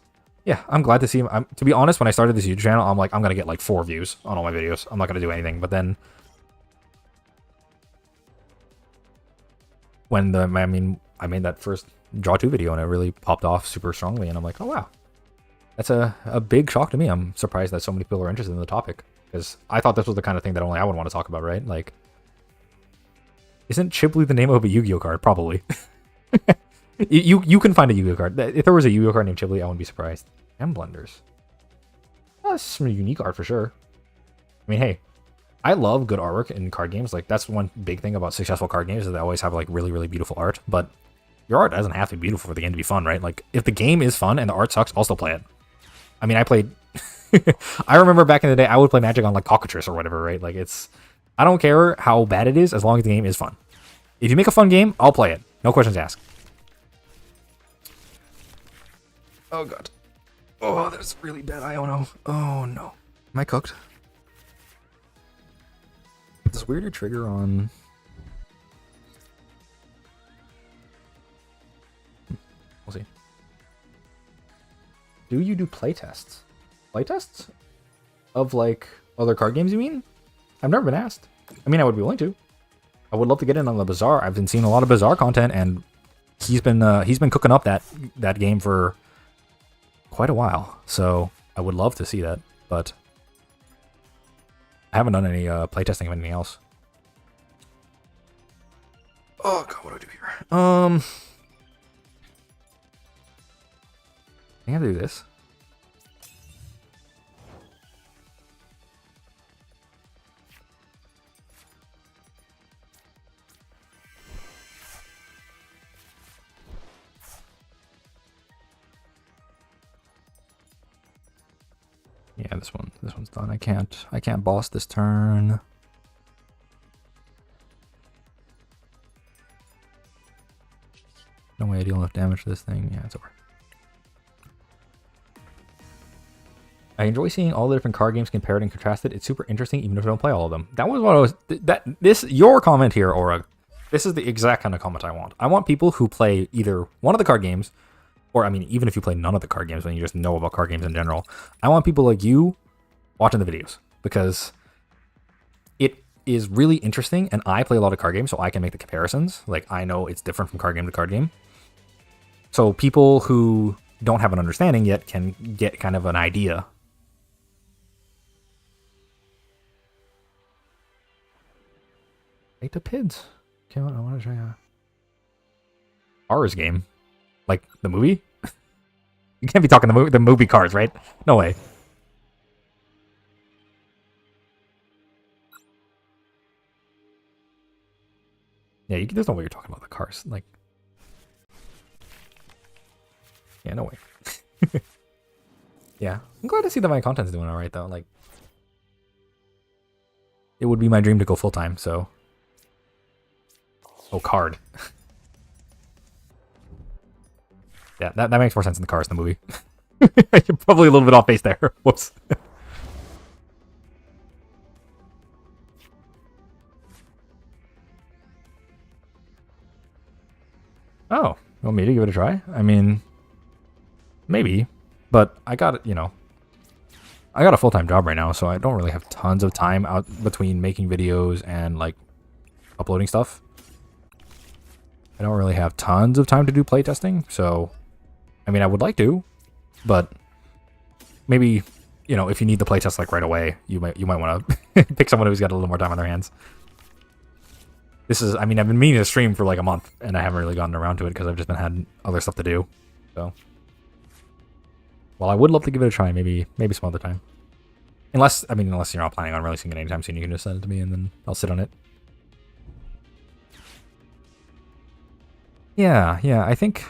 Yeah, I'm glad to see him. To be honest, when I started this YouTube channel, I'm like, I'm going to get like 4 views on all my videos. I'm not going to do anything. But then, when I made that first Draw 2 video and it really popped off super strongly. And I'm like, oh, wow. That's a big shock to me. I'm surprised that so many people are interested in the topic. Because I thought this was the kind of thing that only I would want to talk about, right? Like, isn't Ghibli the name of a Yu-Gi-Oh card? Probably. you can find a Yu-Gi-Oh card. If there was a Yu-Gi-Oh card named Ghibli, I wouldn't be surprised. M blunders. That's some unique art for sure. I mean, hey, I love good artwork in card games. Like, that's one big thing about successful card games is they always have like really, really beautiful art. But your art doesn't have to be beautiful for the game to be fun, right? Like, if the game is fun and the art sucks, I'll still play it. I mean, I played... I remember back in the day, I would play Magic on like Cockatrice or whatever, right? Like, I don't care how bad it is as long as the game is fun. If you make a fun game, I'll play it. No questions asked. Oh, God. Oh, that's really bad. I don't know. Oh, no. Am I cooked? This weirder trigger on... We'll see. Do you do playtests? Playtests? Of, like, other card games, you mean? I've never been asked. I mean, I would be willing to. I would love to get in on the Bazaar. I've been seeing a lot of Bazaar content, and he's been cooking up that game for quite a while. So I would love to see that, but I haven't done any playtesting of anything else. Oh God, what do I do here? I think I have to do this. Yeah, this one's done. I can't boss this turn. No way I deal enough damage to this thing. Yeah, it's over. I enjoy seeing all the different card games compared and contrasted. It's super interesting, even if I don't play all of them. That was what I was... Your comment here, Aura, this is the exact kind of comment I want. I want people who play either one of the card games, or, I mean, even if you play none of the card games and you just know about card games in general, I want people like you watching the videos, because it is really interesting, and I play a lot of card games, so I can make the comparisons. Like, I know it's different from card game to card game. So people who don't have an understanding yet can get kind of an idea. Take the PIDs. Okay, I want to try a Horrors game. Like the movie? You can't be talking the movie cards, right? No way. Yeah, there's no way you're talking about the cars. Like, yeah, no way. Yeah, I'm glad to see that my content's doing all right, though. Like, it would be my dream to go full time. So, oh, card. Yeah, that makes more sense in the cars in the movie. You're probably a little bit off base there. Whoops. Oh, you want me to give it a try? I mean, maybe, but I got it, I got a full-time job right now, so I don't really have tons of time out between making videos and, like, uploading stuff. I don't really have tons of time to do playtesting, so, I mean, I would like to, but maybe, if you need the playtest, like, right away, you might want to pick someone who's got a little more time on their hands. this is, I mean, I've been meaning to stream for like a month, and I haven't really gotten around to it because I've just been had other stuff to do. So, well, I would love to give it a try. Maybe some other time. Unless you're not planning on releasing it anytime soon, you can just send it to me, and then I'll sit on it. Yeah, I think,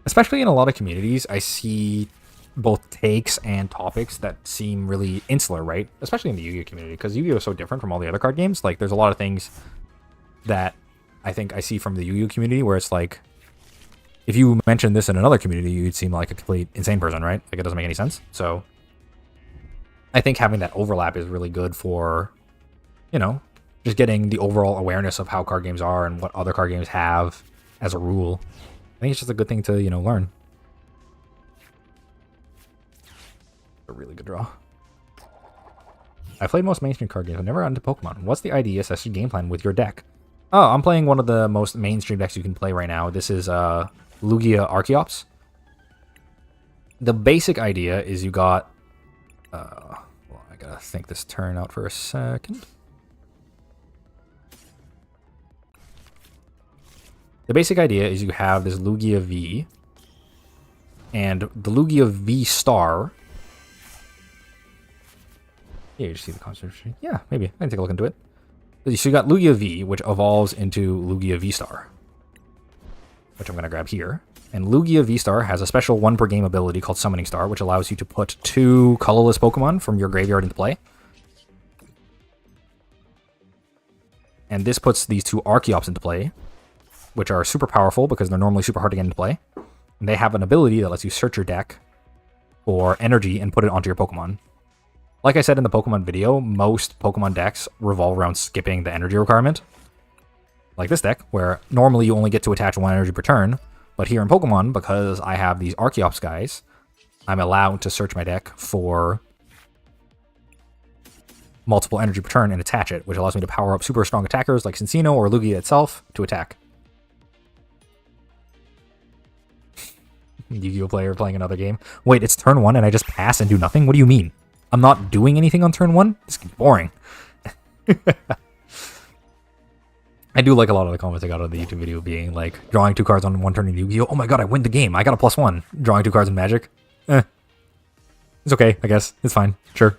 especially in a lot of communities, I see both takes and topics that seem really insular, right? Especially in the Yu-Gi-Oh community, because Yu-Gi-Oh is so different from all the other card games. Like, there's a lot of things that I think I see from the Yu-Gi-Oh community where it's like, if you mention this in another community, you'd seem like a complete insane person, right? Like, it doesn't make any sense. So, I think having that overlap is really good for, you know, just getting the overall awareness of how card games are and what other card games have as a rule. I think it's just a good thing to, you know, learn. A really good draw. I played most mainstream card games. I've never gotten into Pokemon. What's the idea session game plan with your deck? Oh, I'm playing one of the most mainstream decks you can play right now. This is Lugia Archeops. The basic idea is you got... well, I gotta think this turn out for a second. The basic idea is you have this Lugia V, and the Lugia V star... Yeah, you just see the concentration. Yeah, maybe. I can take a look into it. So you got Lugia V, which evolves into Lugia V star, which I'm going to grab here. And Lugia V star has a special 1 per game ability called Summoning Star, which allows you to put 2 colorless Pokemon from your graveyard into play. And this puts these 2 Archeops into play, which are super powerful because they're normally super hard to get into play. And they have an ability that lets you search your deck for energy and put it onto your Pokemon. Like I said in the Pokemon video, most Pokemon decks revolve around skipping the energy requirement. Like this deck, where normally you only get to attach 1 energy per turn, but here in Pokemon, because I have these Archeops guys, I'm allowed to search my deck for multiple energy per turn and attach it, which allows me to power up super strong attackers like Cincino or Lugia itself to attack. Yu-Gi-Oh player playing another game. Wait, it's turn 1 and I just pass and do nothing? What do you mean? I'm not doing anything on turn 1? This is boring. I do like a lot of the comments I got on the YouTube video being like, drawing 2 cards on 1 turn in Yu-Gi-Oh! Oh my god, I win the game. I got a +1. Drawing 2 cards in Magic. It's okay, I guess. It's fine. Sure.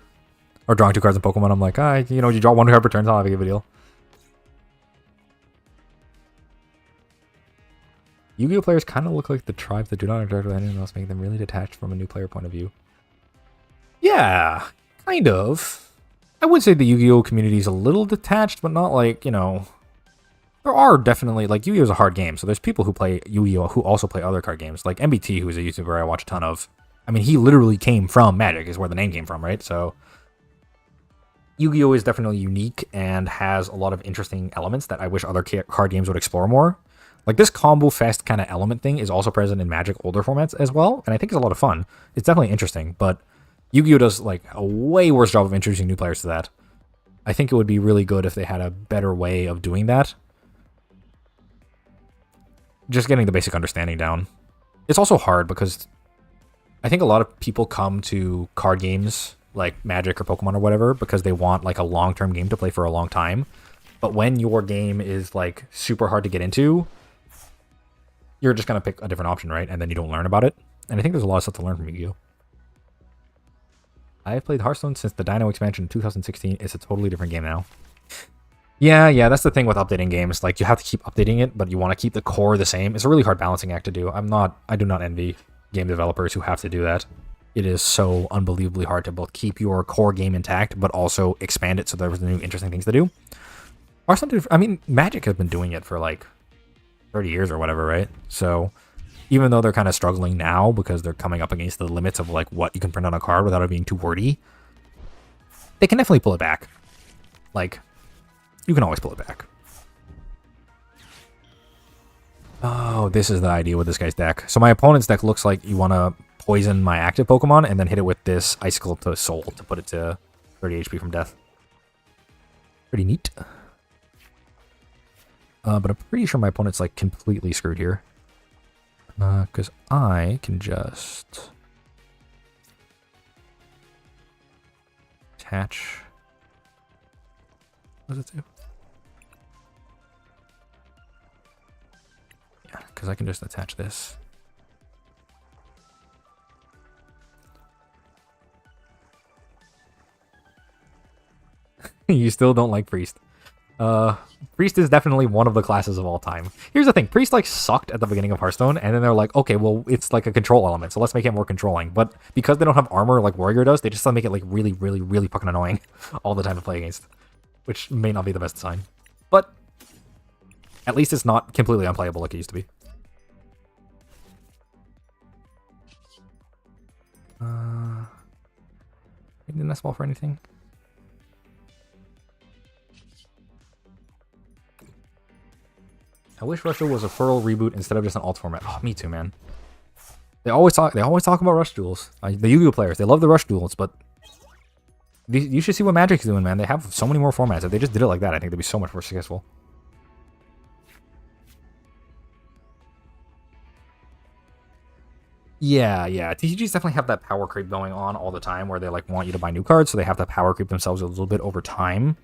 Or drawing 2 cards in Pokemon. I'm like, you know, you draw 1 card per turn, it's not that big of a deal. Yu-Gi-Oh! Players kind of look like the tribes that do not interact with anyone else, making them really detached from a new player point of view. Yeah, kind of. I would say the Yu-Gi-Oh! Community is a little detached, but not like, you know... There are definitely, like, Yu-Gi-Oh! Is a hard game, so there's people who play Yu-Gi-Oh! Who also play other card games. Like MBT, who is a YouTuber I watch a ton of. I mean, he literally came from Magic, is where the name came from, right? So... Yu-Gi-Oh! Is definitely unique and has a lot of interesting elements that I wish other card games would explore more. Like, this combo fest kind of element thing is also present in Magic older formats as well, and I think it's a lot of fun. It's definitely interesting, but Yu-Gi-Oh! Does, like, a way worse job of introducing new players to that. I think it would be really good if they had a better way of doing that. Just getting the basic understanding down. It's also hard because I think a lot of people come to card games like Magic or Pokemon or whatever because they want, like, a long-term game to play for a long time. But when your game is, like, super hard to get into... You're just going to pick a different option, right? And then you don't learn about it. And I think there's a lot of stuff to learn from Yu-Gi-Oh! I've played Hearthstone since the Dino expansion in 2016. It's a totally different game now. Yeah, that's the thing with updating games. Like, you have to keep updating it, but you want to keep the core the same. It's a really hard balancing act to do. I do not envy game developers who have to do that. It is so unbelievably hard to both keep your core game intact, but also expand it so there's new interesting things to do. Hearthstone, I mean, Magic has been doing it for, like, 30 years or whatever, right? So even though they're kind of struggling now because they're coming up against the limits of like what you can print on a card without it being too wordy, they can definitely pull it back. Like, you can always pull it back. Oh, this is the idea with this guy's deck. So my opponent's deck looks like you want to poison my active Pokemon and then hit it with this Icicle to Soul to put it to 30 HP from death. Pretty neat. But I'm pretty sure my opponent's, like, completely screwed here. Because I can just... attach... What does it do? because I can just attach this. You still don't like Priest. Priest is definitely one of the classes of all time. Here's the thing, Priest like sucked at the beginning of Hearthstone, and then they're like, okay, well, it's like a control element, so let's make it more controlling. But because they don't have armor like Warrior does, they just make it like really, really, really fucking annoying all the time to play against, which may not be the best sign. But at least it's not completely unplayable like it used to be. Didn't that small for anything? I wish Rush Duel was a Furl reboot instead of just an alt format. Oh, me too, man. They always talk about Rush Duels. The Yu-Gi-Oh players, they love the Rush Duels, but you should see what Magic's doing, man. They have so many more formats. If they just did it like that, I think they'd be so much more successful. Yeah. TCGs definitely have that power creep going on all the time, where they like want you to buy new cards, so they have to power creep themselves a little bit over time.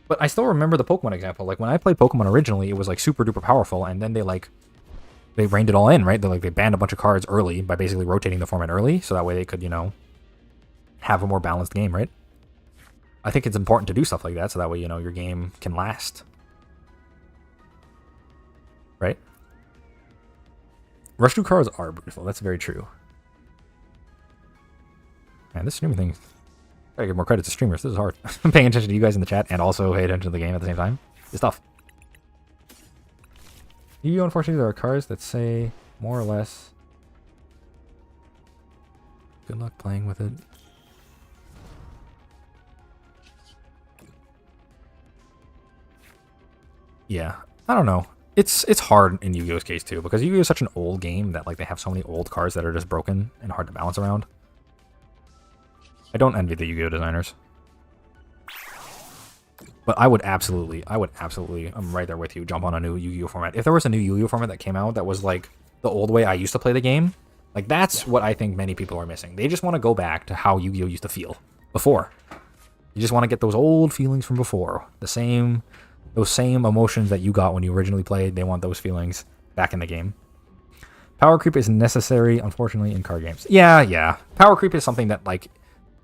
But I still remember the Pokemon example. Like when I played Pokemon originally, it was like super duper powerful, and then they reined it all in, right? They banned a bunch of cards early by basically rotating the format early, so that way they could, have a more balanced game, right? I think it's important to do stuff like that, so that way, your game can last. Right? Rush Duel cards are beautiful, that's very true. Man, this streaming thing, gotta give more credit to streamers, this is hard. I'm paying attention to you guys in the chat and also pay attention to the game at the same time. It's tough. Yu-Gi-Oh! Unfortunately, there are cards that say more or less, good luck playing with it. Yeah, I don't know. It's hard in Yu-Gi-Oh's case too, because Yu-Gi-Oh is such an old game that like they have so many old cards that are just broken and hard to balance around. I don't envy the Yu-Gi-Oh designers. But I would absolutely, I'm right there with you, jump on a new Yu-Gi-Oh format. If there was a new Yu-Gi-Oh format that came out that was like the old way I used to play the game, like that's what I think many people are missing. They just want to go back to how Yu-Gi-Oh used to feel before. You just want to get those old feelings from before. Those same emotions that you got when you originally played, they want those feelings back in the game. Power creep is necessary, unfortunately, in card games. Yeah. Power creep is something that, like,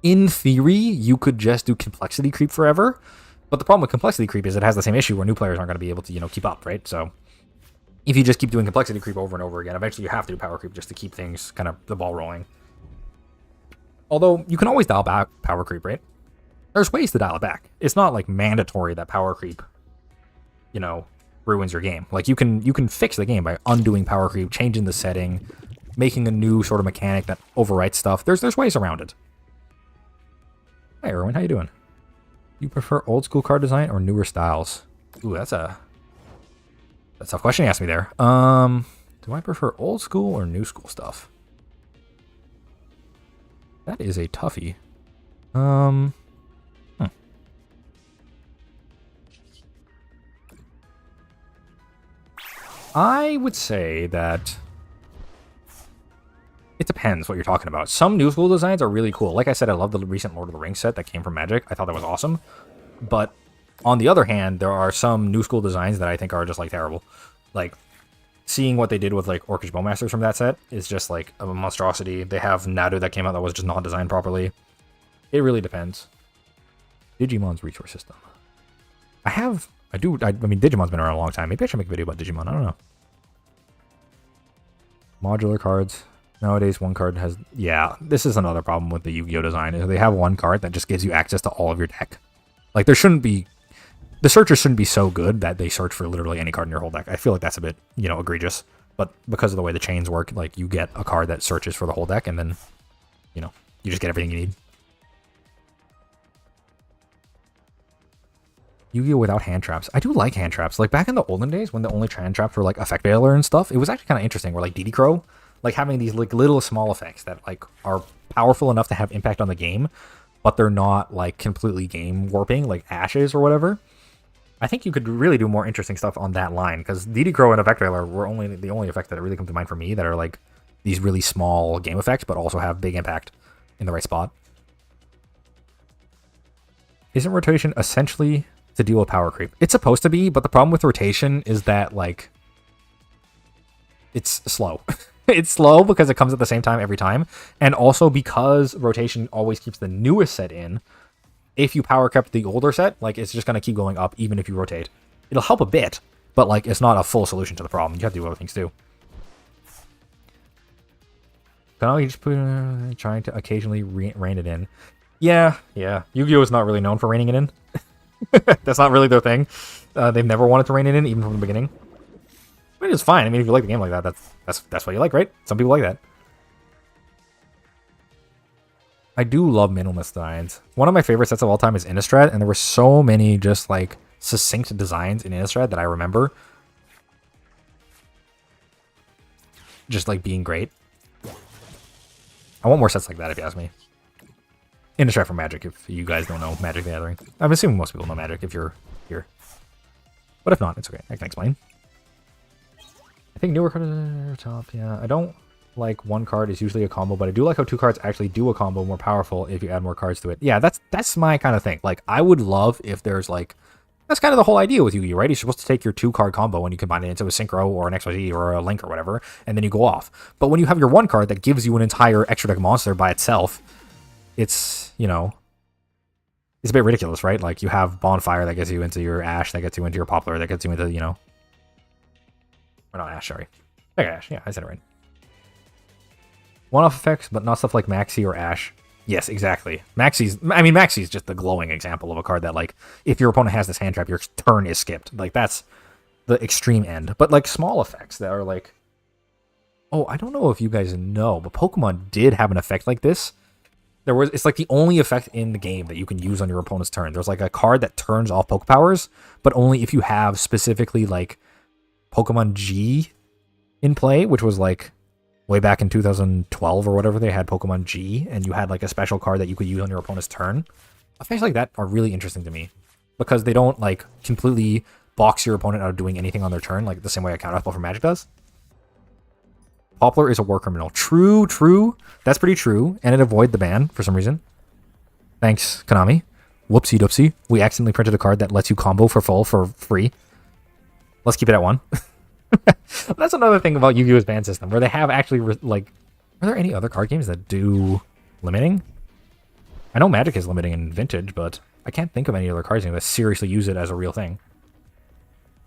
in theory, you could just do complexity creep forever. But the problem with complexity creep is it has the same issue where new players aren't going to be able to, keep up, right? So if you just keep doing complexity creep over and over again, eventually you have to do power creep just to keep things kind of the ball rolling. Although you can always dial back power creep, right? There's ways to dial it back. It's not like mandatory that power creep, ruins your game. Like you can fix the game by undoing power creep, changing the setting, making a new sort of mechanic that overwrites stuff. There's ways around it. Hey, Erwin, how you doing? You prefer old school card design or newer styles? Ooh, that's a tough question you asked me there. Do I prefer old school or new school stuff? That is a toughie. I would say that it depends what you're talking about. Some new school designs are really cool. Like I said, I love the recent Lord of the Rings set that came from Magic. I thought that was awesome. But on the other hand, there are some new school designs that I think are just like terrible. Like seeing what they did with like Orcish Bowmasters from that set is just like a monstrosity. They have Nadu that came out that was just not designed properly. It really depends. Digimon's resource system. I mean, Digimon's been around a long time. Maybe I should make a video about Digimon. I don't know. Modular cards. Nowadays, one card has... Yeah, this is another problem with the Yu-Gi-Oh design. Is they have one card that just gives you access to all of your deck. Like, there shouldn't be... The searchers shouldn't be so good that they search for literally any card in your whole deck. I feel like that's a bit, egregious. But because of the way the chains work, like, you get a card that searches for the whole deck, and then, you just get everything you need. Yu-Gi-Oh without hand traps. I do like hand traps. Like, back in the olden days, when the only hand traps were, like, Effect Veiler and stuff, it was actually kind of interesting. Where, like, DD Crow, like, having these, like, little small effects that, like, are powerful enough to have impact on the game, but they're not, like, completely game warping, like Ashes or whatever. I think you could really do more interesting stuff on that line, because DD Crow and Effect Veiler were the only effects that really come to mind for me that are, like, these really small game effects, but also have big impact in the right spot. Isn't rotation essentially to deal with power creep? It's supposed to be, but the problem with rotation is that, like, it's slow. It's slow because it comes at the same time every time, and also because rotation always keeps the newest set in. If you power kept the older set, like, it's just gonna keep going up even if you rotate. It'll help a bit, but like, it's not a full solution to the problem. You have to do other things too. Can I just put trying to occasionally rein it in? Yeah. Yu-Gi-Oh is not really known for reining it in. That's not really their thing. They've never wanted to rein it in, even from the beginning. I mean, it's fine. I mean, if you like the game like that, that's what you like, right? Some people like that. I do love minimalist designs. One of my favorite sets of all time is Innistrad, and there were so many just like succinct designs in Innistrad that I remember just like being great. I want more sets like that, if you ask me. Innistrad for Magic, if you guys don't know Magic the Gathering. I'm assuming most people know Magic if you're here. But if not, it's okay. I can explain. I think newer card at the top, yeah. I don't like one card is usually a combo, but I do like how two cards actually do a combo more powerful if you add more cards to it. Yeah, that's my kind of thing. Like, I would love if there's like, that's kind of the whole idea with Yu-Gi-Oh, right? You're supposed to take your 2-card combo and you combine it into a Synchro or an XYZ or a Link or whatever, and then you go off. But when you have your one card that gives you an entire extra deck monster by itself, it's, you know, it's a bit ridiculous, right? Like, you have Bonfire that gets you into your Ash, that gets you into your Poplar, that gets you into, you know, or not Ash, sorry. Mega Ash, yeah, I said it right. One-off effects, but not stuff like Maxi or Ash. Yes, exactly. Maxi's just the glowing example of a card that, like, if your opponent has this hand trap, your turn is skipped. Like, that's the extreme end. But, like, small effects that are, like... Oh, I don't know if you guys know, but Pokemon did have an effect like this. It's, like, the only effect in the game that you can use on your opponent's turn. There's, like, a card that turns off Poke Powers, but only if you have specifically, like, Pokemon G in play, which was, like... way back in 2012 or whatever, they had Pokemon G, and you had like a special card that you could use on your opponent's turn. Effects like that are really interesting to me because they don't like completely box your opponent out of doing anything on their turn, like the same way a counterspell for Magic does. Poplar is a war criminal. True. That's pretty true, and it avoided the ban for some reason. Thanks, Konami. Whoopsie doopsie. We accidentally printed a card that lets you combo for full for free. Let's keep it at 1. That's another thing about Yu-Gi-Oh's ban system, where they have actually, like... Are there any other card games that do limiting? I know Magic is limiting in Vintage, but I can't think of any other card games that seriously use it as a real thing.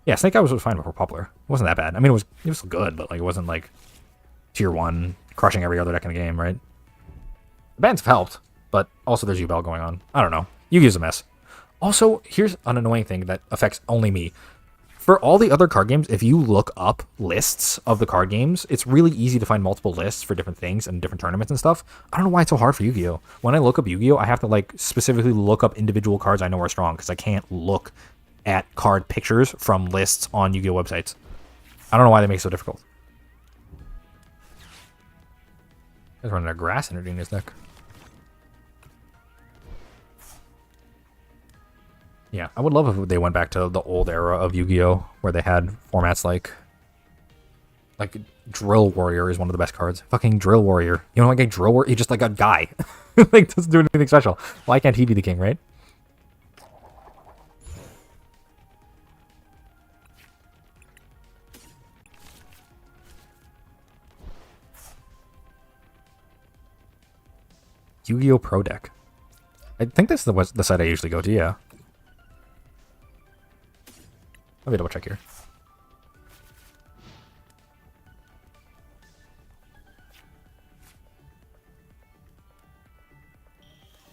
Yeah, Snake Eyes was fine before Poplar. It wasn't that bad. I mean, it was good, but like it wasn't like Tier 1, crushing every other deck in the game, right? The bans have helped, but also there's U-Bell going on. I don't know. Yu-Gi-Oh's a mess. Also, here's an annoying thing that affects only me. For all the other card games, if you look up lists of the card games, it's really easy to find multiple lists for different things and different tournaments and stuff. I don't know why it's so hard for Yu-Gi-Oh! When I look up Yu-Gi-Oh! I have to like specifically look up individual cards I know are strong because I can't look at card pictures from lists on Yu-Gi-Oh! Websites. I don't know why they make it so difficult. He's running a grass energy in his deck. Yeah, I would love if they went back to the old era of Yu-Gi-Oh! Where they had formats like Drill Warrior is one of the best cards. Fucking Drill Warrior. You know, like a Drill Warrior, he's just like a guy. Like, doesn't do anything special. Why can't he be the king, right? Yu-Gi-Oh! Pro Deck. I think that's the site I usually go to, yeah. Let me double check here.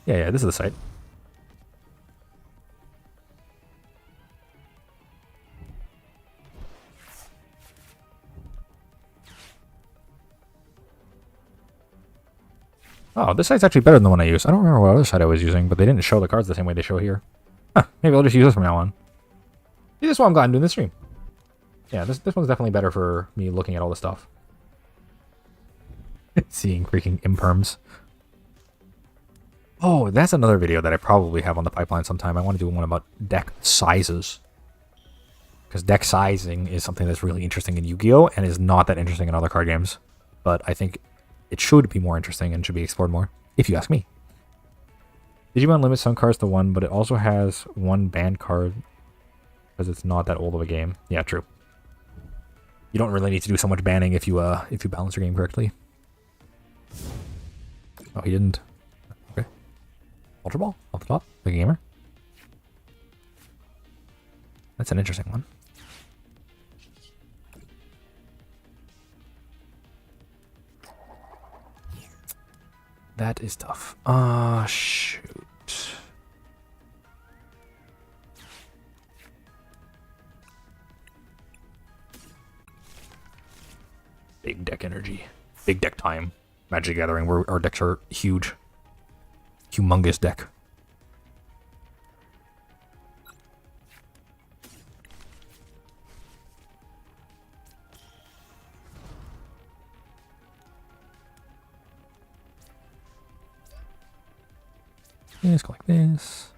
Yeah, this is the site. Oh, this site's actually better than the one I use. I don't remember what other site I was using, but they didn't show the cards the same way they show here. Huh, maybe I'll just use this from now on. See, this is why I'm glad I'm doing this stream. Yeah, this one's definitely better for me looking at all the stuff. Seeing freaking imperms. Oh, that's another video that I probably have on the pipeline sometime. I want to do one about deck sizes. Because deck sizing is something that's really interesting in Yu-Gi-Oh! And is not that interesting in other card games. But I think it should be more interesting and should be explored more, if you ask me. Digimon limits some cards to 1, but it also has 1 banned card because it's not that old of a game. Yeah, true. You don't really need to do so much banning if you balance your game correctly. Oh, he didn't. Okay. Ultra Ball off the top, like a gamer. That's an interesting one. That is tough. Shoot. Big deck energy. Big deck time. Magic Gathering, where our decks are huge. Humongous deck. Let's go like this.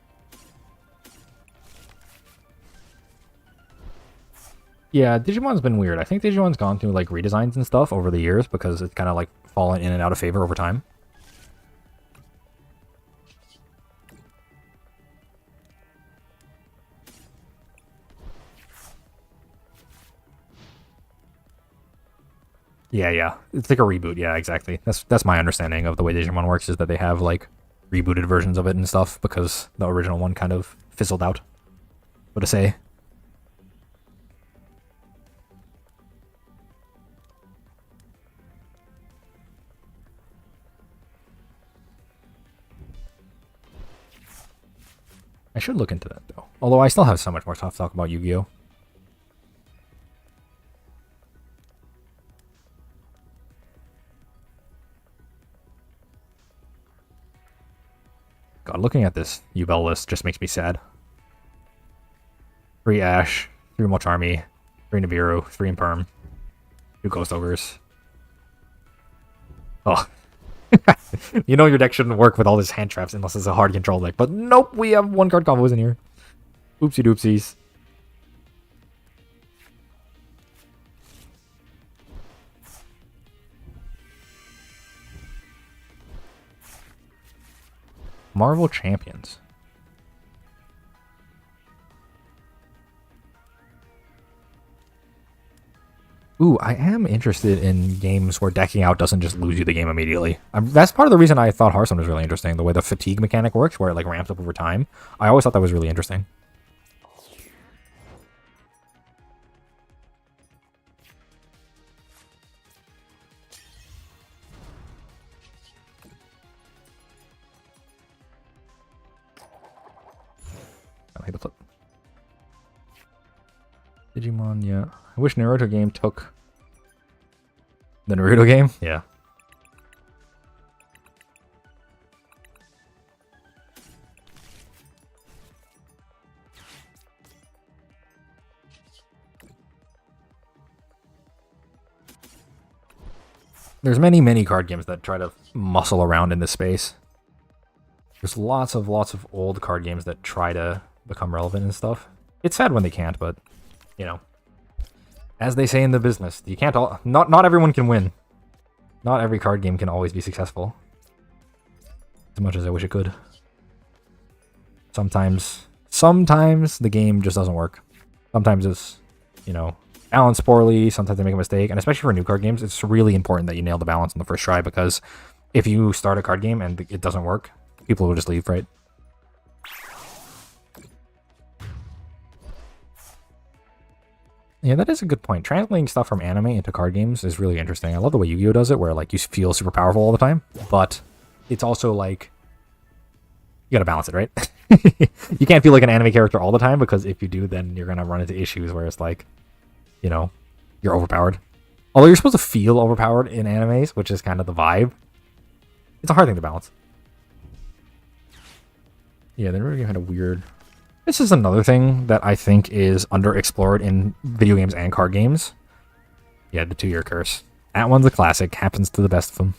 Yeah, Digimon's been weird. I think Digimon's gone through like redesigns and stuff over the years because it's kind of like fallen in and out of favor over time. Yeah. It's like a reboot. Yeah, exactly. That's my understanding of the way Digimon works, is that they have like rebooted versions of it and stuff because the original one kind of fizzled out. What to say? I should look into that though. Although I still have so much more stuff to talk about Yu-Gi-Oh! God, looking at this Yubel list just makes me sad. 3 Ash, 3 Molcharmi, 3 Nibiru, 3 Imperm, 2 Ghost Ogres. Oh. You know your deck shouldn't work with all these hand traps unless it's a hard control deck, but nope, we have 1-card combos in here. Oopsie doopsies. Marvel Champions. Ooh, I am interested in games where decking out doesn't just lose you the game immediately. That's part of the reason I thought Hearthstone was really interesting, the way the fatigue mechanic works, where it like ramps up over time. I always thought that was really interesting. I hate the flip. Digimon, yeah. I wish Naruto game took the Naruto game. Yeah. There's many card games that try to muscle around in this space. There's lots of old card games that try to become relevant and stuff. It's sad when they can't, but you know, as they say in the business, you can't all not everyone can win. Not every card game can always be successful. As much as I wish it could. Sometimes the game just doesn't work. Sometimes it's, you know, balanced poorly, sometimes they make a mistake, and especially for new card games, it's really important that you nail the balance on the first try, because if you start a card game and it doesn't work, people will just leave, right? Yeah, that is a good point. Translating stuff from anime into card games is really interesting. I love the way Yu-Gi-Oh! Does it, where like you feel super powerful all the time, but it's also like you gotta balance it, right? You can't feel like an anime character all the time, because if you do, then you're gonna run into issues where it's like, you know, you're overpowered. Although you're supposed to feel overpowered in animes, which is kind of the vibe. It's a hard thing to balance. Yeah, they're really kind of weird. This is another thing that I think is underexplored in video games and card games. Yeah, the 2-year curse. That one's a classic. Happens to the best of them.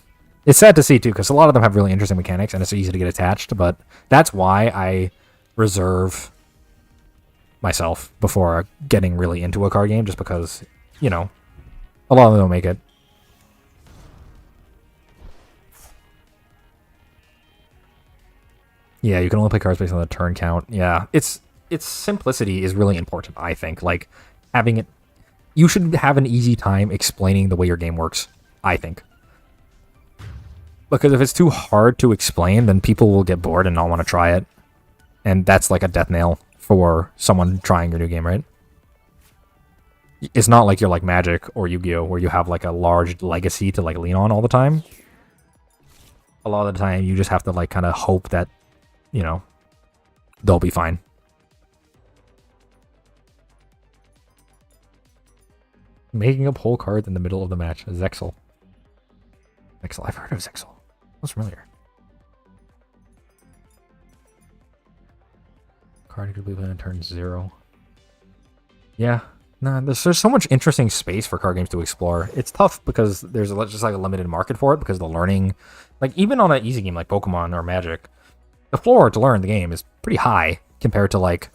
It's sad to see, too, because a lot of them have really interesting mechanics, and it's easy to get attached, but that's why I reserve myself before getting really into a card game, just because, you know, a lot of them don't make it. Yeah, you can only play cards based on the turn count. Yeah, its simplicity is really important, I think. Like, having it... you should have an easy time explaining the way your game works, I think. Because if it's too hard to explain, then people will get bored and not want to try it. And that's like a death nail for someone trying your new game, right? It's not like you're like Magic or Yu-Gi-Oh! Where you have like a large legacy to like lean on all the time. A lot of the time, you just have to like kind of hope that, you know, they'll be fine. Making up whole cards in the middle of the match. Zexal. Zexal. I've heard of Zexal. That's familiar. Card could be played on turn 0. Yeah. No, there's so much interesting space for card games to explore. It's tough because there's just like a limited market for it because the learning, like even on an easy game like Pokemon or Magic, the floor to learn the game is pretty high compared to like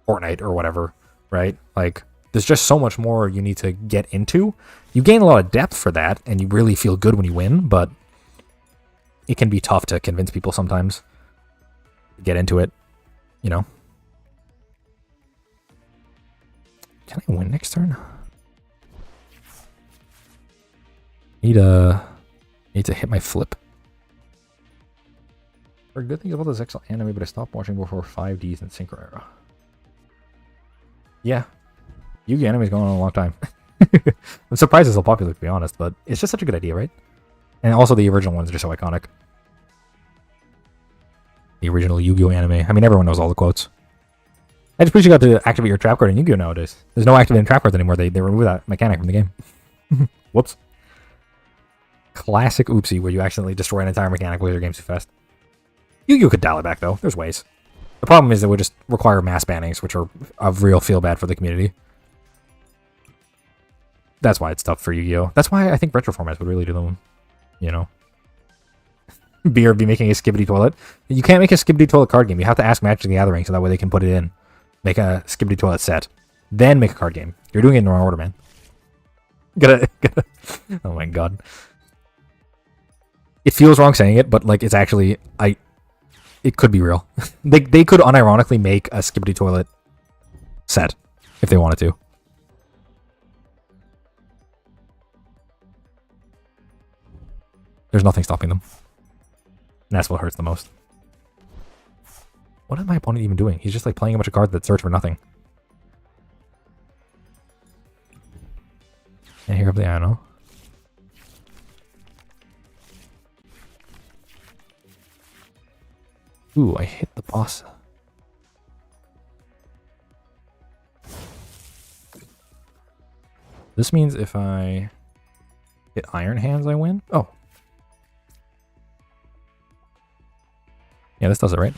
Fortnite or whatever, right? Like there's just so much more you need to get into. You gain a lot of depth for that and you really feel good when you win, but it can be tough to convince people sometimes to get into it, you know? Can I win next turn? Need to hit my flip. There are good things about the Zexal anime, but I stopped watching before 5Ds and Synchro era. Yeah. Yu-Gi anime's going on a long time. I'm surprised it's so popular, to be honest, but it's just such a good idea, right? And also the original ones are just so iconic. The original Yu-Gi-Oh anime. I mean, everyone knows all the quotes. I just wish you got to activate your trap card in Yu-Gi-Oh nowadays. There's no activating trap cards anymore. They remove that mechanic from the game. Whoops. Classic oopsie where you accidentally destroy an entire mechanic with your game too fast. Yu-Gi-Oh could dial it back though. There's ways. The problem is it would just require mass bannings, which are a real feel bad for the community. That's why it's tough for Yu-Gi-Oh. That's why I think retro formats would really do them. You know. BRB making a Skibbity Toilet. You can't make a Skibbity Toilet card game. You have to ask Magic the Gathering so that way they can put it in. Make a Skibbity Toilet set. Then make a card game. You're doing it in the wrong order, man. Gotta oh my god. It feels wrong saying it, but like it's actually it could be real. they could unironically make a Skibbity Toilet set if they wanted to. There's nothing stopping them. And that's what hurts the most. What is my opponent even doing? He's just like playing a bunch of cards that search for nothing. And here up the Ano. Ooh, I hit the boss. This means if I hit Iron Hands, I win? Oh. Yeah, this does it, right?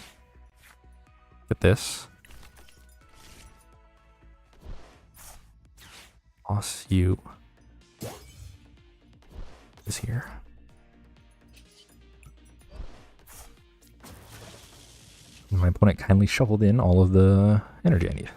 Get this. Toss you. This here. And my opponent kindly shuffled in all of the energy I need.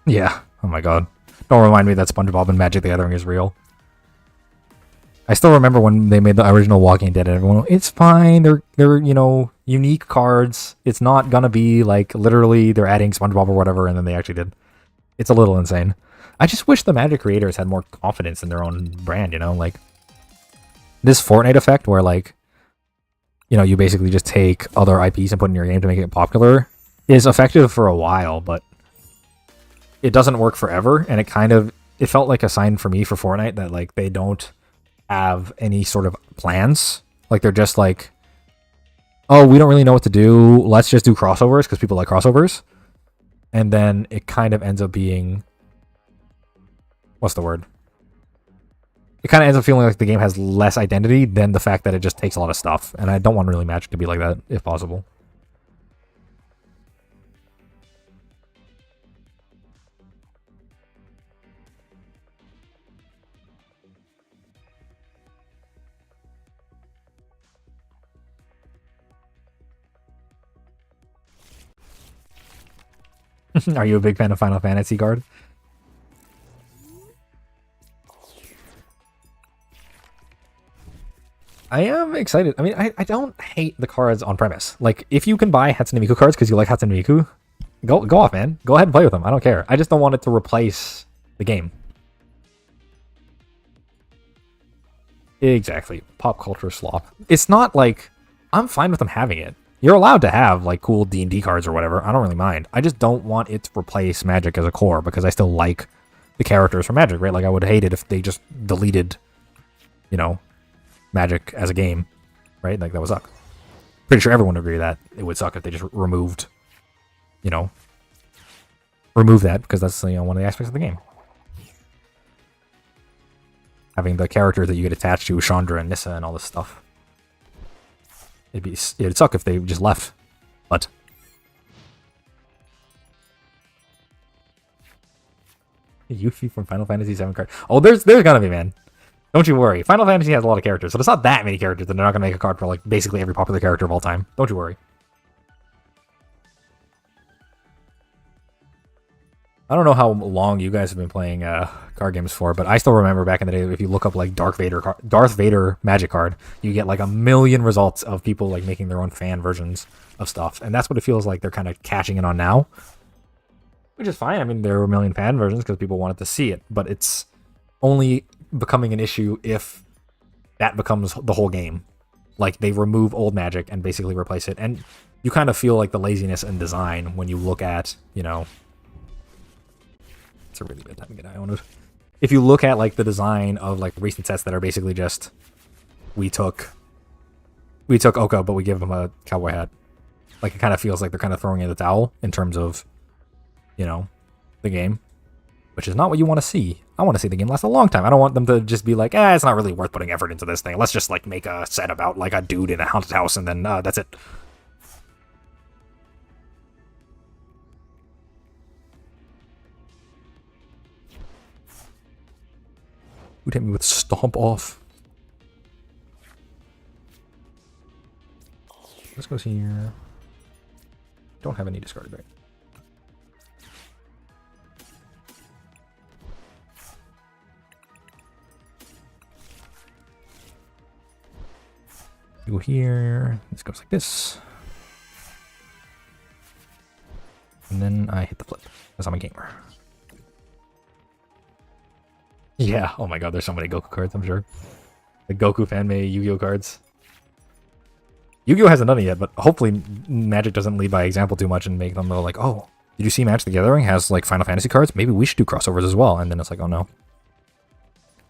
Yeah. Oh my god. Don't remind me that SpongeBob and Magic the Gathering is real. I still remember when they made the original Walking Dead and everyone, it's fine, they're you know, unique cards. It's not gonna be like literally they're adding SpongeBob or whatever, and then they actually did. It's a little insane. I just wish the Magic creators had more confidence in their own brand, you know, like this Fortnite effect where like, you know, you basically just take other IPs and put in your game to make it popular is effective for a while, but it doesn't work forever, and it felt like a sign for me for Fortnite that like they don't have any sort of plans. Like they're just like, oh, we don't really know what to do. Let's just do crossovers because people like crossovers. And then it kind of ends up being, what's the word? It kind of ends up feeling like the game has less identity than the fact that it just takes a lot of stuff. And I don't want really Magic to be like that if possible. Are you a big fan of Final Fantasy Guard? I am excited. I mean, I don't hate the cards on premise. Like, if you can buy Hatsune Miku cards because you like Hatsune Miku, go off, man. Go ahead and play with them. I don't care. I just don't want it to replace the game. Exactly. Pop culture slop. It's not like I'm fine with them having it. You're allowed to have like cool D&D cards or whatever. I don't really mind. I just don't want it to replace Magic as a core because I still like the characters from Magic, right? Like I would hate it if they just deleted, you know, Magic as a game, right? Like that would suck. Pretty sure everyone would agree that it would suck if they just removed, you know, remove that because that's, you know, one of the aspects of the game. Having the characters that you get attached to, Chandra and Nissa and all this stuff. It'd suck if they just left, but Yuffie from Final Fantasy VII card. Oh, there's gonna be, man. Don't you worry. Final Fantasy has a lot of characters, so there's not that many characters that they're not gonna make a card for like basically every popular character of all time. Don't you worry. I don't know how long you guys have been playing card games for, but I still remember back in the day, if you look up like Darth Vader Magic card, you get like a million results of people like making their own fan versions of stuff, and that's what it feels like they're kind of cashing in on now, which is fine. I mean, there are a million fan versions because people wanted to see it, but it's only becoming an issue if that becomes the whole game. Like they remove old Magic and basically replace it, and you kind of feel like the laziness in design when you look at, you know. It's a really bad time to get Ionoed. If you look at like the design of like recent sets that are basically just we took Oka, but we give him a cowboy hat. Like it kind of feels like they're kind of throwing in the towel in terms of, you know, the game, which is not what you want to see. I want to see the game last a long time. I don't want them to just be like, it's not really worth putting effort into this thing. Let's just like make a set about like a dude in a haunted house and then that's it. Who'd hit me with Stomp Off? Let's go see here. Don't have any discarded, right? Go here. This goes like this. And then I hit the flip, because I'm a gamer. Yeah, oh my god, there's so many Goku cards, I'm sure. The Goku fan-made Yu-Gi-Oh cards. Yu-Gi-Oh hasn't done it yet, but hopefully Magic doesn't lead by example too much and make them go like, oh, did you see Magic the Gathering has like Final Fantasy cards? Maybe we should do crossovers as well. And then it's like, oh no.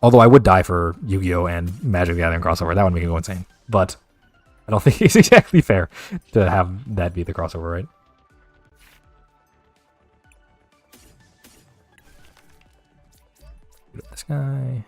Although I would die for Yu-Gi-Oh and Magic the Gathering crossover. That would make me go insane. But I don't think it's exactly fair to have that be the crossover, right? This guy.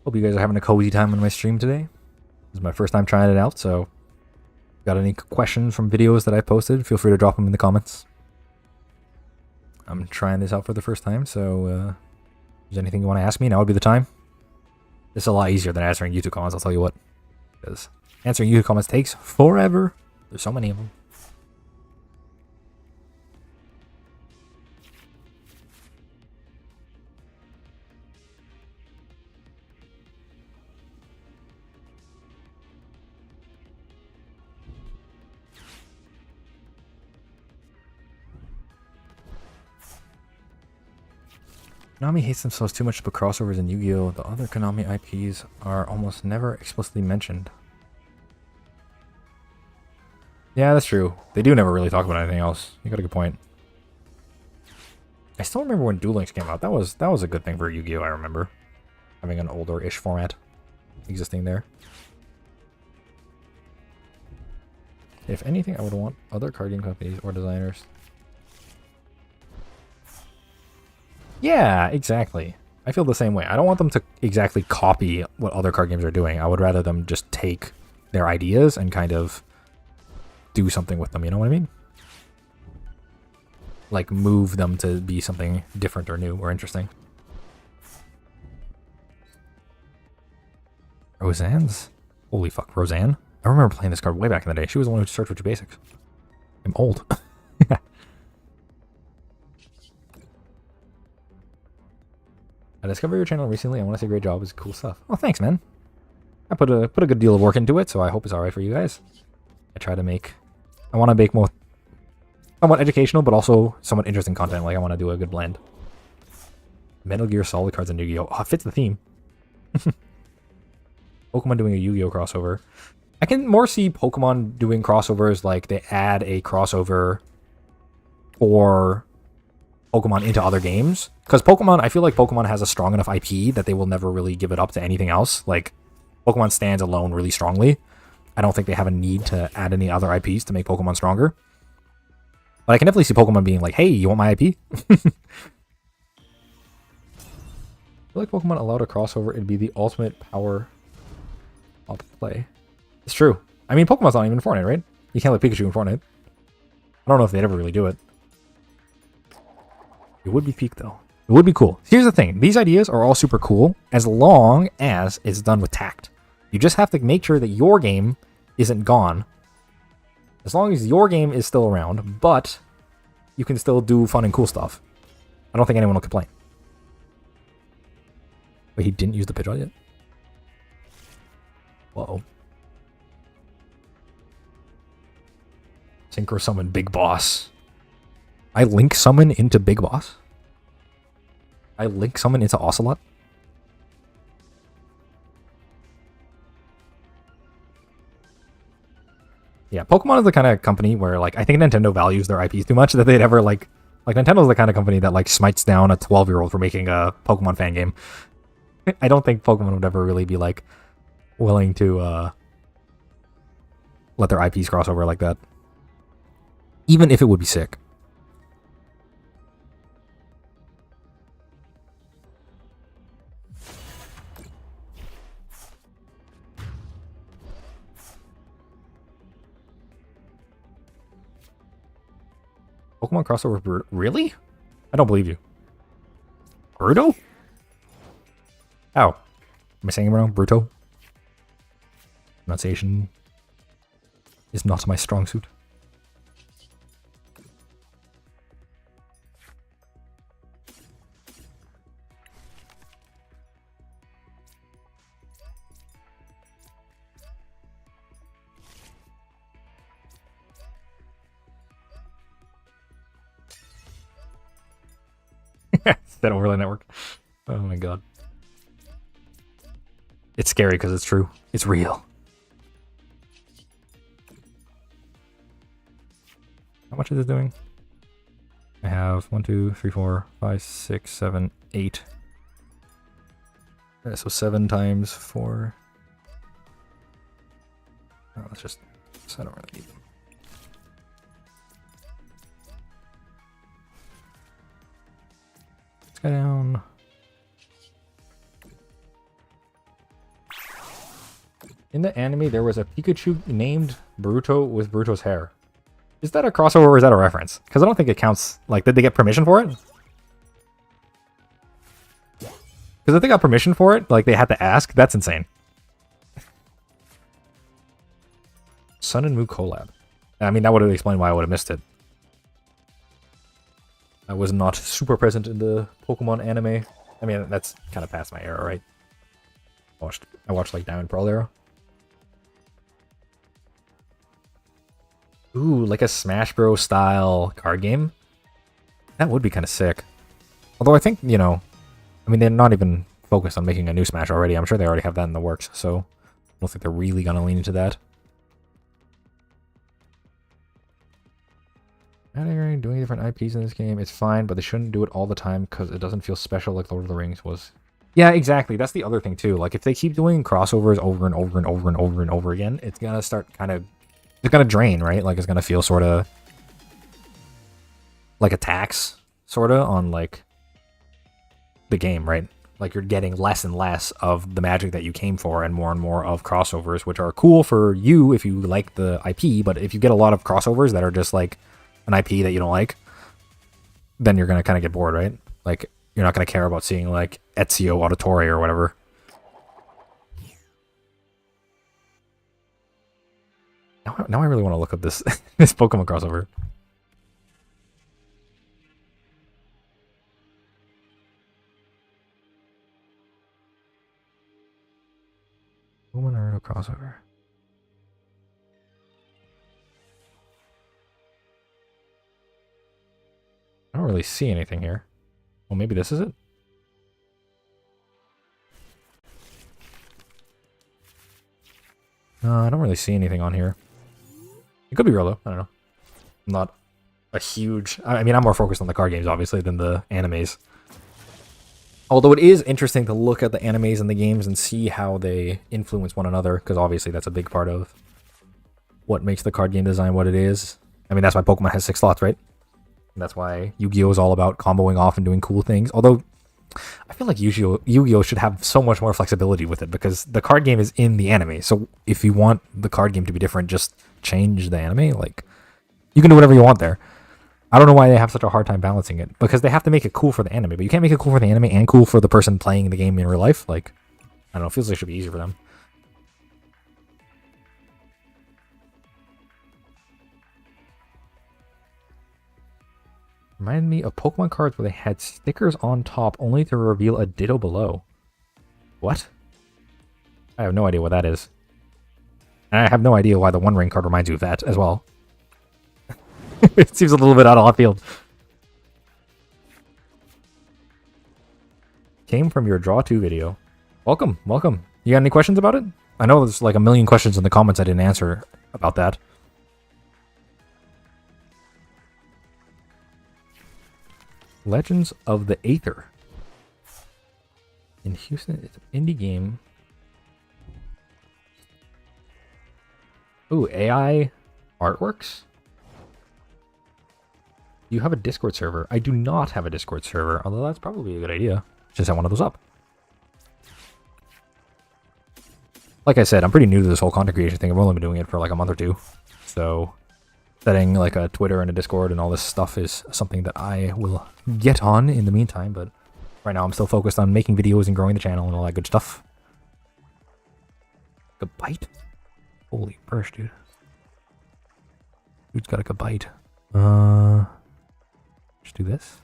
Hope you guys are having a cozy time on my stream today. This is my first time trying it out, so got any questions from videos that I posted, feel free to drop them in the comments. I'm trying this out for the first time, so if there's anything you want to ask me, now would be the time. This is a lot easier than answering YouTube comments, I'll tell you what. Because answering YouTube comments takes forever. There's so many of them. Konami hates themselves too much to put crossovers in Yu-Gi-Oh! The other Konami IPs are almost never explicitly mentioned. Yeah, that's true. They do never really talk about anything else. You got a good point. I still remember when Duel Links came out. That was a good thing for Yu-Gi-Oh! I remember. Having an older-ish format existing there. If anything, I would want other card game companies or designers. Yeah, exactly. I feel the same way. I don't want them to exactly copy what other card games are doing. I would rather them just take their ideas and kind of do something with them, you know what I mean? Like, move them to be something different or new or interesting. Roseanne's? Holy fuck, Roseanne? I remember playing this card way back in the day. She was the one who searched for 2 basics. I'm old. I discovered your channel recently. I want to say great job. It's cool stuff. Oh, thanks, man. I put a good deal of work into it, so I hope it's alright for you guys. I want to make more somewhat educational, but also somewhat interesting content. Like, I want to do a good blend. Metal Gear Solid cards and Yu-Gi-Oh! Oh, it fits the theme. Pokemon doing a Yu-Gi-Oh! Crossover. I can more see Pokemon doing crossovers, like they add a crossover for Pokemon into other games. Because Pokemon, I feel like Pokemon has a strong enough IP that they will never really give it up to anything else. Like, Pokemon stands alone really strongly. I don't think they have a need to add any other IPs to make Pokemon stronger. But I can definitely see Pokemon being like, hey, you want my IP? I feel like Pokemon allowed a crossover, it'd be the ultimate power up play. It's true. I mean, Pokemon's not even in Fortnite, right? You can't let Pikachu in Fortnite. I don't know if they'd ever really do it. It would be peak, though. It would be cool. Here's the thing. These ideas are all super cool as long as it's done with tact. You just have to make sure that your game isn't gone. As long as your game is still around, but you can still do fun and cool stuff. I don't think anyone will complain. Wait, he didn't use the Pidgeot yet? Whoa. Synchro Summon Big Boss. I Link Summon into Big Boss? I Link Summon into Ocelot? Yeah, Pokemon is the kind of company where, like, I think Nintendo values their IPs too much that they'd ever, like Nintendo's the kind of company that, like, smites down a 12-year-old for making a Pokemon fan game. I don't think Pokemon would ever really be, like, willing to, let their IPs cross over like that. Even if it would be sick. Pokemon crossover Bruto? Really? I don't believe you. Bruto? How? Am I saying it wrong? Bruto? Pronunciation is not my strong suit. That overlay network. Oh my god. It's scary because it's true. It's real. How much is this doing? I have 1, 2, 3, 4, 5, 6, 7, 8. So 7 times 4. Oh, let's just. I don't really need them. Let's go down. In the anime, there was a Pikachu named Bruto with Bruto's hair. Is that a crossover or is that a reference? Because I don't think it counts. Like, did they get permission for it? Because if they got permission for it, like, they had to ask. That's insane. Sun and Moon collab. I mean, that would have explained why I would have missed it. I was not super present in the Pokemon anime. I mean, that's kind of past my era, right? I watched like Diamond Pearl era. Ooh, like a Smash Bros. Style card game? That would be kind of sick. Although I think, you know, I mean, they're not even focused on making a new Smash already. I'm sure they already have that in the works, so I don't think they're really going to lean into that. Doing different IPs in this game, it's fine, but they shouldn't do it all the time because it doesn't feel special like Lord of the Rings was. Yeah, exactly. That's the other thing, too. Like, if they keep doing crossovers over and over and over and over and over again, it's going to start kind of... It's going to drain, right? Like, it's going to feel sort of... like a tax, sort of, on, like... the game, right? Like, you're getting less and less of the magic that you came for and more of crossovers, which are cool for you if you like the IP, but if you get a lot of crossovers that are just like an IP that you don't like, then you're going to kind of get bored, right? Like, you're not going to care about seeing, like, Ezio Auditore or whatever. Now I really want to look up this, this Pokemon crossover. Naruto crossover. I don't really see anything here. Well, maybe this is it? No, I don't really see anything on here. It could be real, though. I don't know. I'm not a huge... I mean, I'm more focused on the card games, obviously, than the animes. Although it is interesting to look at the animes and the games and see how they influence one another, because obviously that's a big part of what makes the card game design what it is. I mean, that's why Pokemon has 6 slots, right? And that's why Yu-Gi-Oh! Is all about comboing off and doing cool things. Although, I feel like Yu-Gi-Oh! Should have so much more flexibility with it, because the card game is in the anime. So if you want the card game to be different, just change the anime. Like, you can do whatever you want there. I don't know why they have such a hard time balancing it, because they have to make it cool for the anime, but you can't make it cool for the anime and cool for the person playing the game in real life. Like, I don't know, it feels like it should be easier for them. Reminded me of Pokemon cards where they had stickers on top only to reveal a Ditto below. What? I have no idea what that is. And I have no idea why the One Ring card reminds you of that as well. It seems a little bit out of left field. Came from your Draw 2 video. Welcome, welcome. You got any questions about it? I know there's like a million questions in the comments I didn't answer about that. Legends of the Aether. In Houston, it's an indie game. Ooh, AI artworks? You have a Discord server. I do not have a Discord server, although that's probably a good idea. Just set one of those up. Like I said, I'm pretty new to this whole content creation thing. I've only been doing it for like a month or two. So setting like a Twitter and a Discord and all this stuff is something that I will get on in the meantime. But right now I'm still focused on making videos and growing the channel and all that good stuff. A bite? Holy burst, dude. Dude's got a bite. Just do this.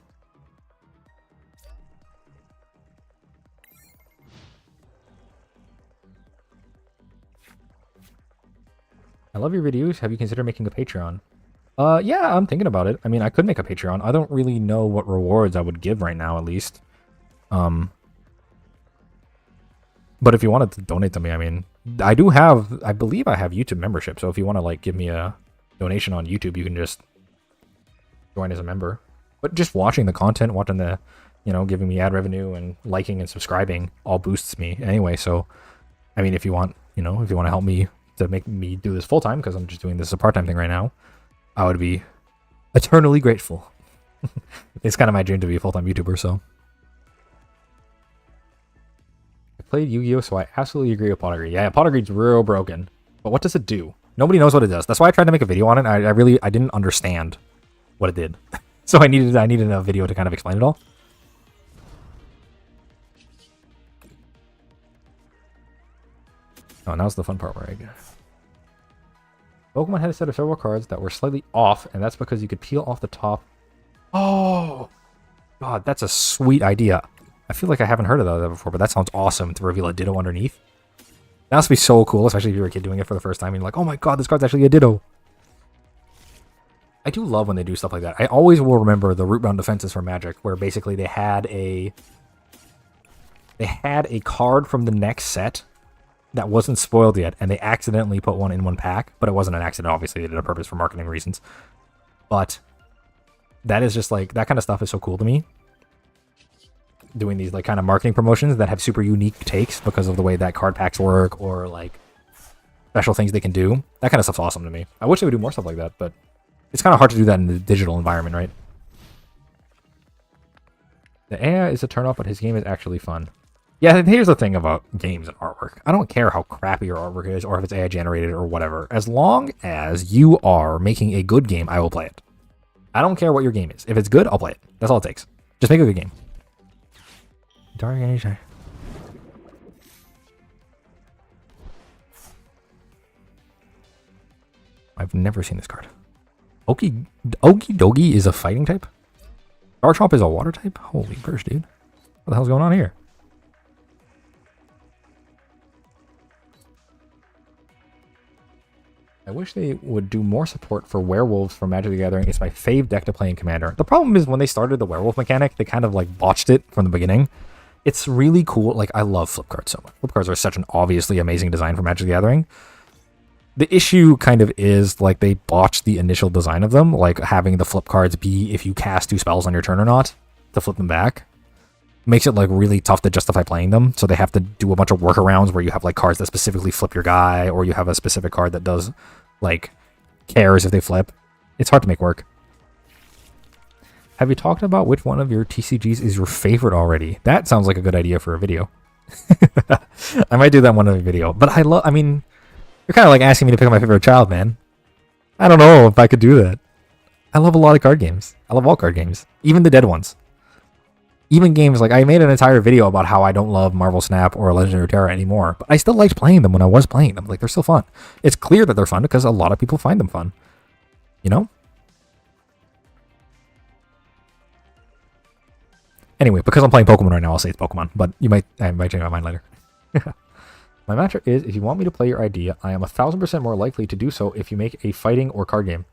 I love your videos. Have you considered making a Patreon? Yeah, I'm thinking about it. I mean, I could make a Patreon. I don't really know what rewards I would give right now, at least. But if you wanted to donate to me, I mean, I believe I have YouTube membership. So if you want to like give me a donation on YouTube, you can just join as a member. But just watching the content, watching the, you know, giving me ad revenue and liking and subscribing all boosts me anyway. So, I mean, if you want, you know, if you want to help me to make me do this full time, because I'm just doing this as a part-time thing right now, I would be eternally grateful. It's kind of my dream to be a full-time YouTuber, so. I played Yu-Gi-Oh! So I absolutely agree with Pot of Greed. Yeah, Pot of Greed's real broken. But what does it do? Nobody knows what it does. That's why I tried to make a video on it. I didn't understand what it did. So I needed a video to kind of explain it all. Oh, now's the fun part where I guess. Pokemon had a set of several cards that were slightly off, and that's because you could peel off the top. Oh! God, that's a sweet idea. I feel like I haven't heard of that before, but that sounds awesome to reveal a Ditto underneath. That must be so cool, especially if you're a kid doing it for the first time. And you're like, oh my god, this card's actually a Ditto. I do love when they do stuff like that. I always will remember the root-bound defenses for Magic, where basically they had a card from the next set that wasn't spoiled yet, and they accidentally put one in one pack, but it wasn't an accident, obviously. They did it on purpose for marketing reasons. But that is just like, that kind of stuff is so cool to me. Doing these like kind of marketing promotions that have super unique takes because of the way that card packs work, or like special things they can do. That kind of stuff's awesome to me. I wish they would do more stuff like that, but it's kind of hard to do that in the digital environment, right? The AI is a turnoff, but his game is actually fun. Yeah, and here's the thing about games and artwork. I don't care how crappy your artwork is or if it's AI generated or whatever. As long as you are making a good game, I will play it. I don't care what your game is. If it's good, I'll play it. That's all it takes. Just make a good game. Dark Age. I've never seen this card. Okie Dogie is a fighting type? Garchomp is a water type? Holy burst, dude. What the hell's going on here? I wish they would do more support for werewolves from Magic the Gathering. It's my fave deck to play in Commander. The problem is when they started the werewolf mechanic, they kind of like botched it from the beginning. It's really cool. Like, I love flip cards so much. Flip cards are such an obviously amazing design for Magic the Gathering. The issue kind of is like they botched the initial design of them, like having the flip cards be if you cast 2 spells on your turn or not to flip them back. Makes it like really tough to justify playing them, so they have to do a bunch of workarounds where you have like cards that specifically flip your guy, or you have a specific card that does like cares if they flip. It's hard to make work. Have you talked about which one of your TCGs is your favorite already? That sounds like a good idea for a video. I might do that one in a video, but I mean, you're kind of like asking me to pick my favorite child, man. I don't know if I could do that. I love a lot of card games. I love all card games, even the dead ones. Even games like, I made an entire video about how I don't love Marvel Snap or Legend of Runeterra anymore, but I still liked playing them when I was playing them. Like, they're still fun. It's clear that they're fun because a lot of people find them fun. You know? Anyway, because I'm playing Pokemon right now, I'll say it's Pokemon, but I might change my mind later. My mantra is, if you want me to play your idea, I am 1,000% more likely to do so if you make a fighting or card game.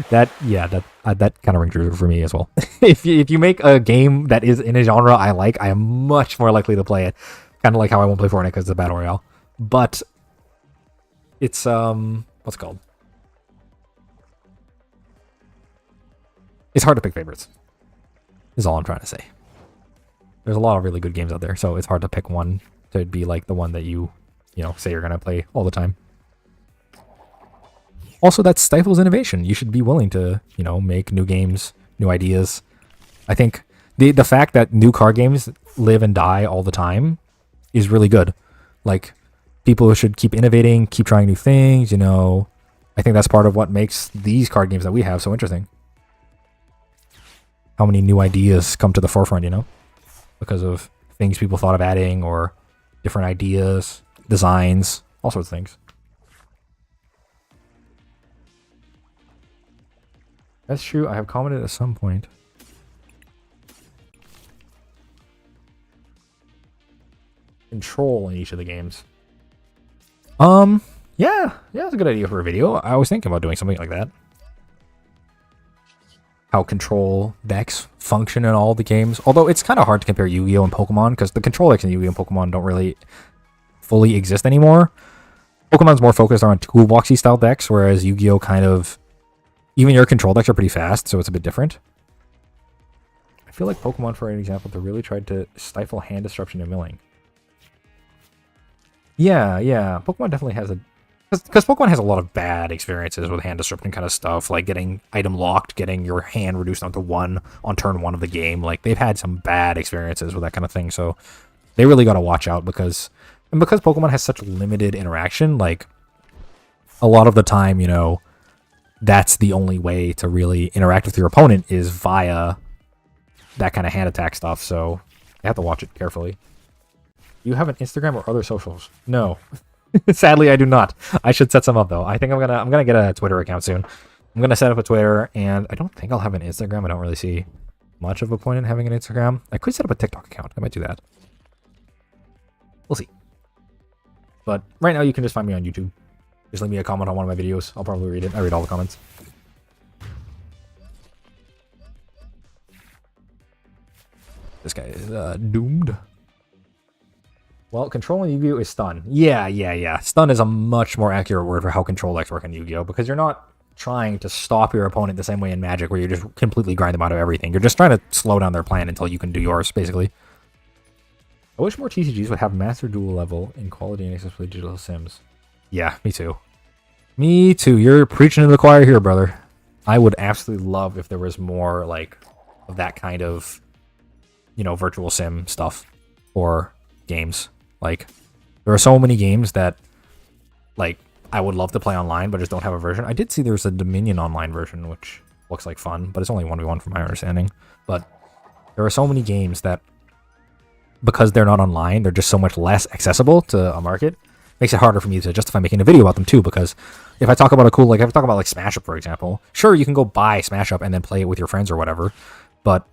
that kind of rings true for me as well. if you make a game that is in a genre I like, I am much more likely to play it. Kind of like how I won't play Fortnite because it's a battle royale. But it's what's it called? It's hard to pick favorites. Is all I'm trying to say. There's a lot of really good games out there, so it's hard to pick one to be like the one that you say you're gonna play all the time. Also, that stifles innovation. You should be willing to, make new games, new ideas. I think the fact that new card games live and die all the time is really good. Like, people should keep innovating, keep trying new things, I think that's part of what makes these card games that we have so interesting. How many new ideas come to the forefront, because of things people thought of adding or different ideas, designs, all sorts of things. That's true. I have commented at some point. Control in each of the games. Yeah, that's a good idea for a video. I was thinking about doing something like that. How control decks function in all the games. Although it's kind of hard to compare Yu-Gi-Oh! And Pokemon because the control decks in Yu-Gi-Oh! And Pokemon don't really fully exist anymore. Pokemon's more focused on toolboxy style decks, whereas Yu-Gi-Oh! Kind of... Even your control decks are pretty fast, so it's a bit different. I feel like Pokemon, for an example, they really tried to stifle hand disruption and milling. Yeah. Pokemon definitely has a... Because Pokemon has a lot of bad experiences with hand disruption kind of stuff, like getting item locked, getting your hand reduced down to 1 on turn 1 of the game. Like, they've had some bad experiences with that kind of thing, so they really got to watch out because Pokemon has such limited interaction, like, a lot of the time, that's the only way to really interact with your opponent is via that kind of hand attack stuff, so you have to watch it carefully. You have an Instagram or other socials? No. Sadly, I do not. I should set some up, though. I think I'm gonna get a Twitter account soon. I'm gonna set up a Twitter, and I don't think I'll have an Instagram. I don't really see much of a point in having an Instagram. I could set up a TikTok account. I might do that. We'll see. But right now, you can just find me on YouTube. Just leave me a comment on one of my videos. I'll probably read it. I read all the comments. This guy is doomed. Well, controlling Yu-Gi-Oh! Is stun. Yeah. Stun is a much more accurate word for how control decks work in Yu-Gi-Oh! Because you're not trying to stop your opponent the same way in Magic, where you just completely grind them out of everything. You're just trying to slow down their plan until you can do yours, basically. I wish more TCGs would have Master Duel level in quality and accessibility digital sims. Yeah, me too. Me too. You're preaching to the choir here, brother. I would absolutely love if there was more, like, of that kind of virtual sim stuff or games. Like, there are so many games that, like, I would love to play online, but just don't have a version. I did see there's a Dominion online version, which looks like fun, but it's only 1v1 from my understanding. But there are so many games that, because they're not online, they're just so much less accessible to a market. Makes it harder for me to justify making a video about them too, because if I talk about if I talk about like Smash Up, for example, sure, you can go buy Smash Up and then play it with your friends or whatever, but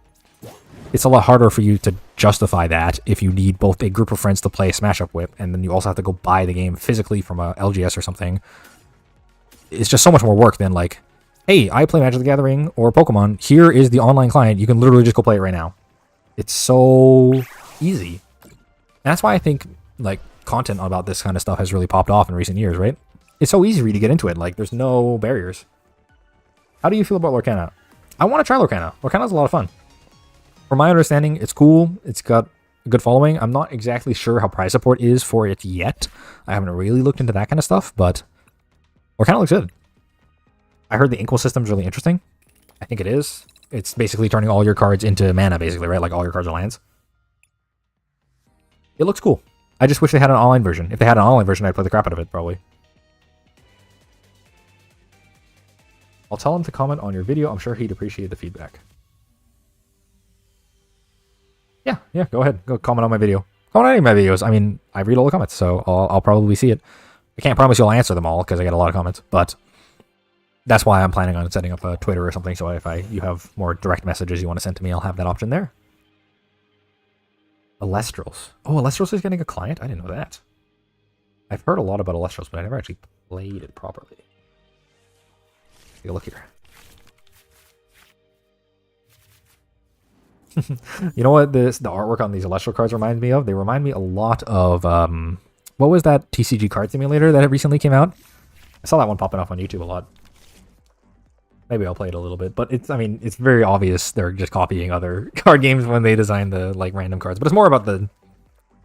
it's a lot harder for you to justify that if you need both a group of friends to play Smash Up with, and then you also have to go buy the game physically from a LGS or something. It's just so much more work than like, hey, I play Magic the Gathering or Pokemon, here is the online client, you can literally just go play it right now. It's so easy. And that's why I think like content about this kind of stuff has really popped off in recent years, right? It's so easy for you to get into it. Like, there's no barriers. How do you feel about Lorcana? I want to try Lorcana. Lorcana's a lot of fun. From my understanding, it's cool. It's got a good following. I'm not exactly sure how prize support is for it yet. I haven't really looked into that kind of stuff, but Lorcana looks good. I heard the Inkwell system's really interesting. I think it is. It's basically turning all your cards into mana, basically, right? Like, all your cards are lands. It looks cool. I just wish they had an online version. If they had an online version, I'd play the crap out of it, probably. I'll tell him to comment on your video. I'm sure he'd appreciate the feedback. Yeah, go ahead. Go comment on my video. Comment on any of my videos. I mean, I read all the comments, so I'll probably see it. I can't promise you'll answer them all, because I get a lot of comments, but that's why I'm planning on setting up a Twitter or something, so if you have more direct messages you want to send to me, I'll have that option there. Alestrals. Oh, Alestrals is getting a client? I didn't know that. I've heard a lot about Alestrals, but I never actually played it properly. Take a look here. You know what the artwork on these Alestral cards reminds me of? They remind me a lot of, what was that TCG card simulator that recently came out? I saw that one popping up on YouTube a lot. Maybe I'll play it a little bit, but it's very obvious they're just copying other card games when they design the like random cards. But it's more about the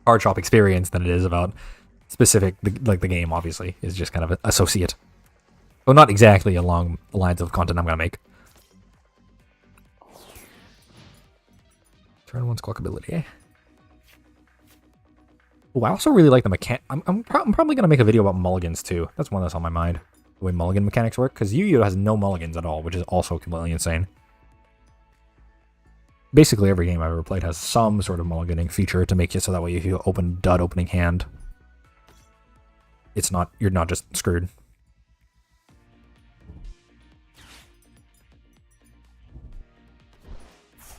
card shop experience than it is about specific, the game. Obviously, is just kind of an associate. Well, not exactly along the lines of content I'm gonna make. Turn 1 squawk ability. Eh? Oh, I also really like the mechanic. I'm probably gonna make a video about mulligans too. That's one that's on my mind. The way mulligan mechanics work, because Yu-Gi-Oh has no mulligans at all, which is also completely insane. Basically, every game I've ever played has some sort of mulliganing feature to make it so that way if you open dud opening hand, you're not just screwed.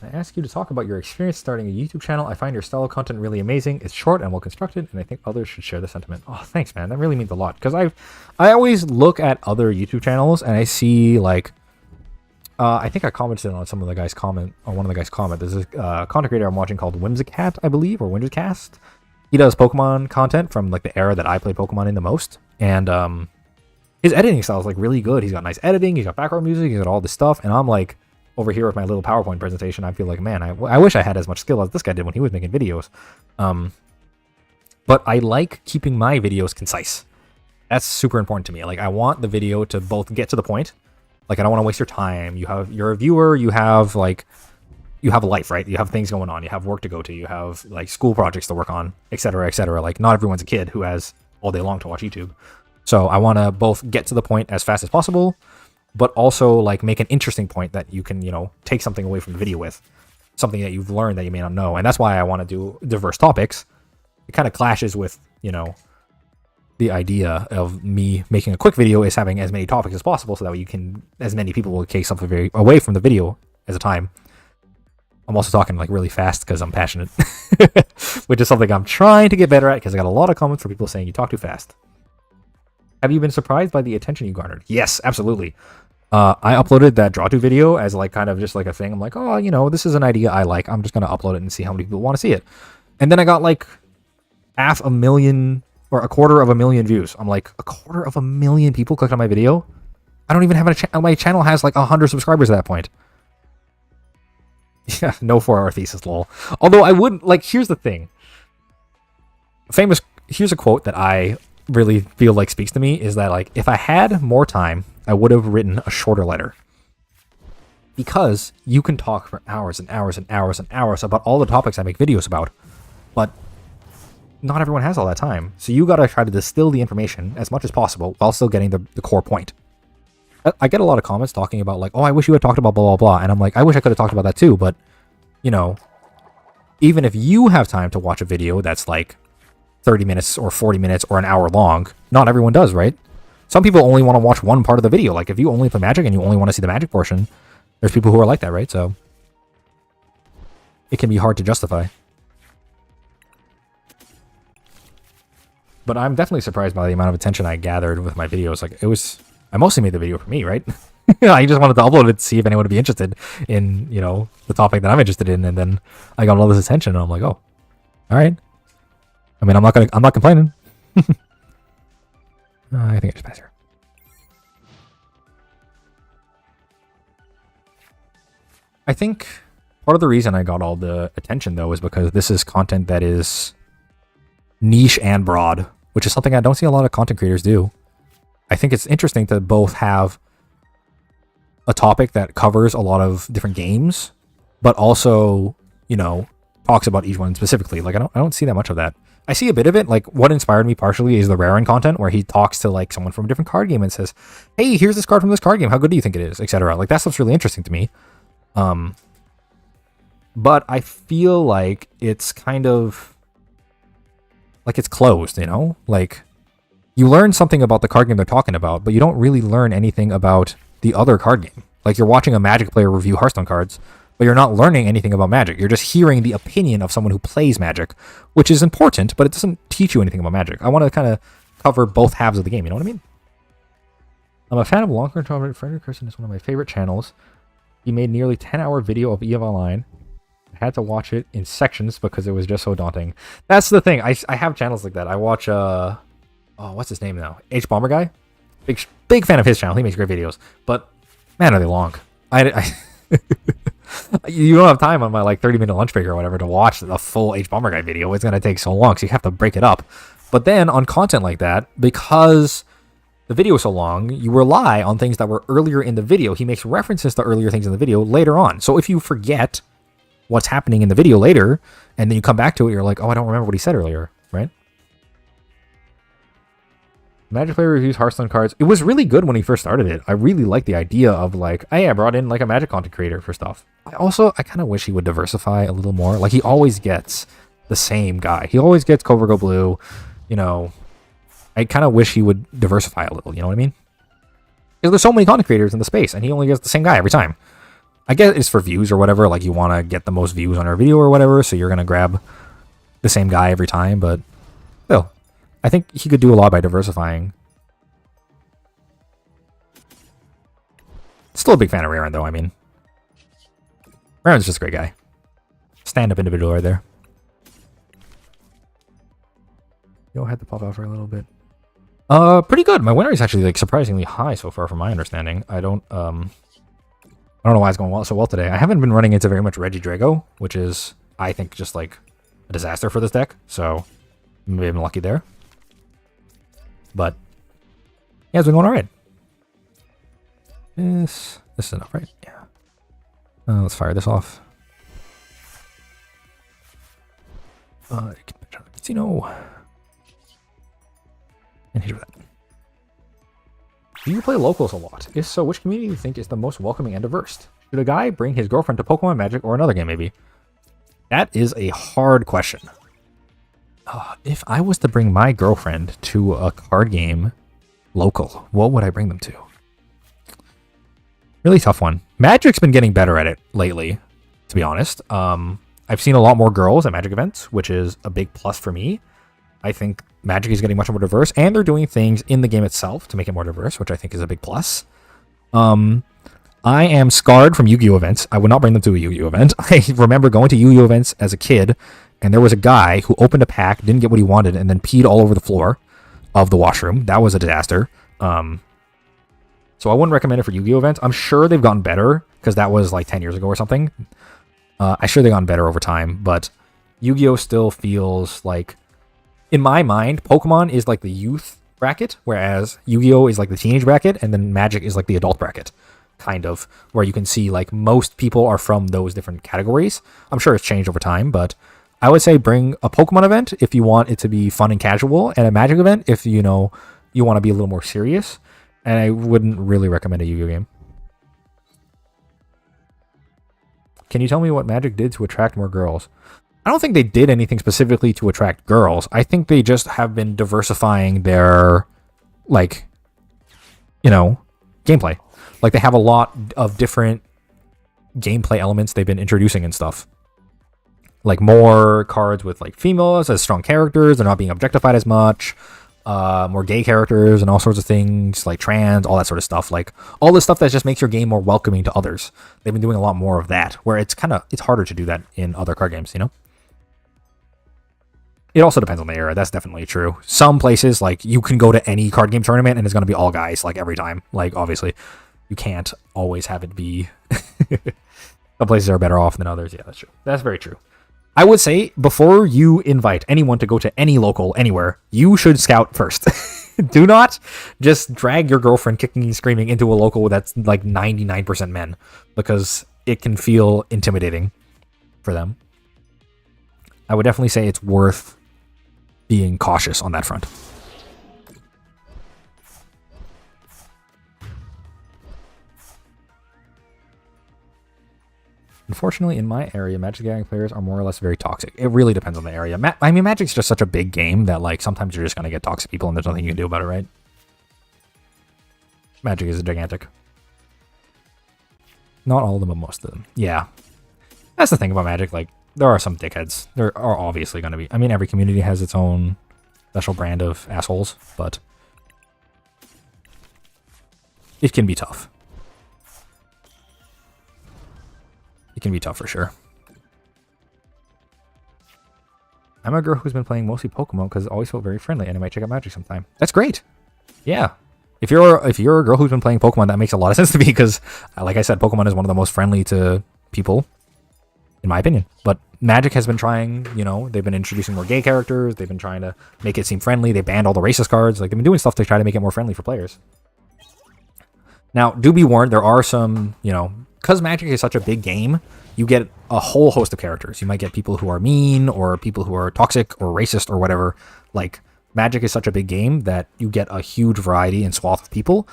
I ask you to talk about your experience starting a YouTube channel. I find your style of content really amazing. It's short and well constructed, and I think others should share the sentiment. Oh, thanks, man. That really means a lot. Because I always look at other YouTube channels and I see like, I think I commented on some of the guys' comment, on one of the guys' comment. There's a content creator I'm watching called Whimsicat, I believe, or Whimsicast. He does Pokemon content from like the era that I played Pokemon in the most, and his editing style is like really good. He's got nice editing. He's got background music. He's got all this stuff, and I'm like, over here with my little PowerPoint presentation, I feel like, man, I wish I had as much skill as this guy did when he was making videos. But I like keeping my videos concise. That's super important to me. Like, I want the video to both get to the point. Like, I don't want to waste your time. You're a viewer, you have a life, right? You have things going on. You have work to go to. You have like school projects to work on, etc., etc. Like, not everyone's a kid who has all day long to watch YouTube. So I want to both get to the point as fast as possible, but also like make an interesting point that you can, take something away from the video with, something that you've learned that you may not know. And that's why I want to do diverse topics. It kind of clashes with, the idea of me making a quick video is having as many topics as possible, so that way as many people will take something very away from the video as a time. I'm also talking like really fast because I'm passionate, which is something I'm trying to get better at, because I got a lot of comments from people saying you talk too fast. Have you been surprised by the attention you garnered? Yes, absolutely. I uploaded that draw to video as like kind of just like a thing. I'm like, oh, this is an idea I like. I'm just going to upload it and see how many people want to see it. And then I got like 500,000 or 250,000 views. I'm like, 250,000 people clicked on my video? I don't even have a channel. My channel has like 100 subscribers at that point. Yeah, no 4-hour thesis, lol. Although I wouldn't, like, here's the thing. Here's a quote that I really feel like speaks to me, is that like, if I had more time, I would have written a shorter letter. because you can talk for hours and hours and hours and hours about all the topics I make videos about, but not everyone has all that time. So you got to try to distill the information as much as possible while still getting the core point. I get a lot of comments talking about like, oh, I wish you had talked about blah, blah, blah. And I'm like, I wish I could have talked about that too. But, you know, even if you have time to watch a video that's like 30 minutes or 40 minutes or an hour long, not everyone does, right? Some people only want to watch one part of the video. Like if you only play Magic and you only want to see the Magic portion, there's people who are like that, right? So it can be hard to justify. But I'm definitely surprised by the amount of attention I gathered with my videos. Like I mostly made the video for me, right? I just wanted to upload it to see if anyone would be interested in, you know, the topic that I'm interested in, and then I got all this attention, and I'm like, oh, all right. I mean, I'm not complaining. I think I just pass here. I think part of the reason I got all the attention though is because this is content that is niche and broad, which is something I don't see a lot of content creators do. I think it's interesting to both have a topic that covers a lot of different games, but also, you know, talks about each one specifically. Like I don't see that much of that. I see a bit of it. Like what inspired me partially is the Rarin content where he talks to like someone from a different card game and says, hey, here's this card from this card game. How good do you think it is? Etc. Like that stuff's really interesting to me. But I feel like it's kind of like it's closed, you know? Like you learn something about the card game they're talking about, but you don't really learn anything about the other card game. Like you're watching a Magic player review Hearthstone cards, but you're not learning anything about Magic. You're just hearing the opinion of someone who plays Magic, which is important, but it doesn't teach you anything about Magic. I want to kind of cover both halves of the game, you know what I mean? I'm a fan of Long Term. Frederick Kirsten is one of my favorite channels. He made nearly 10-hour video of EVE Online. I had to watch it in sections because it was just so daunting. That's the thing. I have channels like that. I watch oh, what's his name now? H Bomber Guy. Big fan of his channel. He makes great videos, but man, are they long. You don't have time on my like 30-minute lunch break or whatever to watch the full H Bomber Guy video. It's gonna take so long, so you have to break it up. But then on content like that, because the video is so long, you rely on things that were earlier in the video. He makes references to earlier things in the video later on. So if you forget what's happening in the video later, and then you come back to it, you're like, oh, I don't remember what he said earlier, right? Magic player reviews Hearthstone cards. It was really good when he first started it. I really liked the idea of like, hey, I brought in like a Magic content creator for stuff. I kind of wish he would diversify a little more. Like he always gets the same guy. He always gets Cobra Go Blue. You know, I kind of wish he would diversify a little. You know what I mean? Because there's so many content creators in the space, and he only gets the same guy every time. I guess it's for views or whatever. Like you want to get the most views on our video or whatever, so you're gonna grab the same guy every time. But still, I think he could do a lot by diversifying. Still a big fan of Rarin, though. I mean, Rarin's just a great guy. Stand-up individual right there. Yo, I had to pop out for a little bit. Pretty good. My win rate is actually like surprisingly high so far, from my understanding. I don't know why it's going so well today. I haven't been running into very much Reggie Drago, which is, I think, just like a disaster for this deck. So maybe I'm lucky there. But yeah, it's been going all right. This is enough, right? Yeah. Let's fire this off. Casino. And hit with that. Do you play locals a lot? If so, which community do you think is the most welcoming and diverse? Should a guy bring his girlfriend to Pokemon Magic or another game, maybe? That is a hard question. If I was to bring my girlfriend to a card game local, what would I bring them to? Really tough one. Magic's been getting better at it lately, to be honest. I've seen a lot more girls at Magic events, which is a big plus for me. I think Magic is getting much more diverse, and they're doing things in the game itself to make it more diverse, which I think is a big plus. I am scarred from Yu-Gi-Oh! Events. I would not bring them to a Yu-Gi-Oh! Event. I remember going to Yu-Gi-Oh! Events as a kid, and there was a guy who opened a pack, didn't get what he wanted, and then peed all over the floor of the washroom. That was a disaster. So I wouldn't recommend it for Yu-Gi-Oh! Events. I'm sure they've gotten better, because that was like 10 years ago or something. I'm sure they've gotten better over time, but Yu-Gi-Oh! Still feels like, in my mind, Pokemon is like the youth bracket, whereas Yu-Gi-Oh! Is like the teenage bracket, and then Magic is like the adult bracket. kind of, where you can see like most people are from those different categories. I'm sure it's changed over time, but I would say bring a Pokemon event if you want it to be fun and casual, and a Magic event if you want to be a little more serious. And I wouldn't really recommend a Yu-Gi-Oh game. Can you tell me what Magic did to attract more girls? I don't think they did anything specifically to attract girls. I think they just have been diversifying their, like, gameplay. Like, they have a lot of different gameplay elements they've been introducing and stuff. Like, more cards with, like, females as strong characters. They're not being objectified as much. More gay characters and all sorts of things, like trans, all that sort of stuff. Like, all this stuff that just makes your game more welcoming to others. They've been doing a lot more of that, where it's harder to do that in other card games, It also depends on the era. That's definitely true. Some places, like, you can go to any card game tournament and it's going to be all guys, like, every time. Like, obviously, you can't always have it be... Some places are better off than others. Yeah, that's true. That's very true. I would say, before you invite anyone to go to any local anywhere, you should scout first. Do not just drag your girlfriend kicking and screaming into a local that's like 99% men, because it can feel intimidating for them. I would definitely say it's worth being cautious on that front. Unfortunately, in my area, Magic the Gathering players are more or less very toxic. It really depends on the area. Magic's just such a big game that, like, sometimes you're just going to get toxic people and there's nothing you can do about it, right? Magic is gigantic. Not all of them, but most of them. Yeah. That's the thing about Magic. Like, there are some dickheads. There are obviously going to be. I mean, every community has its own special brand of assholes, but it can be tough. It can be tough for sure. I'm a girl who's been playing mostly Pokemon because it always felt very friendly, and I might check out Magic sometime. That's great. Yeah. If you're a girl who's been playing Pokemon, that makes a lot of sense to me because, like I said, Pokemon is one of the most friendly to people, in my opinion. But Magic has been trying, they've been introducing more gay characters. They've been trying to make it seem friendly. They banned all the racist cards. Like, they've been doing stuff to try to make it more friendly for players. Now, do be warned, there are some, because Magic is such a big game, you get a whole host of characters. You might get people who are mean, or people who are toxic, or racist, or whatever. Like, Magic is such a big game that you get a huge variety and swath of people.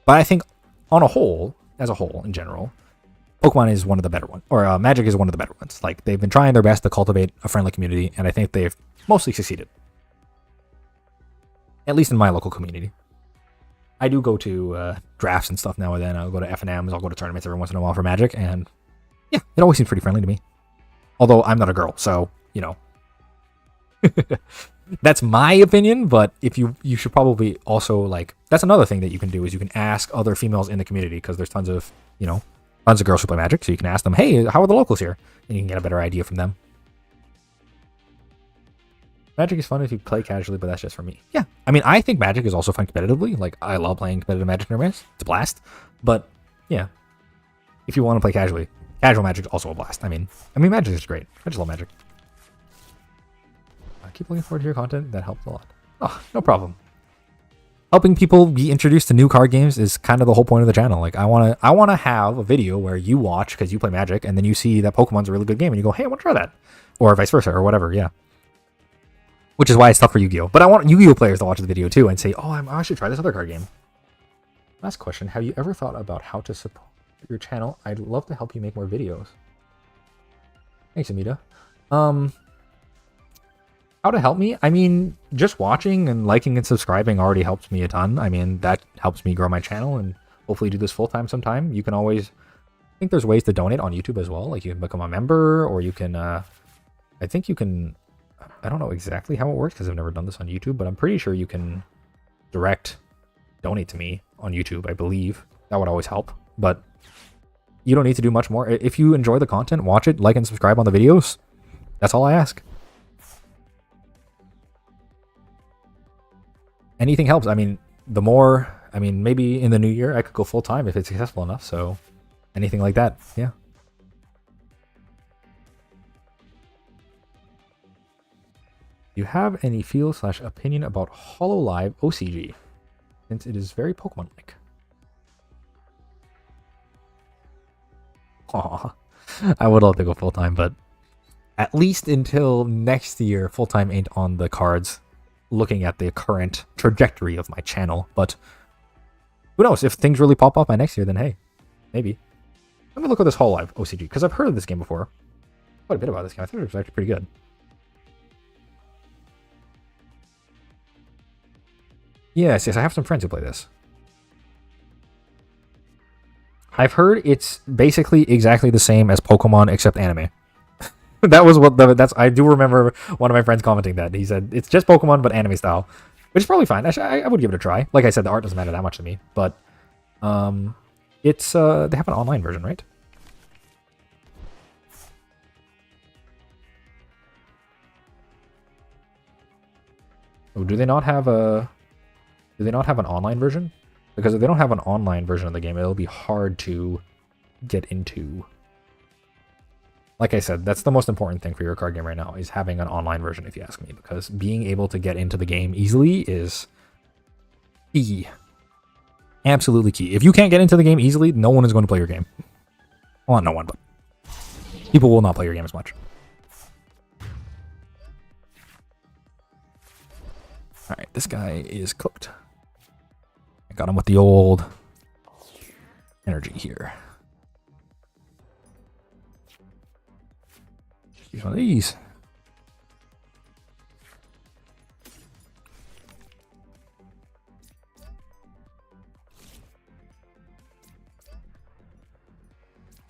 But I think, as a whole, in general, Pokemon is one of the better ones. Or Magic is one of the better ones. Like, they've been trying their best to cultivate a friendly community, and I think they've mostly succeeded. At least in my local community. I do go to drafts and stuff now and then. I'll go to F&Ms. I'll go to tournaments every once in a while for Magic. And yeah, it always seems pretty friendly to me. Although I'm not a girl, so, that's my opinion. But if you should probably also, like, that's another thing that you can do is you can ask other females in the community, because there's tons of girls who play Magic. So you can ask them, hey, how are the locals here? And you can get a better idea from them. Magic is fun if you play casually, but that's just for me. Yeah, I mean, I think Magic is also fun competitively. Like, I love playing competitive Magic tournaments. It's a blast. But, yeah, if you want to play casually, casual Magic is also a blast. I mean, Magic is great. I just love Magic. I keep looking forward to your content. That helps a lot. Oh, no problem. Helping people be introduced to new card games is kind of the whole point of the channel. Like, I want to have a video where you watch because you play Magic, and then you see that Pokemon's a really good game, and you go, hey, I want to try that. Or vice versa, or whatever, yeah. Which is why it's tough for Yu-Gi-Oh! But I want Yu-Gi-Oh! Players to watch the video too and say, oh, I should try this other card game. Last question. Have you ever thought about how to support your channel? I'd love to help you make more videos. Thanks, Amita. How to help me? I mean, just watching and liking and subscribing already helps me a ton. I mean, that helps me grow my channel and hopefully do this full-time sometime. You can always... I think there's ways to donate on YouTube as well. Like, you can become a member, or you can... I think you can... I don't know exactly how it works because I've never done this on YouTube, but I'm pretty sure you can direct donate to me on YouTube, I believe. That would always help, but you don't need to do much more. If you enjoy the content, watch it, like and subscribe on the videos. That's all I ask. Anything helps. I mean, maybe in the new year I could go full time if it's successful enough, so anything like that, yeah. Do you have any feel/opinion about HoloLive OCG, since it is very Pokemon-like? Aw, I would love to go full-time, but at least until next year, full-time ain't on the cards, looking at the current trajectory of my channel. But who knows? If things really pop off by next year, then hey, maybe. Let me look at this Whole Live OCG, because I've heard of this game before. Quite a bit about this game. I thought it was actually pretty good. Yes, I have some friends who play this. I've heard it's basically exactly the same as Pokemon except anime. That was what I do remember one of my friends commenting that. He said it's just Pokemon but anime style, which is probably fine. I would give it a try. Like I said, the art doesn't matter that much to me, but it's they have an online version, right? Oh, do they not have an online version? Because if they don't have an online version of the game, it'll be hard to get into. Like I said, that's the most important thing for your card game right now, is having an online version, if you ask me. Because being able to get into the game easily is key. Absolutely key. If you can't get into the game easily, no one is going to play your game. Well, not no one, but people will not play your game as much. Alright, this guy is cooked. I got him with the old energy here. Use one of these.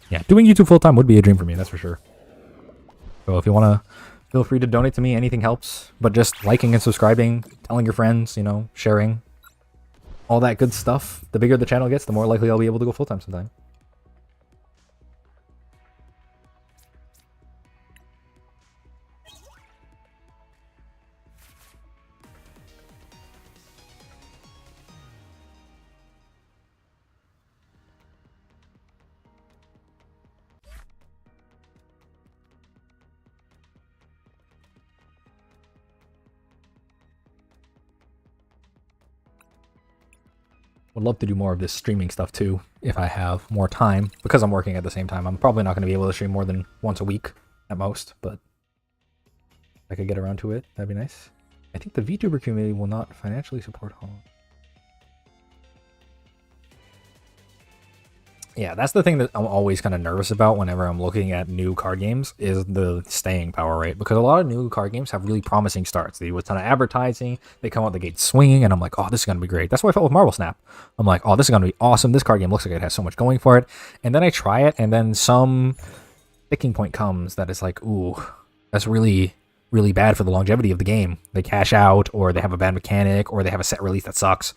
Yeah, doing YouTube full time would be a dream for me, that's for sure. So if you want to, feel free to donate to me. Anything helps. But just liking and subscribing, telling your friends, you know, sharing, all that good stuff. The bigger the channel gets, the more likely I'll be able to go full time sometime. Would love to do more of this streaming stuff too, if I have more time. Because I'm working at the same time, I'm probably not going to be able to stream more than once a week at most, but if I could get around to it, that'd be nice. I think the VTuber community will not financially support home. Yeah, that's the thing that I'm always kind of nervous about whenever I'm looking at new card games, is the staying power rate. Because a lot of new card games have really promising starts. They do a ton of advertising, they come out the gate swinging, and I'm like, oh, this is going to be great. That's what I felt with Marvel Snap. I'm like, oh, this is going to be awesome. This card game looks like it has so much going for it. And then I try it, and then some sticking point comes that is like, ooh, that's really, really bad for the longevity of the game. They cash out, or they have a bad mechanic, or they have a set release that sucks.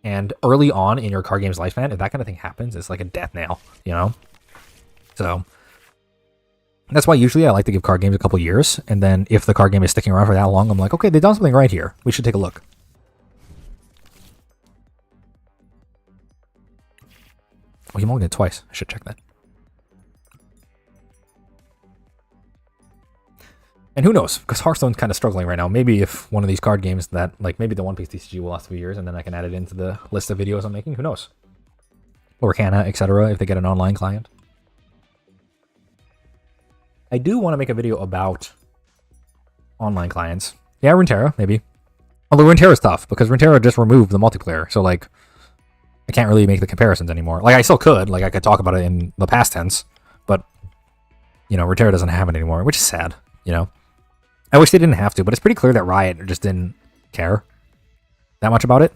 And early on in your card game's lifespan, if that kind of thing happens, it's like a death nail, you know? So that's why usually I like to give card games a couple years, and then if the card game is sticking around for that long, I'm like, okay, they've done something right here. We should take a look. Oh, you mulliganed it twice. I should check that. And who knows, because Hearthstone's kind of struggling right now. Maybe if one of these card games that, like maybe the One Piece TCG will last a few years, and then I can add it into the list of videos I'm making. Who knows? Or Canna, etc. if they get an online client. I do want to make a video about online clients. Yeah, Runeterra, maybe. Although Runeterra is tough, because Runeterra just removed the multiplayer, so like, I can't really make the comparisons anymore. Like, I still could, like I could talk about it in the past tense, but, you know, Runeterra doesn't have it anymore, which is sad, you know? I wish they didn't have to, but it's pretty clear that Riot just didn't care that much about it.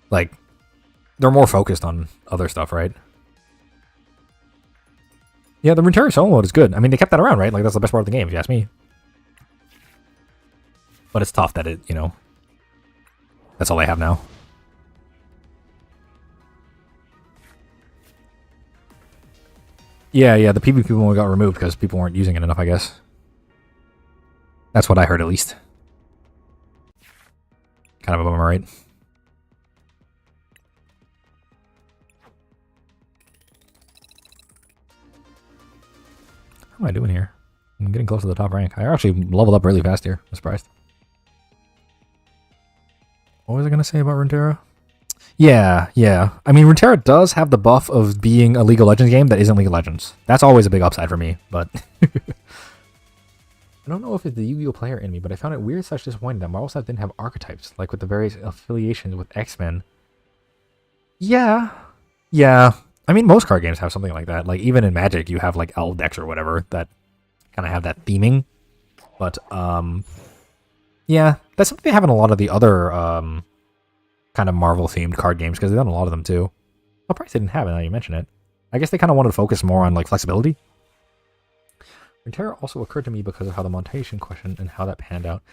Like, they're more focused on other stuff, right? Yeah, the Runeterra solo mode is good. I mean, they kept that around, right? Like, that's the best part of the game, if you ask me. But it's tough that it, you know, that's all they have now. Yeah, the PvP one got removed because people weren't using it enough, I guess. That's what I heard, at least. Kind of a bummer, right? How am I doing here? I'm getting close to the top rank. I actually leveled up really fast here. I'm surprised. What was I going to say about Runeterra? Yeah, yeah. I mean, Runeterra does have the buff of being a League of Legends game that isn't League of Legends. That's always a big upside for me, but... I don't know if it's the Yu-Gi-Oh player in me, but I found it weird / disappointing that Marvel Snap didn't have archetypes, like with the various affiliations with X-Men. Yeah. Yeah. I mean, most card games have something like that. Like, even in Magic, you have, like, Elf decks or whatever that kind of have that theming. But, yeah, that's something they have in a lot of the other, kind of Marvel-themed card games, because they've done a lot of them, too. I'm surprised they didn't have it now you mention it. I guess they kind of wanted to focus more on, like, flexibility. Runeterra also occurred to me because of how the monetization question and how that panned out.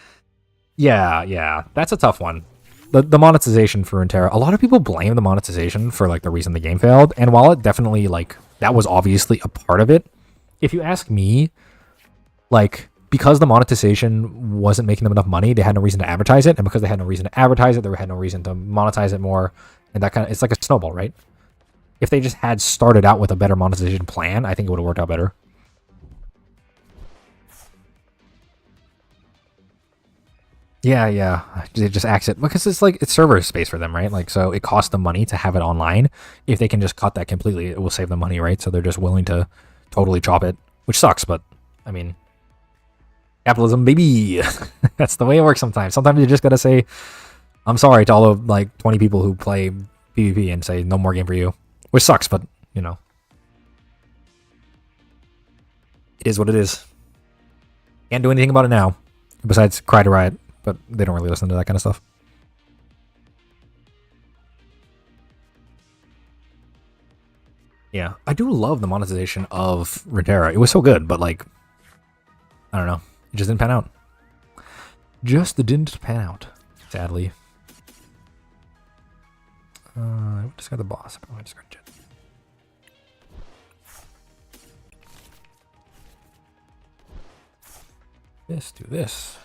Yeah, that's a tough one. The monetization for Runeterra, a lot of people blame the monetization for, like, the reason the game failed, and while it definitely, like, that was obviously a part of it, if you ask me, like, because the monetization wasn't making them enough money, they had no reason to advertise it, and because they had no reason to advertise it, they had no reason to monetize it more, and that kind of, it's like a snowball, right? If they just had started out with a better monetization plan, I think it would have worked out better. Yeah. They just axe it because it's like it's server space for them, right? Like, so it costs them money to have it online. If they can just cut that completely, it will save them money, right? So they're just willing to totally chop it, which sucks, but I mean, capitalism, baby. That's the way it works sometimes. Sometimes you just gotta say, I'm sorry to all of like 20 people who play PvP and say no more game for you, which sucks, but you know, it is what it is. Can't do anything about it now, besides cry to riot. But they don't really listen to that kind of stuff. Yeah, I do love the monetization of Runeterra. It was so good, but like, I don't know. It just didn't pan out. Just didn't pan out, sadly. I just got the boss. I just got Jet. Let's do this.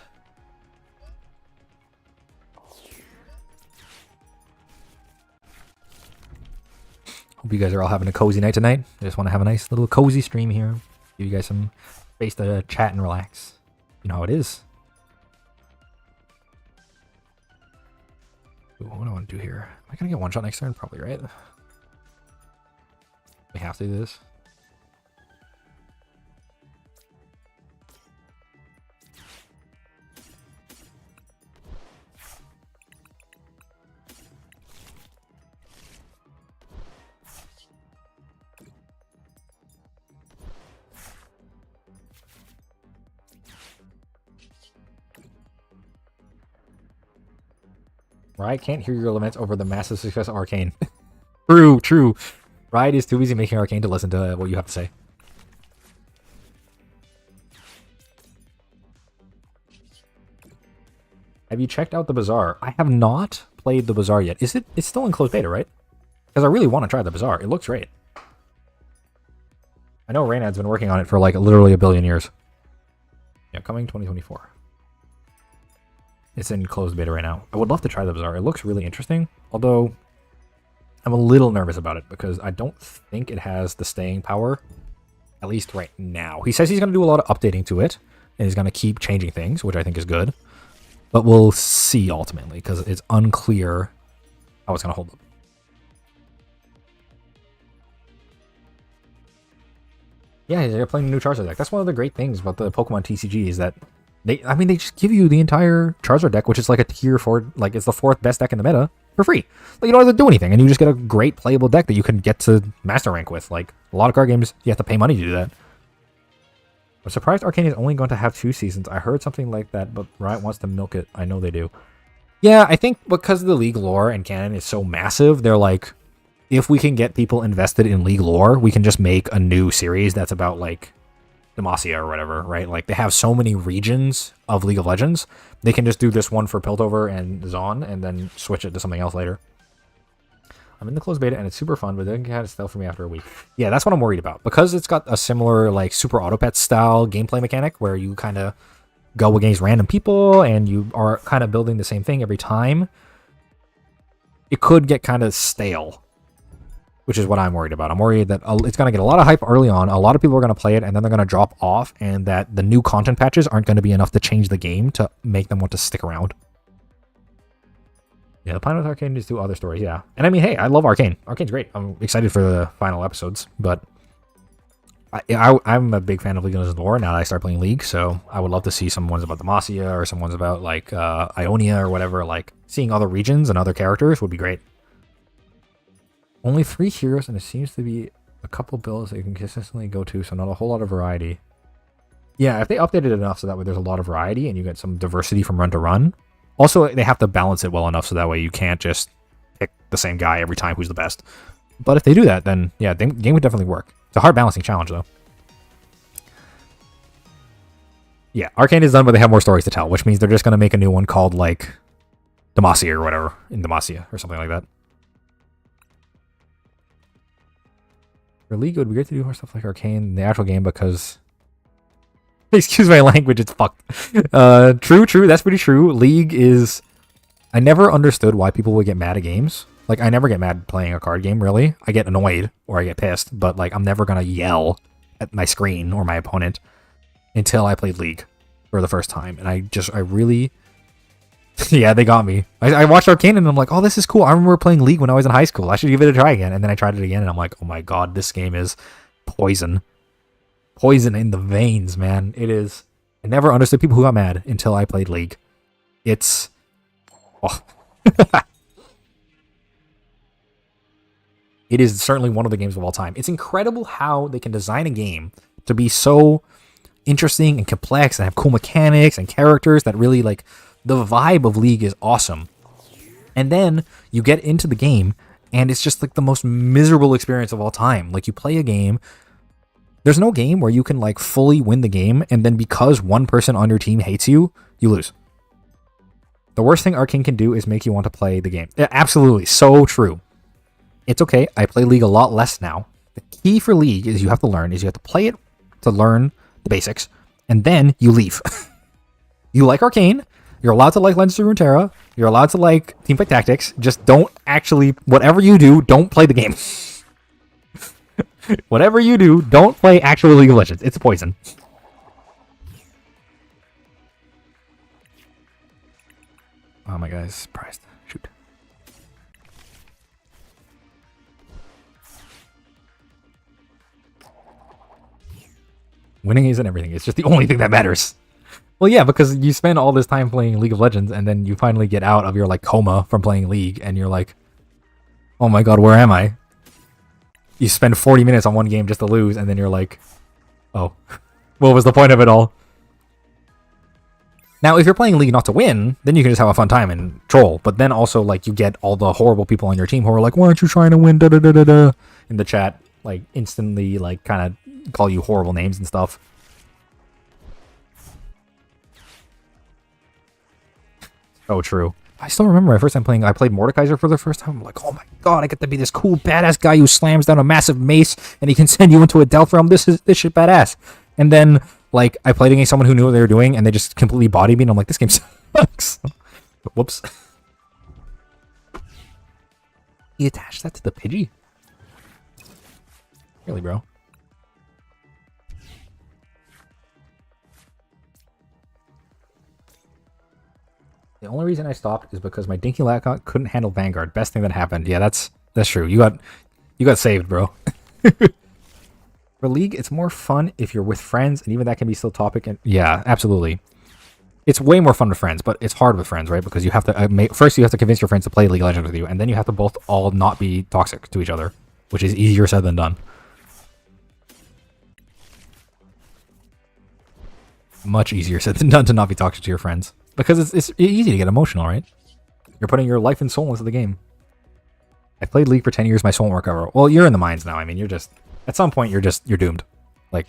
Hope you guys are all having a cozy night tonight. I just want to have a nice little cozy stream here. Give you guys some space to chat and relax. You know how it is. Ooh, what do I want to do here? Am I going to get one shot next turn? Probably, right? We have to do this. Riot can't hear your laments over the massive success of Arcane. True. Riot is too busy making Arcane to listen to what you have to say. Have you checked out the Bazaar? I have not played the Bazaar yet. It's still in closed beta, right? Because I really want to try the Bazaar. It looks great. I know Reynad's been working on it for like literally a billion years. Yeah, coming 2024. It's in closed beta right now. I would love to try the Bazaar. It looks really interesting, although I'm a little nervous about it because I don't think it has the staying power, at least right now. He says he's going to do a lot of updating to it, and he's going to keep changing things, which I think is good. But we'll see ultimately, because it's unclear how it's going to hold up. Yeah, they're playing a new Charizard deck. That's one of the great things about the Pokemon TCG is that they just give you the entire Charizard deck, which is like a tier 4, like it's the 4th best deck in the meta for free. Like you don't have to do anything, and you just get a great playable deck that you can get to master rank with. Like a lot of card games, you have to pay money to do that. I'm surprised Arcane is only going to have 2 seasons. I heard something like that, but Riot wants to milk it. I know they do. Yeah, I think because the League lore and canon is so massive, they're like, if we can get people invested in League lore, we can just make a new series that's about like Demacia or whatever, right? Like they have so many regions of League of Legends, they can just do this one for Piltover and Zaun and then switch it to something else later. I'm in the closed beta and it's super fun, but then it had to stealth for me after a week. Yeah, that's what I'm worried about. Because it's got a similar like Super Autopet style gameplay mechanic where you kind of go against random people and you are kind of building the same thing every time. It could get kind of stale, which is what I'm worried about. I'm worried that it's going to get a lot of hype early on. A lot of people are going to play it and then they're going to drop off, and that the new content patches aren't going to be enough to change the game to make them want to stick around. Yeah, the plan with Arcane is to do other stories, yeah. And I mean, hey, I love Arcane. Arcane's great. I'm excited for the final episodes, but I'm a big fan of League of Legends lore now that I start playing League, so I would love to see some ones about Demacia or some ones about, like, Ionia or whatever. Like, seeing other regions and other characters would be great. Only 3 heroes, and it seems to be a couple builds that you can consistently go to, so not a whole lot of variety. Yeah, if they updated it enough so that way there's a lot of variety and you get some diversity from run to run. Also, they have to balance it well enough so that way you can't just pick the same guy every time who's the best. But if they do that, then yeah, the game would definitely work. It's a hard balancing challenge, though. Yeah, Arcane is done, but they have more stories to tell, which means they're just going to make a new one called, like, Demacia or whatever, in Demacia or something like that. For League, it would be great to do more stuff like Arcane in the actual game because... Excuse my language, it's fucked. True, that's pretty true. League is... I never understood why people would get mad at games. Like, I never get mad playing a card game, really. I get annoyed, or I get pissed, but, like, I'm never gonna yell at my screen or my opponent until I played League for the first time. And I really... yeah, they got me. I watched Arcane and I'm like, oh, this is cool. I remember playing League when I was in high school. I should give it a try again. And then I tried it again and I'm like, oh my god, this game is poison. Poison in the veins, man. It is. I never understood people who got mad until I played League. It's... oh. It is certainly one of the games of all time. It's incredible how they can design a game to be so interesting and complex and have cool mechanics and characters that really, like... The vibe of League is awesome. And then you get into the game and it's just like the most miserable experience of all time. Like, you play a game, there's no game where you can like fully win the game and then because one person on your team hates you, you lose. The worst thing Arcane can do is make you want to play the game. Yeah, absolutely, so true. It's okay, I play League a lot less now. The key for League is you have to play it to learn the basics, and then you leave. You like Arcane, you're allowed to like Legends of Runeterra, you're allowed to like Teamfight Tactics, just don't actually, whatever you do, don't play the game. Whatever you do, don't play actual League of Legends. It's poison. Oh my god, surprised. Shoot. Winning isn't everything, it's just the only thing that matters. Well, yeah, because you spend all this time playing League of Legends, and then you finally get out of your, like, coma from playing League, and you're like, oh my god, where am I? You spend 40 minutes on one game just to lose, and then you're like, oh, what was the point of it all? Now, if you're playing League not to win, then you can just have a fun time and troll, but then also, like, you get all the horrible people on your team who are like, why aren't you trying to win, da-da-da-da-da, in the chat, like, instantly, like, kind of call you horrible names and stuff. Oh, true. I still remember my first time playing, I played Mordekaiser for the first time. I'm like, oh my god, I get to be this cool, badass guy who slams down a massive mace and he can send you into a Delph realm. This shit badass. And then, like, I played against someone who knew what they were doing and they just completely bodied me and I'm like, this game sucks. Whoops. He attached that to the Pidgey? Really, bro? The only reason I stopped is because my dinky laptop couldn't handle Vanguard. Best thing that happened. Yeah, that's true. You got saved, bro. For League, it's more fun if you're with friends, and even that can be still topic. And yeah, absolutely. It's way more fun with friends, but it's hard with friends, right? Because you have to first you have to convince your friends to play League of Legends with you, and then you have to both all not be toxic to each other, which is easier said than done. Much easier said than done to not be toxic to your friends. Because it's easy to get emotional, right? You're putting your life and soul into the game. I played League for 10 years, my soul won't recover. Well, you're in the mines now. I mean, you're just... At some point, you're doomed. Like,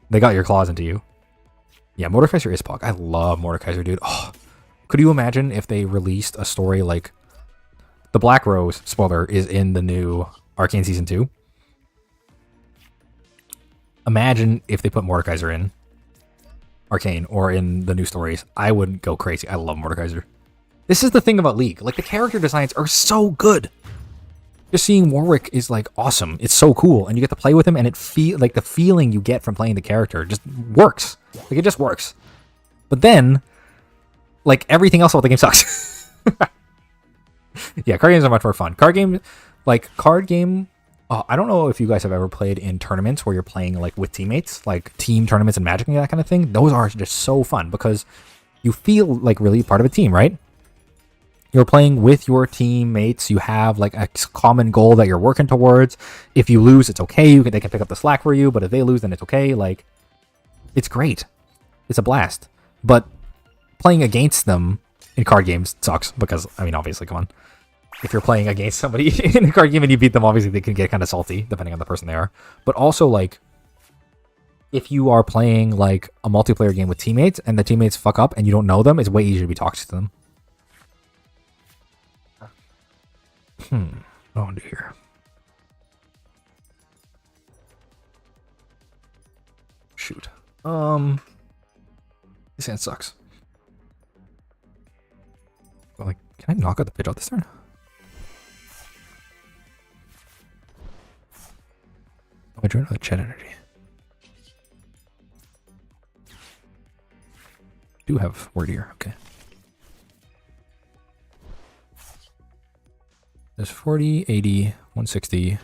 they got your claws into you. Yeah, Mordekaiser is Pog. I love Mordekaiser, dude. Oh, could you imagine if they released a story like... The Black Rose, spoiler, is in the new Arcane Season 2. Imagine if they put Mordekaiser in Arcane or in the new stories. I would go crazy. I love Mordekaiser. This is the thing about League. Like, the character designs are so good. Just seeing Warwick is, like, awesome. It's so cool. And you get to play with him, and like, the feeling you get from playing the character just works. Like, it just works. But then, like, everything else about the game sucks. Yeah, card games are much more fun. Card game. I don't know if you guys have ever played in tournaments where you're playing like with teammates, like team tournaments and Magic and that kind of thing. Those are just so fun because you feel like really part of a team, right? You're playing with your teammates. You have like a common goal that you're working towards. If you lose, it's okay. They can pick up the slack for you. But if they lose, then it's okay. Like, it's great. It's a blast. But playing against them in card games sucks because, I mean, obviously, come on. If you're playing against somebody in a card game and you beat them, obviously they can get kind of salty depending on the person they are. But also, like, if you are playing like a multiplayer game with teammates and the teammates fuck up and you don't know them, it's way easier to be toxic to them. What do I want to do here? Shoot. This hand sucks. Well, like, can I knock out the pitch out this turn? Oh, I drew another Chet energy. Do have word here, okay. There's 40, 80, 160. There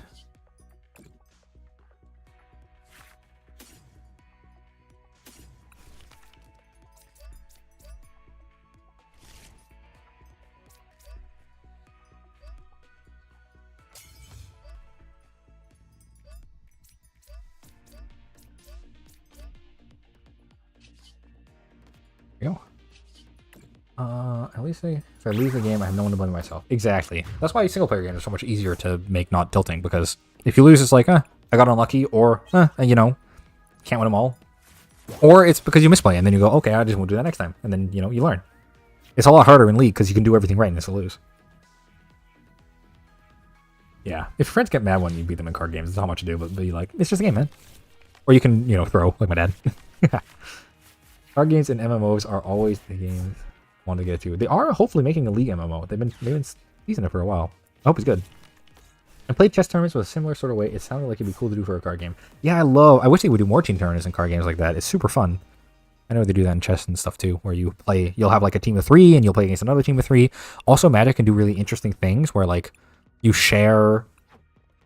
we go. At least if I lose the game, I have no one to blame myself. Exactly. That's why single player games are so much easier to make not tilting, because if you lose, it's like, I got unlucky, or, you know, can't win them all. Or it's because you misplay, and then you go, okay, I just won't do that next time. And then, you know, you learn. It's a lot harder in League, because you can do everything right and still lose. Yeah. If friends get mad when you beat them in card games, it's not much to do, but be like, it's just a game, man. Or you can, you know, throw, like my dad. Card games and MMOs are always the games I want to get to. They are hopefully making a League MMO. They've been teasing it for a while. I hope it's good. I played chess tournaments with a similar sort of way. It sounded like it'd be cool to do for a card game. Yeah, I wish they would do more team tournaments and card games like that. It's super fun. I know they do that in chess and stuff too, where you'll have like a team of 3 and you'll play against another team of 3. Also, Magic can do really interesting things where like you share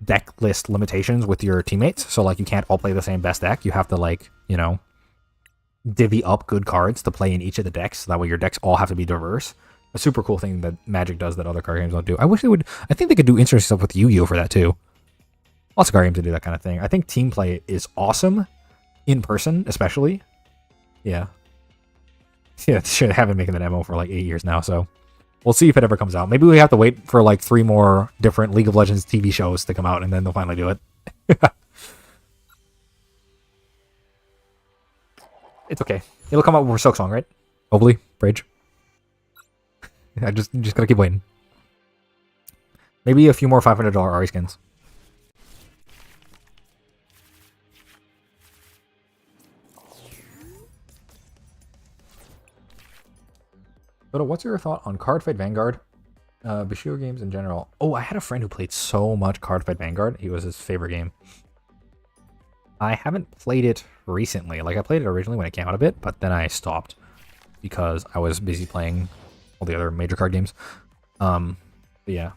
deck list limitations with your teammates. So like you can't all play the same best deck. You have to like, you know, divvy up good cards to play in each of the decks. So that way your decks all have to be diverse. A super cool thing that Magic does that other card games don't do. I wish they would. I think they could do interesting stuff with Yu-Gi-Oh for that too. Lots of card games to do that kind of thing. I think team play is awesome in person, especially. Yeah. Yeah, they have been making that MMO for like 8 years now, so we'll see if it ever comes out. Maybe we have to wait for like 3 more different League of Legends TV shows to come out, and then they'll finally do it. It's okay. It'll come out before Silksong, right? Hopefully, Bridge. I just gotta keep waiting. Maybe a few more $500 Ari skins. But what's your thought on Cardfight Vanguard? Bushido games in general. Oh, I had a friend who played so much Cardfight Vanguard. It was his favorite game. I haven't played it recently. Like, I played it originally when it came out a bit, but then I stopped because I was busy playing all the other major card games. But yeah.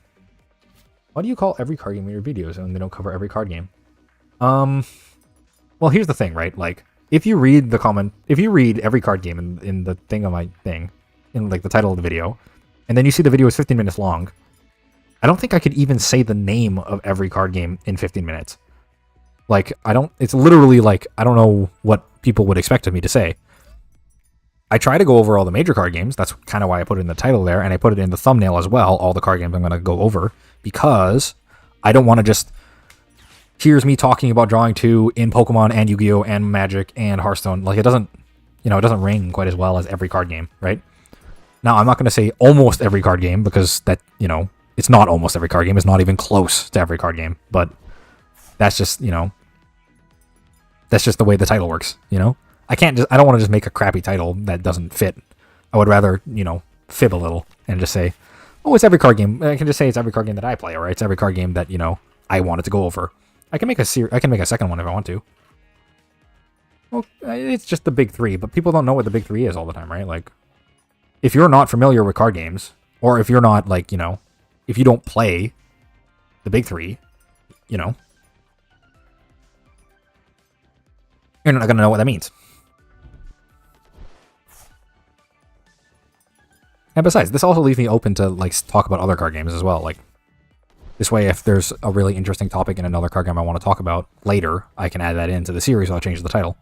Why do you call every card game in your videos and they don't cover every card game? Well, here's the thing, right? Like, if you read every card game in the thing on my thing, in like the title of the video, and then you see the video is 15 minutes long, I don't think I could even say the name of every card game in 15 minutes. Like, it's literally like, I don't know what people would expect of me to say. I try to go over all the major card games. That's kind of why I put it in the title there, and I put it in the thumbnail as well, all the card games I'm going to go over, because I don't want to just, here's me talking about Drawing 2 in Pokemon and Yu-Gi-Oh! And Magic and Hearthstone. Like, it doesn't ring quite as well as every card game, right? Now, I'm not going to say almost every card game, because that, you know, it's not almost every card game. It's not even close to every card game, but that's just, you know, that's just the way the title works, you know? I don't want to just make a crappy title that doesn't fit. I would rather, you know, fib a little and just say, oh, it's every card game. I can just say it's every card game that I play, or it's every card game that, you know, I wanted to go over. I can make a second one if I want to. Well, it's just the big 3, but people don't know what the big 3 is all the time, right? Like, if you're not familiar with card games, or if you're not, like, you know, if you don't play the big three, you know, you're not going to know what that means. And besides, this also leaves me open to like talk about other card games as well. Like this way, if there's a really interesting topic in another card game I want to talk about later, I can add that into the series. I'll change the title.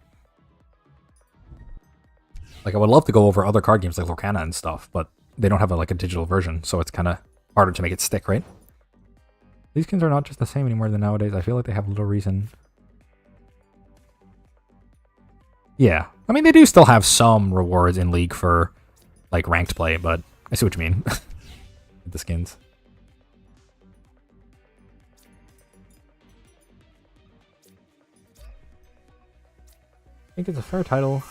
Like I would love to go over other card games like Lorcana and stuff, but they don't have a digital version, so it's kind of harder to make it stick, right? These skins are not just the same anymore than nowadays. I feel like they have little reason. Yeah, I mean they do still have some rewards in League for like ranked play, but I see what you mean. The skins. I think it's a fair title.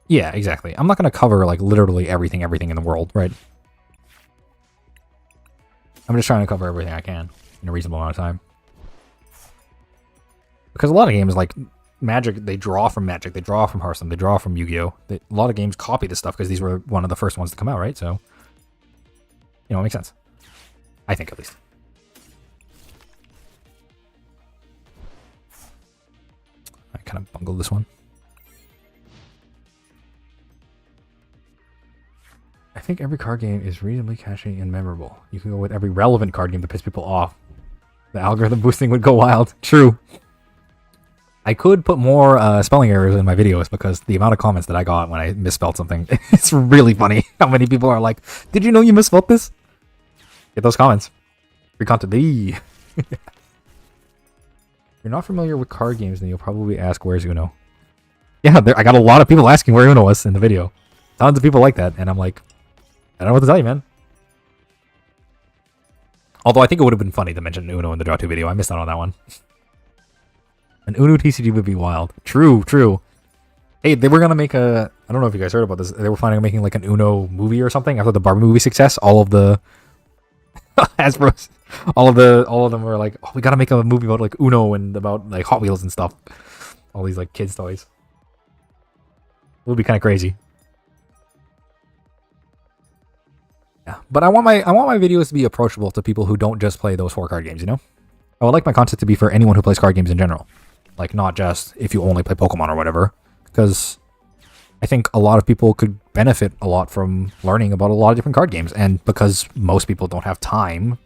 Yeah, exactly. I'm not going to cover like literally everything in the world, right? I'm just trying to cover everything I can in a reasonable amount of time. Because a lot of games like Magic, they draw from Magic, they draw from Hearthstone, they draw from Yu-Gi-Oh! A lot of games copy this stuff because these were one of the first ones to come out, right? So, you know, it makes sense. I think, at least. I kind of bungled this one. I think every card game is reasonably catchy and memorable. You can go with every relevant card game to piss people off. The algorithm boosting would go wild. True. I could put more spelling errors in my videos because the amount of comments that I got when I misspelled something, it's really funny how many people are like, did you know you misspelled this? Get those comments. Free content. If you're not familiar with card games, then you'll probably ask, where's Uno? Yeah, I got a lot of people asking where Uno was in the video. Tons of people like that, and I'm like, I don't know what to tell you, man. Although I think it would have been funny to mention Uno in the Draw 2 video. I missed out on that one. An Uno TCG would be wild. True, true. Hey, they were going to make a... I don't know if you guys heard about this. They were planning on making like an Uno movie or something. After the Barbie movie success, all of the... Hasbro's... All of them were like, oh, we got to make a movie about like Uno and about like Hot Wheels and stuff. All these like kids' toys. It would be kind of crazy. Yeah, but I want my videos to be approachable to people who don't just play those 4 card games, you know? I would like my content to be for anyone who plays card games in general. Like, not just if you only play Pokemon or whatever. Because I think a lot of people could benefit a lot from learning about a lot of different card games. And because most people don't have time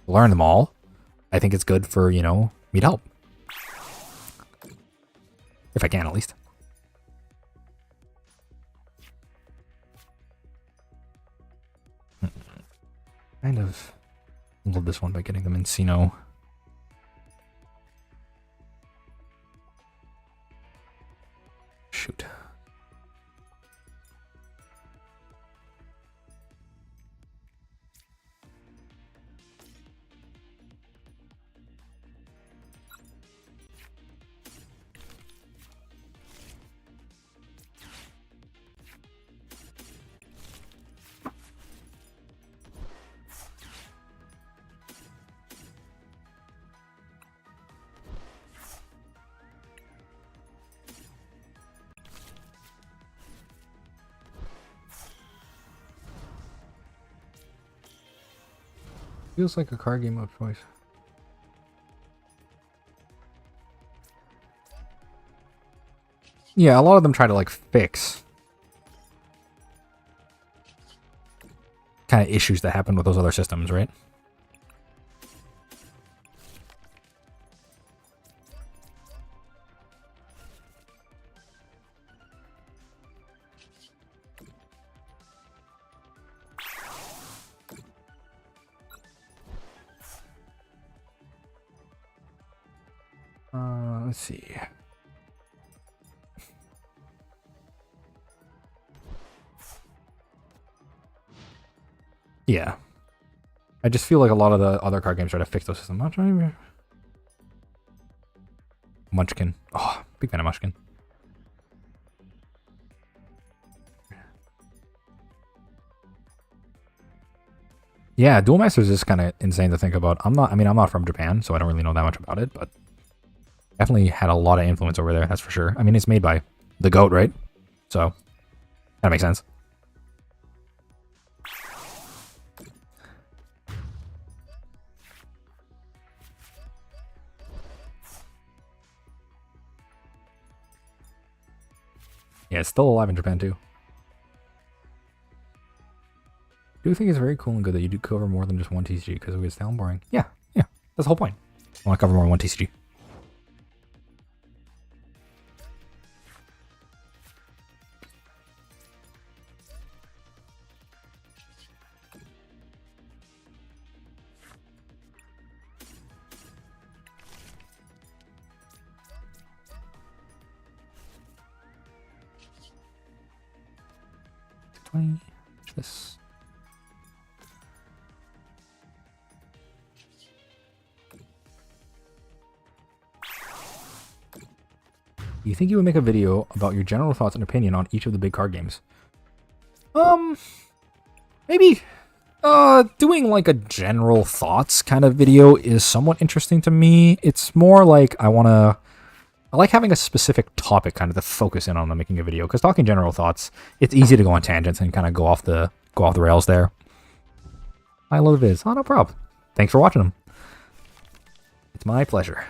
to learn them all, I think it's good for, you know, me to help. If I can, at least. Kind of love this one by getting them in Encino. Shoot. Feels like a card game of choice. Yeah, a lot of them try to like fix kind of issues that happen with those other systems, right? Let's see. Yeah. I just feel like a lot of the other card games try to fix those systems. I'm not trying to... Munchkin. Oh, big fan of Munchkin. Yeah, Duel Masters is kind of insane to think about. I'm not from Japan, so I don't really know that much about it, but definitely had a lot of influence over there, that's for sure. I mean, it's made by the GOAT, right? So, that makes sense. Yeah, it's still alive in Japan too. I do think it's very cool and good that you do cover more than just one TCG because it gets down boring. Yeah, yeah, that's the whole point. I want to cover more than one TCG. This. Do you think you would make a video about your general thoughts and opinion on each of the big card games? Maybe. Doing like a general thoughts kind of video is somewhat interesting to me. It's more like I like having a specific topic kind of to focus in on when making a video, because talking general thoughts, it's easy to go on tangents and kind of go off the rails there. I love vids. Oh, no problem. Thanks for watching them. It's my pleasure.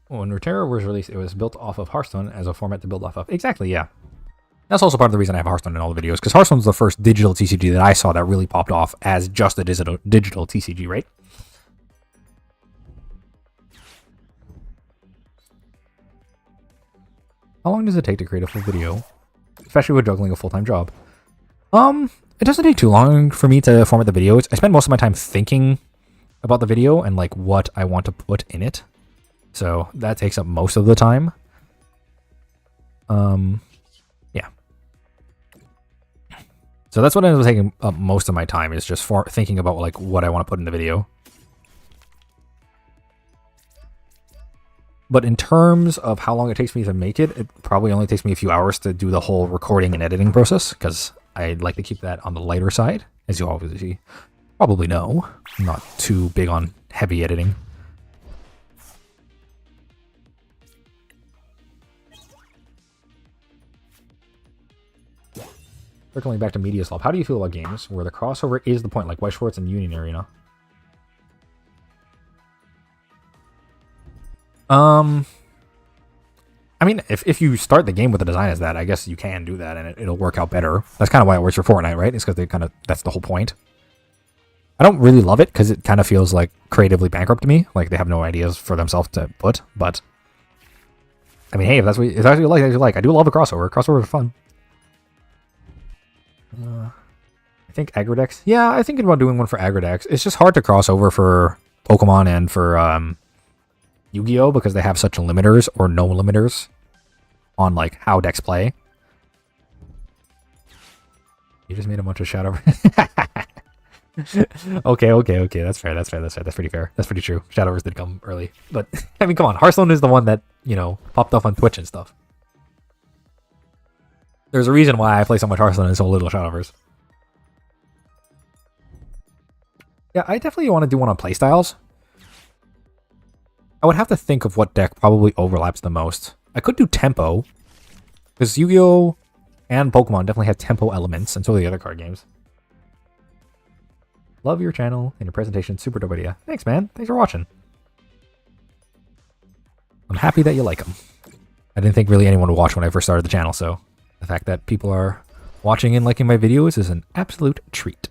When Runeterra was released, it was built off of Hearthstone as a format to build off of. Exactly, yeah. That's also part of the reason I have Hearthstone in all the videos, because Hearthstone's the first digital TCG that I saw that really popped off as just a digital TCG, right? How long does it take to create a full video, especially with juggling a full-time job? It doesn't take too long for me to format the videos. I spend most of my time thinking about the video and like what I want to put in it. So that takes up most of the time. Yeah. So that's what ends up taking up most of my time, is just for thinking about like what I want to put in the video. But in terms of how long it takes me to make it, it probably only takes me a few hours to do the whole recording and editing process, because I'd like to keep that on the lighter side, as you obviously probably know. I'm not too big on heavy editing. Circling back to Media Slop, how do you feel about games where the crossover is the point, like White Schwartz and Union Arena? I mean, if you start the game with the design as that, I guess you can do that, and it'll work out better. That's kind of why it works for Fortnite, right? It's because that's the whole point. I don't really love it, because it kind of feels like creatively bankrupt to me. Like, they have no ideas for themselves to put, but... I mean, hey, if that's what you like, that's what you like. I do love a crossover. Crossovers are fun. I think Aggredex. Yeah, I think about doing one for Aggredex. It's just hard to cross over for Pokemon and for Yu-Gi-Oh! Because they have such limiters or no limiters on like how decks play. You just made a bunch of Shadow. Okay. That's fair. That's pretty fair. That's pretty true. Shadowverse did come early. But, I mean, come on. Hearthstone is the one that, you know, popped off on Twitch and stuff. There's a reason why I play so much Hearthstone and so little Shadowverse. Yeah, I definitely want to do one on playstyles. I would have to think of what deck probably overlaps the most. I could do tempo, because Yu-Gi-Oh! And Pokemon definitely have tempo elements, and so do the other card games. Love your channel and your presentation. Super dope idea. Thanks, man. Thanks for watching. I'm happy that you like them. I didn't think really anyone would watch when I first started the channel, so the fact that people are watching and liking my videos is an absolute treat.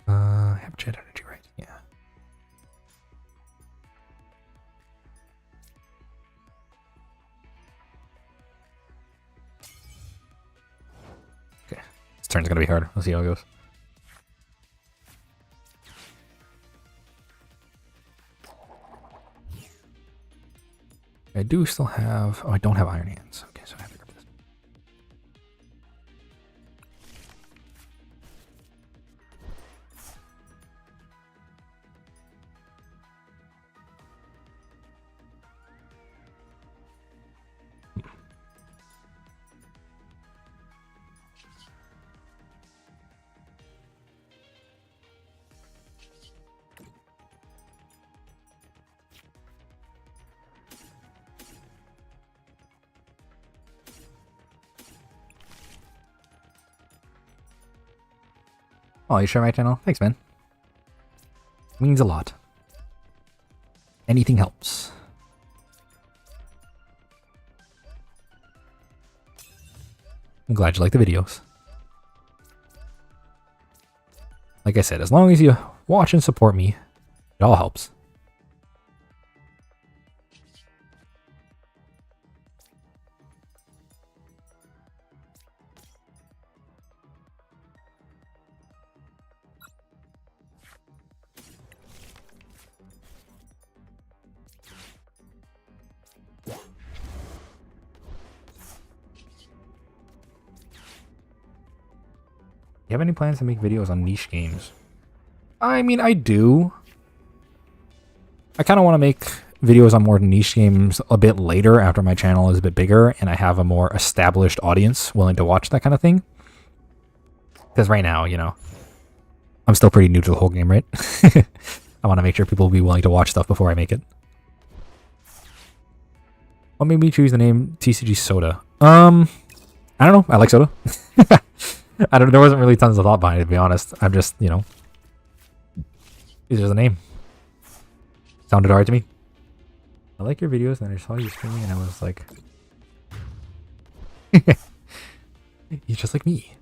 I have chat energy, right? Yeah. Okay. This turn's gonna be hard. Let's see how it goes. I do still have... Oh, I don't have Iron Hands. Okay, so I have to grab this. Oh, you share my channel? Thanks, man. Means a lot. Anything helps. I'm glad you like the videos. Like I said, as long as you watch and support me, it all helps. You have any plans to make videos on niche games? I mean, I do. I kind of want to make videos on more niche games a bit later after my channel is a bit bigger and I have a more established audience willing to watch that kind of thing. Because right now, you know, I'm still pretty new to the whole game, right? I want to make sure people will be willing to watch stuff before I make it. What made me choose the name TCG Soda? I don't know. I like soda. There wasn't really tons of thought behind it, to be honest. I'm just, you know, it's just a name. Sounded hard to me. I like your videos, and I saw you streaming, and I was like, he's just like me.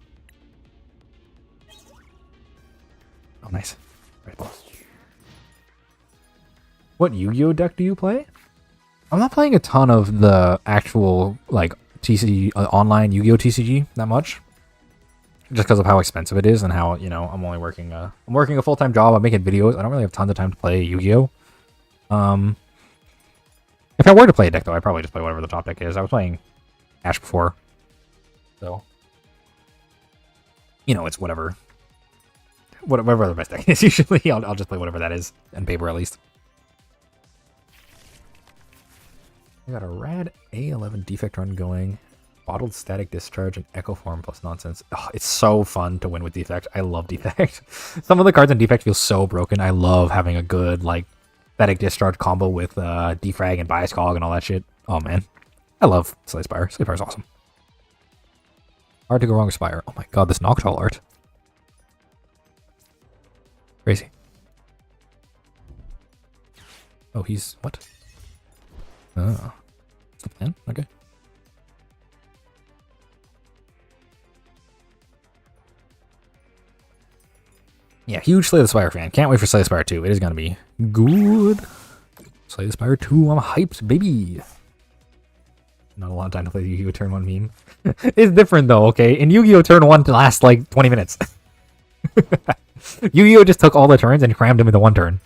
Oh, nice. Right, boss. What Yu-Gi-Oh deck do you play? I'm not playing a ton of the actual, like, TCG, online Yu-Gi-Oh TCG that much. Just because of how expensive it is and how, you know, I'm working a full-time job. I'm making videos. I don't really have tons of time to play Yu-Gi-Oh. If I were to play a deck, though, I'd probably just play whatever the top deck is. I was playing Ash before. So, you know, it's whatever the best deck is. Usually, I'll just play whatever that is. On paper, at least. I got a rad A11 defect run going. Bottled static discharge and echo form plus nonsense. Oh, it's so fun to win with defect. I love defect. Some of the cards in defect feel so broken. I love having a good like static discharge combo with defrag and bias cog and all that shit. Oh man, I love Slay Spire. Slay Spire is awesome. Hard to go wrong with Spire. Oh my god, this Noctowl art. Crazy. Oh, he's what? Oh, that's the plan. Okay. Yeah, huge Slay the Spire fan. Can't wait for Slay the Spire 2. It is going to be good. Slay the Spire 2, I'm hyped, baby. Not a lot of time to play the Yu-Gi-Oh! Turn 1 meme. It's different, though, okay? In Yu-Gi-Oh! Turn 1 to last, like, 20 minutes. Yu-Gi-Oh! Just took all the turns and crammed them into one turn.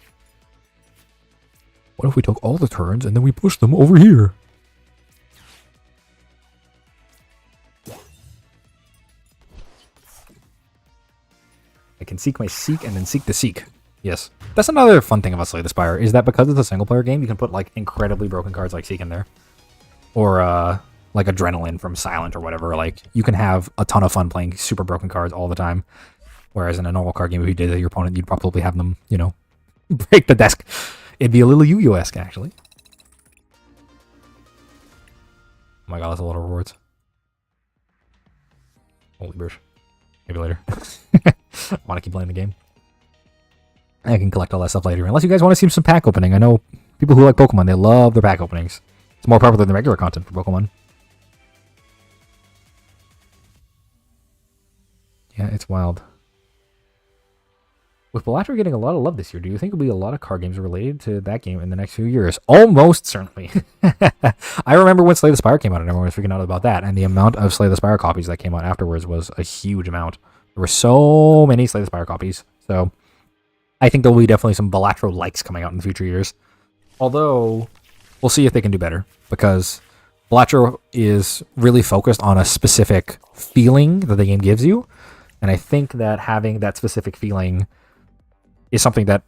What if we took all the turns and then we pushed them over here? I can seek my seek and then seek the seek. Yes. That's another fun thing about Slay the Spire, is that because it's a single player game, you can put like incredibly broken cards like Seek in there. Or like Adrenaline from Silent or whatever. Like you can have a ton of fun playing super broken cards all the time. Whereas in a normal card game, if you did it to your opponent, you'd probably have them, you know, break the desk. It'd be a little Yu-Gi-Oh-esque, actually. Oh my god, that's a lot of rewards. Holy brush. Maybe later. I want to keep playing the game. I can collect all that stuff later. Unless you guys want to see some pack opening. I know people who like Pokemon, they love their pack openings. It's more popular than regular content for Pokemon. Yeah, it's wild. With Balro getting a lot of love this year, do you think there'll be a lot of card games related to that game in the next few years? Almost certainly. I remember when Slay the Spire came out and everyone was freaking out about that, and the amount of Slay the Spire copies that came out afterwards was a huge amount. There were so many Slay the Spire copies, so I think there will be definitely some Balro likes coming out in the future years. Although, we'll see if they can do better, because Balro is really focused on a specific feeling that the game gives you, and I think that having that specific feeling is something that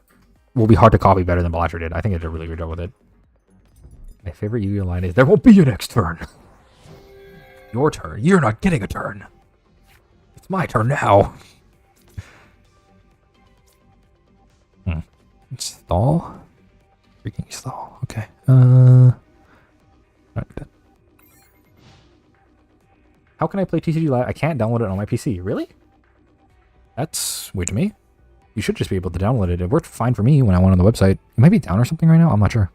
will be hard to copy better than Balro did. I think they did a really good job with it. My favorite Yu-Gi-Oh line is, "There won't be a next turn." Your turn. You're not getting a turn. It's my turn now. Stall? Freaking stall. Okay. Right. How can I play TCG Live? I can't download it on my PC. Really? That's weird to me. You should just be able to download it. It worked fine for me when I went on the website. It might be down or something right now. I'm not sure.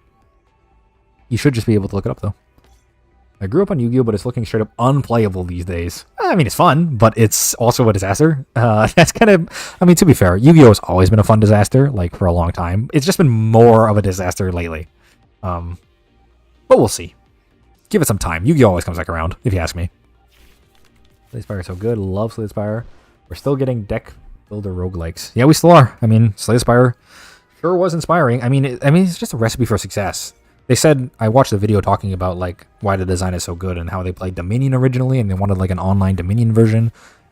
You should just be able to look it up, though. I grew up on Yu-Gi-Oh!, but it's looking straight up unplayable these days. I mean, it's fun, but it's also a disaster. That's kind of... I mean, to be fair, Yu-Gi-Oh! Has always been a fun disaster, like, for a long time. It's just been more of a disaster lately. But we'll see. Give it some time. Yu-Gi-Oh! Always comes back around, if you ask me. Slay Spire is so good. Love Slay Spire. We're still getting deck builder roguelikes. Yeah, we still are. I mean, Slay Spire sure was inspiring. I mean, it's just a recipe for success. They said, I watched a video talking about like why the design is so good and how they played Dominion originally and they wanted like an online Dominion version.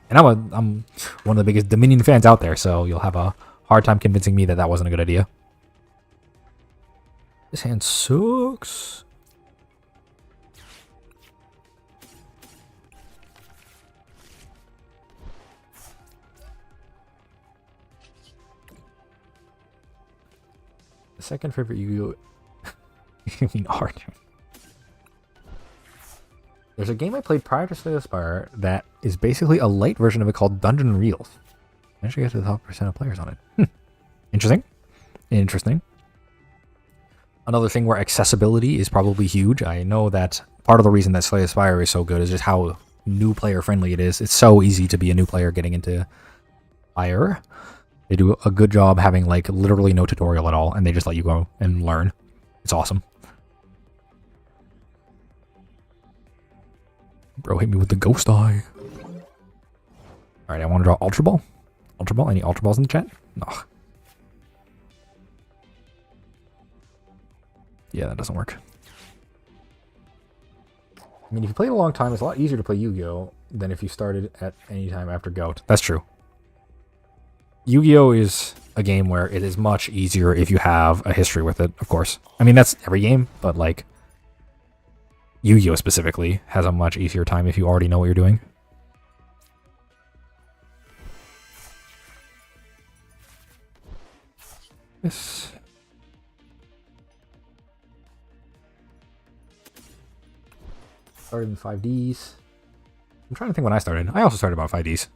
And I'm one of the biggest Dominion fans out there, so you'll have a hard time convincing me that that wasn't a good idea. This hand sucks. The second favorite Yu-Gi-Oh! I mean, art. There's a game I played prior to Slay the Spire that is basically a light version of it called Dungeon Reels. I should get to the top % of players on it. Interesting. Interesting. Another thing where accessibility is probably huge. I know that part of the reason that Slay the Spire is so good is just how new player friendly it is. It's so easy to be a new player getting into Spire. They do a good job having like literally no tutorial at all, and they just let you go and learn. It's awesome. Bro hit me with the ghost eye. Alright, I want to draw Ultra Ball. Ultra Ball? Any Ultra Balls in the chat? No. Yeah, that doesn't work. I mean, if you play it a long time, it's a lot easier to play Yu-Gi-Oh! Than if you started at any time after Goat. That's true. Yu-Gi-Oh! Is a game where it is much easier if you have a history with it, of course. I mean, that's every game, but like... Yu-Gi-Oh! Specifically has a much easier time if you already know what you're doing. This... Started in 5Ds. I'm trying to think when I started. I also started about 5Ds.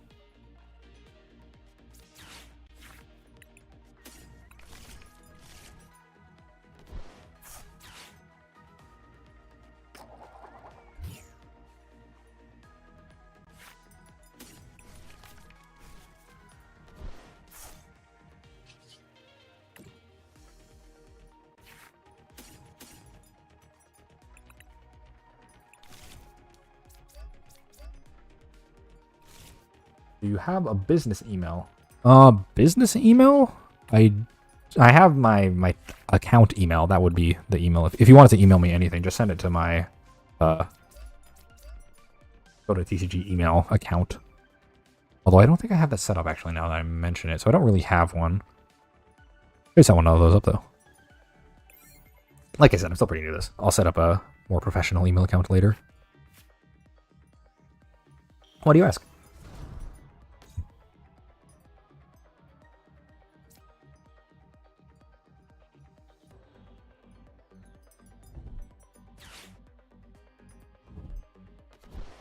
Do you have a business email? Business email? I have my account email. That would be the email. If you wanted to email me anything, just send it to my go to TCG email account. Although I don't think I have that set up actually now that I mention it, so I don't really have one. Maybe set one of those up though. Like I said, I'm still pretty new to this. I'll set up a more professional email account later. What do you ask?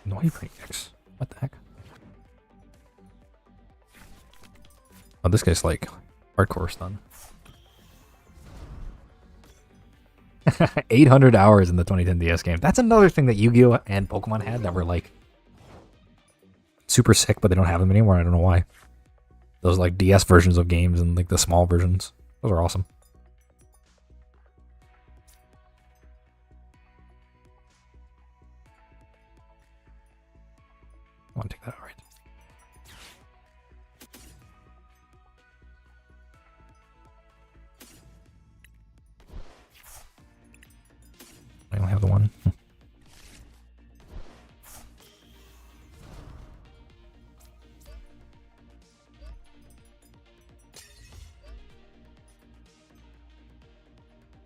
Noise X. What the heck? Oh, this guy's like hardcore stun. 800 hours in the 2010 DS game. That's another thing that Yu-Gi-Oh! And Pokemon had that were like super sick, but they don't have them anymore. I don't know why. Those like DS versions of games and like the small versions. Those are awesome. I want to take that out right. I only have the one.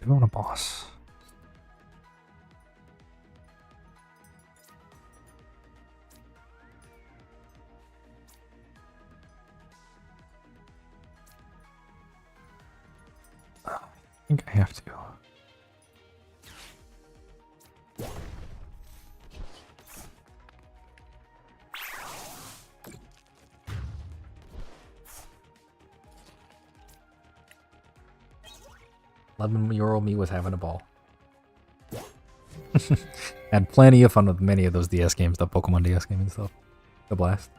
I want a boss. I think I have to. 11-year-old me was having a ball. Had plenty of fun with many of those DS games, the Pokemon DS game and stuff. The blast.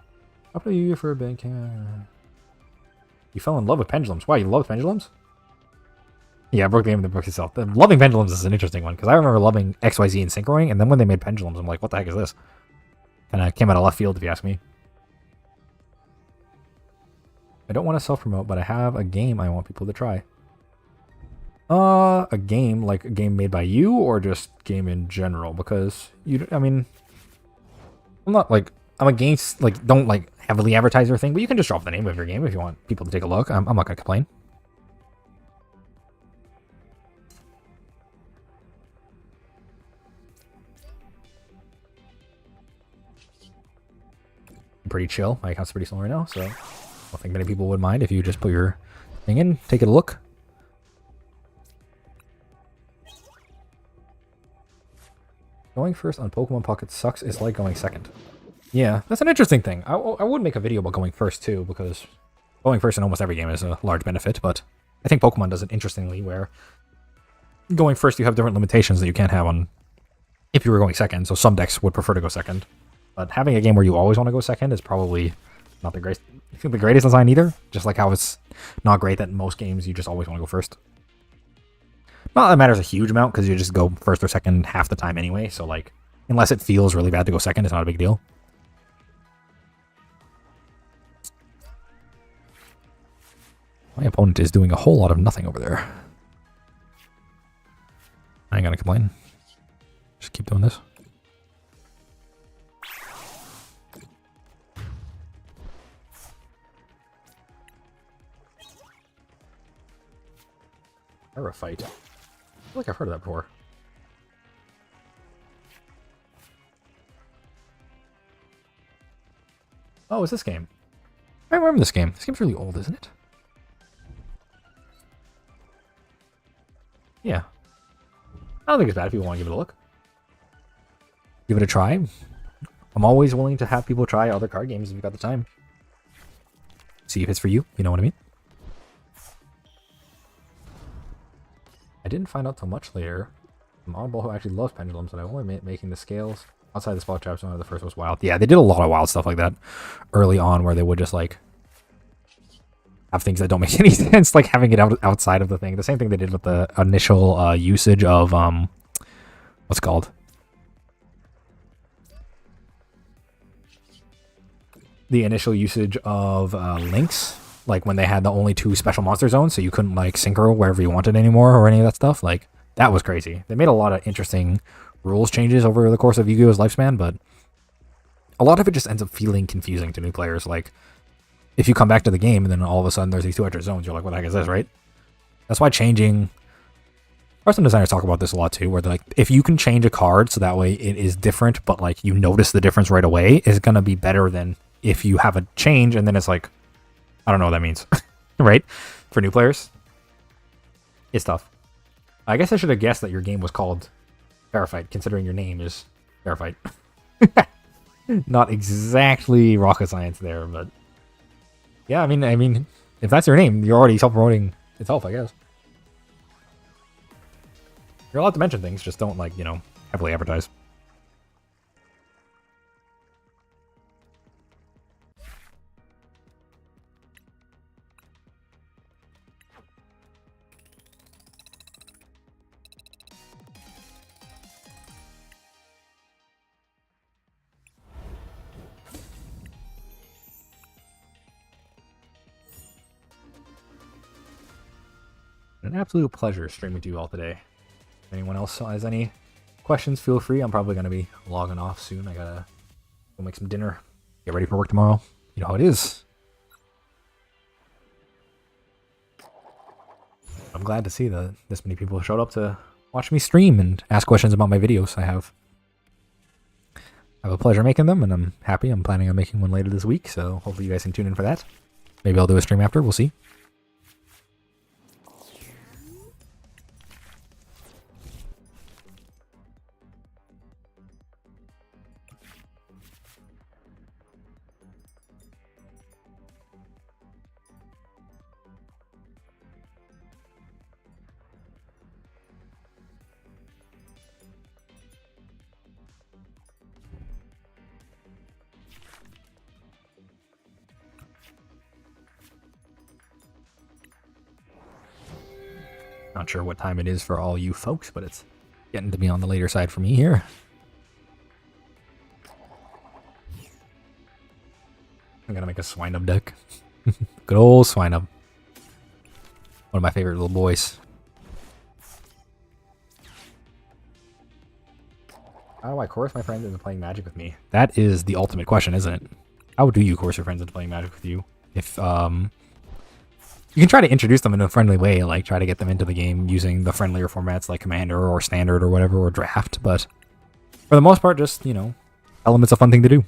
Up to you for a big You fell in love with pendulums. Wow, you love pendulums? Yeah, I broke the name of the book itself. Loving pendulums is an interesting one, because I remember loving XYZ and Synchroing, and then when they made pendulums, I'm like, what the heck is this? Kind of came out of left field, if you ask me. I don't want to self-promote, but I have a game I want people to try. A game, like a game made by you, or just game in general? Because, I mean, I'm not, like, I'm against, like, don't, like, heavily advertise your thing, but you can just drop the name of your game if you want people to take a look. I'm not going to complain. Pretty chill. My account's pretty slow right now, so I don't think many people would mind if you just put your thing in, take it a look. Going first on Pokemon Pocket sucks. It's like going second. Yeah, that's an interesting thing. I would make a video about going first too, because going first in almost every game is a large benefit, but I think Pokemon does it interestingly, where going first you have different limitations that you can't have on if you were going second, so some decks would prefer to go second. But having a game where you always want to go second is probably not the greatest design either. Just like how it's not great that in most games you just always want to go first. Not that it matters a huge amount, because you just go first or second half the time anyway. So, like, unless it feels really bad to go second, it's not a big deal. My opponent is doing a whole lot of nothing over there. I ain't gonna complain. Just keep doing this. Fight. I feel like I've heard of that before. Oh, it's this game. I remember this game. This game's really old, isn't it? Yeah. I don't think it's bad if people want to give it a look. Give it a try. I'm always willing to have people try other card games if you've got the time. See if it's for you. You know what I mean? I didn't find out till much later. I'm oddball who actually loves pendulums, and I only making the scales outside the spot traps. One of the first was wild. Yeah, they did a lot of wild stuff like that early on, where they would just like have things that don't make any sense, like having it outside of the thing. The same thing they did with the initial usage of what's it called? The initial usage of links. Like when they had the only 2 special monster zones, so you couldn't like synchro wherever you wanted anymore or any of that stuff. Like that was crazy. They made a lot of interesting rules changes over the course of Yu-Gi-Oh's lifespan, but a lot of it just ends up feeling confusing to new players. Like if you come back to the game and then all of a sudden there's these 2 extra zones, you're like, what the heck is this, right? That's why changing. Hearthstone designers talk about this a lot too, where they're like, if you can change a card so that way it is different, but like you notice the difference right away, is gonna be better than if you have a change and then it's like, I don't know what that means, right? For new players, it's tough. I guess I should have guessed that your game was called Verified, considering your name is Verified. Not exactly rocket science there, but yeah, I mean, if that's your name, you're already self-promoting itself, I guess. You're allowed to mention things, just don't, like, you know, heavily advertise. An absolute pleasure streaming to you all today. If anyone else has any questions, feel free. I'm probably going to be logging off soon. I gotta go make some dinner, get ready for work tomorrow. You know how it is. I'm glad to see that this many people showed up to watch me stream and ask questions about my videos. I have a pleasure making them, and I'm happy. I'm planning on making one later this week, so hopefully you guys can tune in for that. Maybe I'll do a stream after. We'll see. Not sure what time it is for all you folks, but it's getting to be on the later side for me here. I'm gonna make a Swinub deck. Good old Swinub. One of my favorite little boys. How do I coerce my friends into playing Magic with me? That is the ultimate question, isn't it? How do you coerce your friends into playing Magic with you? If you can try to introduce them in a friendly way, like try to get them into the game using the friendlier formats like Commander or Standard or whatever, or Draft, but for the most part, just, you know, tell them it's a fun thing to do.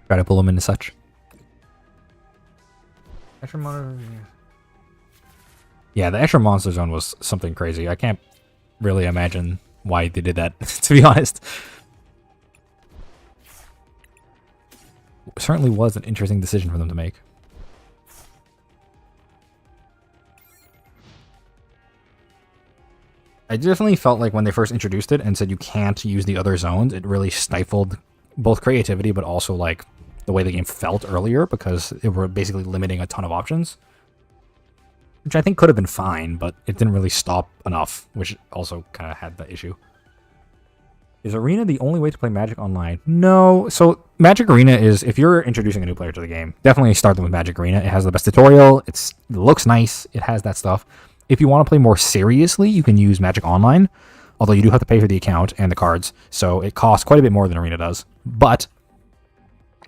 Try to pull them into such. Yeah, the Extra Monster Zone was something crazy. I can't really imagine why they did that, to be honest. It certainly was an interesting decision for them to make. I definitely felt like when they first introduced it and said you can't use the other zones, it really stifled both creativity, but also like the way the game felt earlier, because it were basically limiting a ton of options. Which I think could have been fine, but it didn't really stop enough, which also kind of had the issue. Is Arena the only way to play Magic online? No. So Magic Arena is, if you're introducing a new player to the game, definitely start them with Magic Arena. It has the best tutorial. It looks nice. It has that stuff. If you want to play more seriously, you can use Magic Online, although you do have to pay for the account and the cards, so it costs quite a bit more than Arena does. But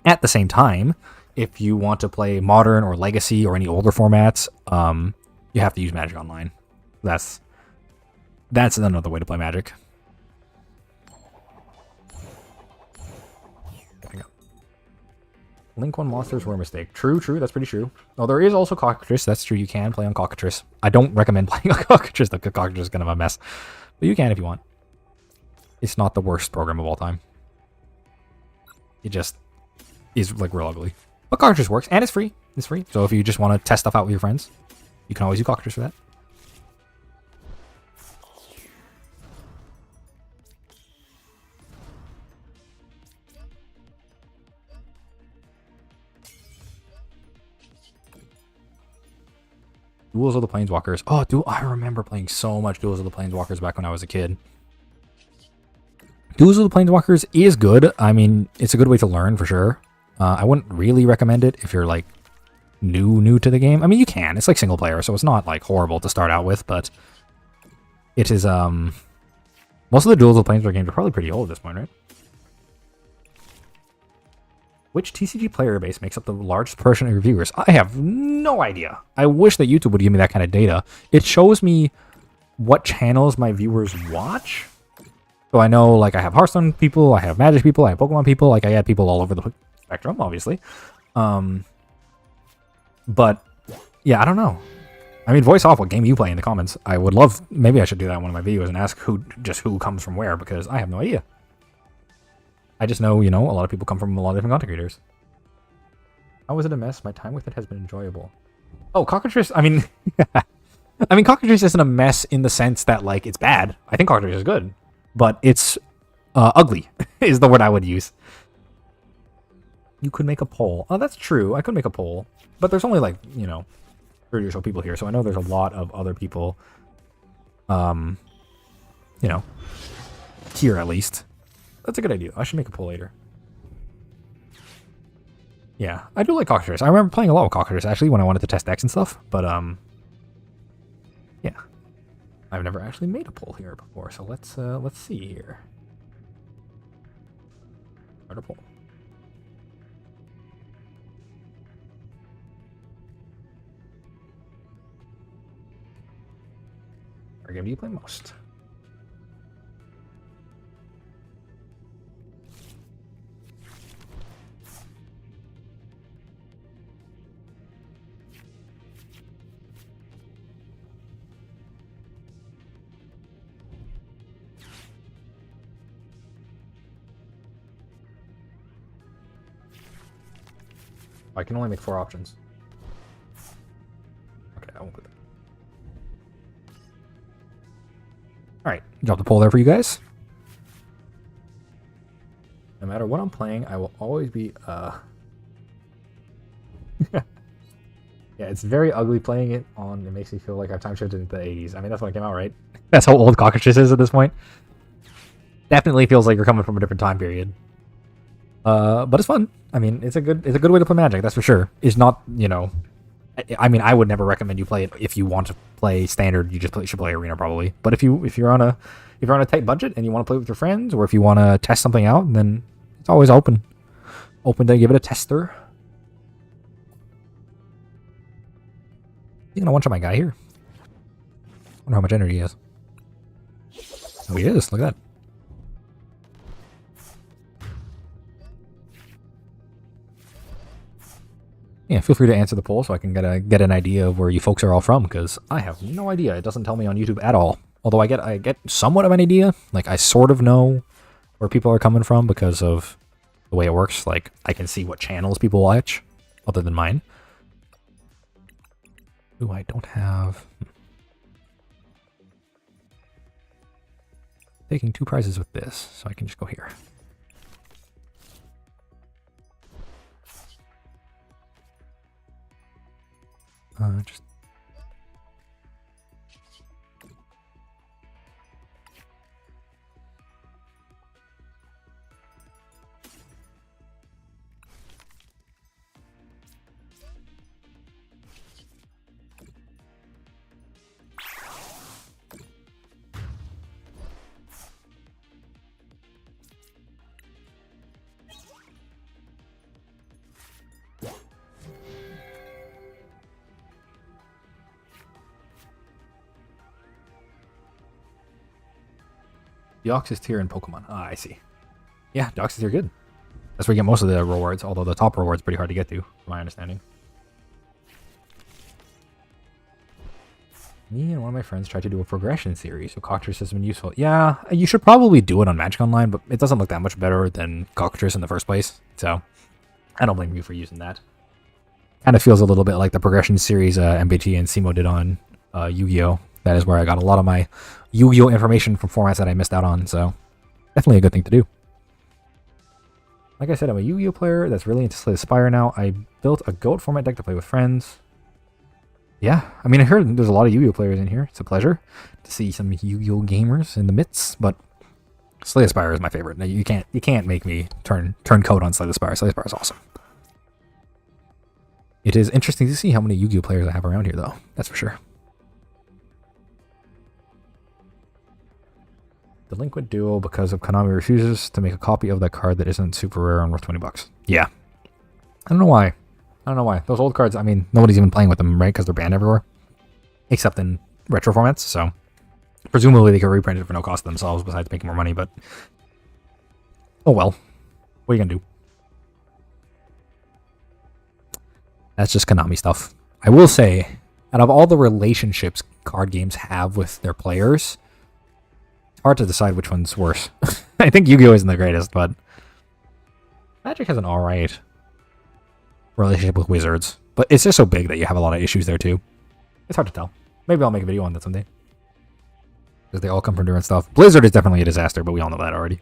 at the same time, if you want to play Modern or Legacy or any older formats, you have to use Magic Online. That's another way to play Magic. Link 1 monsters were a mistake. True, that's pretty true. Oh, there is also Cockatrice. That's true, you can play on Cockatrice. I don't recommend playing on Cockatrice, though, because Cockatrice is kind of a mess. But you can if you want. It's not the worst program of all time. It just is, like, real ugly. But Cockatrice works, and it's free. It's free. So if you just want to test stuff out with your friends, you can always use Cockatrice for that. Duels of the Planeswalkers. Oh, I remember playing so much Duels of the Planeswalkers back when I was a kid. Duels of the Planeswalkers is good. I mean, it's a good way to learn for sure. I wouldn't really recommend it if you're like new to the game. I mean, you can. It's like single player, so it's not like horrible to start out with, but it is most of the Duels of the Planeswalkers games are probably pretty old at this point, right? Which TCG player base makes up the largest portion of your viewers? I have no idea. I wish that YouTube would give me that kind of data. It shows me what channels my viewers watch. So I know, like, I have Hearthstone people, I have Magic people, I have Pokemon people, like, I had people all over the spectrum, obviously. But, yeah, I don't know. I mean, voice off what game you play in the comments. I would love, maybe I should do that in one of my videos and ask who comes from where, because I have no idea. I just know, you know, a lot of people come from a lot of different content creators. How was it a mess? My time with it has been enjoyable. Oh, Cockatrice, I mean... I mean, Cockatrice isn't a mess in the sense that, like, it's bad. I think Cockatrice is good. But it's ugly, is the word I would use. You could make a poll. Oh, that's true. I could make a poll. But there's only, like, you know, 30 or so people here. So I know there's a lot of other people, you know, here at least. That's a good idea. I should make a poll later. Yeah, I do like Cockatrice. I remember playing a lot with Cockatrice, actually, when I wanted to test decks and stuff. But, yeah. I've never actually made a poll here before, so let's see here. Start a poll. What game do you play most? I can only make 4 options. Okay, I won't put that. Alright, drop the poll there for you guys. No matter what I'm playing, I will always be, Yeah, it's very ugly playing it on. It makes me feel like I've time shifted into the 80s. I mean, that's when it came out, right? That's how old Cockatrice is at this point. Definitely feels like you're coming from a different time period. But it's fun. I mean, it's a good way to play Magic. That's for sure. It's not, you know. I mean, I would never recommend you play it if you want to play standard. You just should play Arena probably. But if you're on a tight budget and you want to play with your friends, or if you want to test something out, then it's always open to give it a tester. You gonna one shot my guy here? Wonder how much energy he has. Oh, he is. Look at that. Yeah, feel free to answer the poll so I can get an idea of where you folks are all from, because I have no idea. It doesn't tell me on YouTube at all. Although I get somewhat of an idea. Like, I sort of know where people are coming from because of the way it works. Like, I can see what channels people watch, other than mine. Ooh, I don't have... Taking 2 prizes with this, so I can just go here. Just... Deoxys tier in Pokemon. Ah, I see. Yeah, Deoxys tier good. That's where you get most of the rewards, although the top reward's pretty hard to get to, from my understanding. Me and one of my friends tried to do a progression series, so Cockatrice has been useful. Yeah, you should probably do it on Magic Online, but it doesn't look that much better than Cockatrice in the first place, so I don't blame you for using that. Kind of feels a little bit like the progression series MBT and Simo did on Yu-Gi-Oh! That is where I got a lot of my Yu-Gi-Oh! Information from formats that I missed out on, so definitely a good thing to do. Like I said, I'm a Yu-Gi-Oh! Player that's really into Spire now. I built a GOAT format deck to play with friends. Yeah, I mean, I heard there's a lot of Yu-Gi-Oh! Players in here. It's a pleasure to see some Yu-Gi-Oh! Gamers in the midst, but Slay the Spire is my favorite. Now, you can't make me turn code on Slay the Spire. Slay the Spire is awesome. It is interesting to see how many Yu-Gi-Oh! Players I have around here, though. That's for sure. Delinquent Duel because of Konami refuses to make a copy of that card that isn't super rare and worth 20 bucks. Yeah. I don't know why. Those old cards, I mean, nobody's even playing with them, right? Because they're banned everywhere. Except in retro formats, so... Presumably they could reprint it for no cost themselves besides making more money, but... Oh well. What are you gonna do? That's just Konami stuff. I will say, out of all the relationships card games have with their players... Hard to decide which one's worse. I think Yu-Gi-Oh! Isn't the greatest, but Magic has an alright relationship with Wizards. But it's just so big that you have a lot of issues there too. It's hard to tell. Maybe I'll make a video on that someday. Because they all come from different stuff. Blizzard is definitely a disaster, but we all know that already.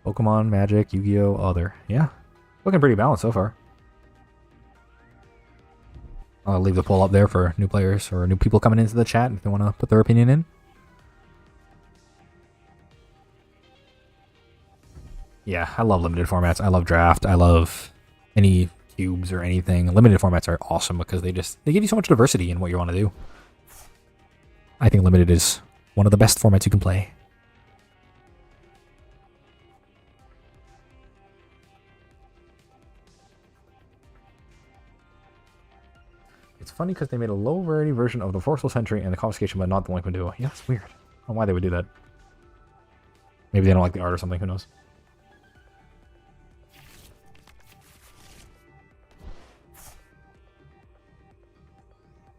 Pokemon, Magic, Yu-Gi-Oh! Other. Yeah. Looking pretty balanced so far. I'll leave the poll up there for new players or new people coming into the chat if they want to put their opinion in. Yeah, I love limited formats. I love draft. I love any cubes or anything. Limited formats are awesome because they give you so much diversity in what you want to do. I think limited is one of the best formats you can play. It's funny because they made a low rarity version of the Forceful Sentry and the Confiscation, but not the Delinquent Duo. Yeah, that's weird. I don't know why they would do that. Maybe they don't like the art or something, who knows.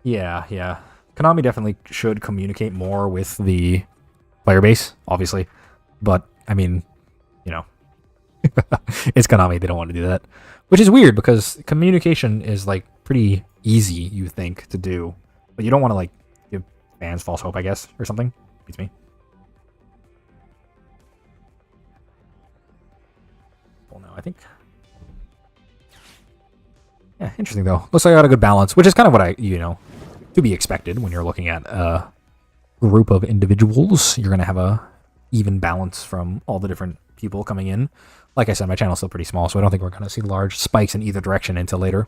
Yeah. Konami definitely should communicate more with the player base, obviously. But, I mean, you know. It's Konami, they don't want to do that. Which is weird because communication is like pretty easy, you think, to do. But you don't want to like give fans false hope, I guess, or something. Beats me. couple now, I think. Yeah, interesting though. Looks like I got a good balance, which is kind of what I, to be expected when you're looking at a group of individuals. You're going to have a even balance from all the different people coming in. Like I said, my channel's still pretty small, so I don't think we're going to see large spikes in either direction until later.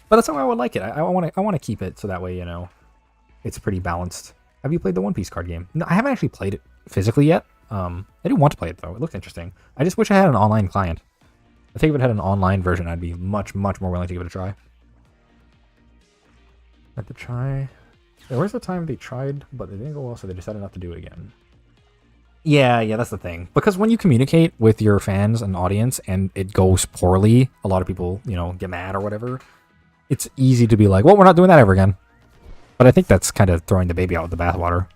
But that's how I would like it. I want to keep it so that way, it's pretty balanced. Have you played the One Piece card game? No, I haven't actually played it physically yet. I do want to play it though. It looks interesting. I just wish I had an online client. I think if it had an online version, I'd be much, much more willing to give it a try. Had to try. Yeah, where's the time they tried, but they didn't go well, so they decided not to do it again. Yeah, that's the thing. Because when you communicate with your fans and audience and it goes poorly, a lot of people, get mad or whatever. It's easy to be like, well, we're not doing that ever again. But I think that's kind of throwing the baby out with the bathwater.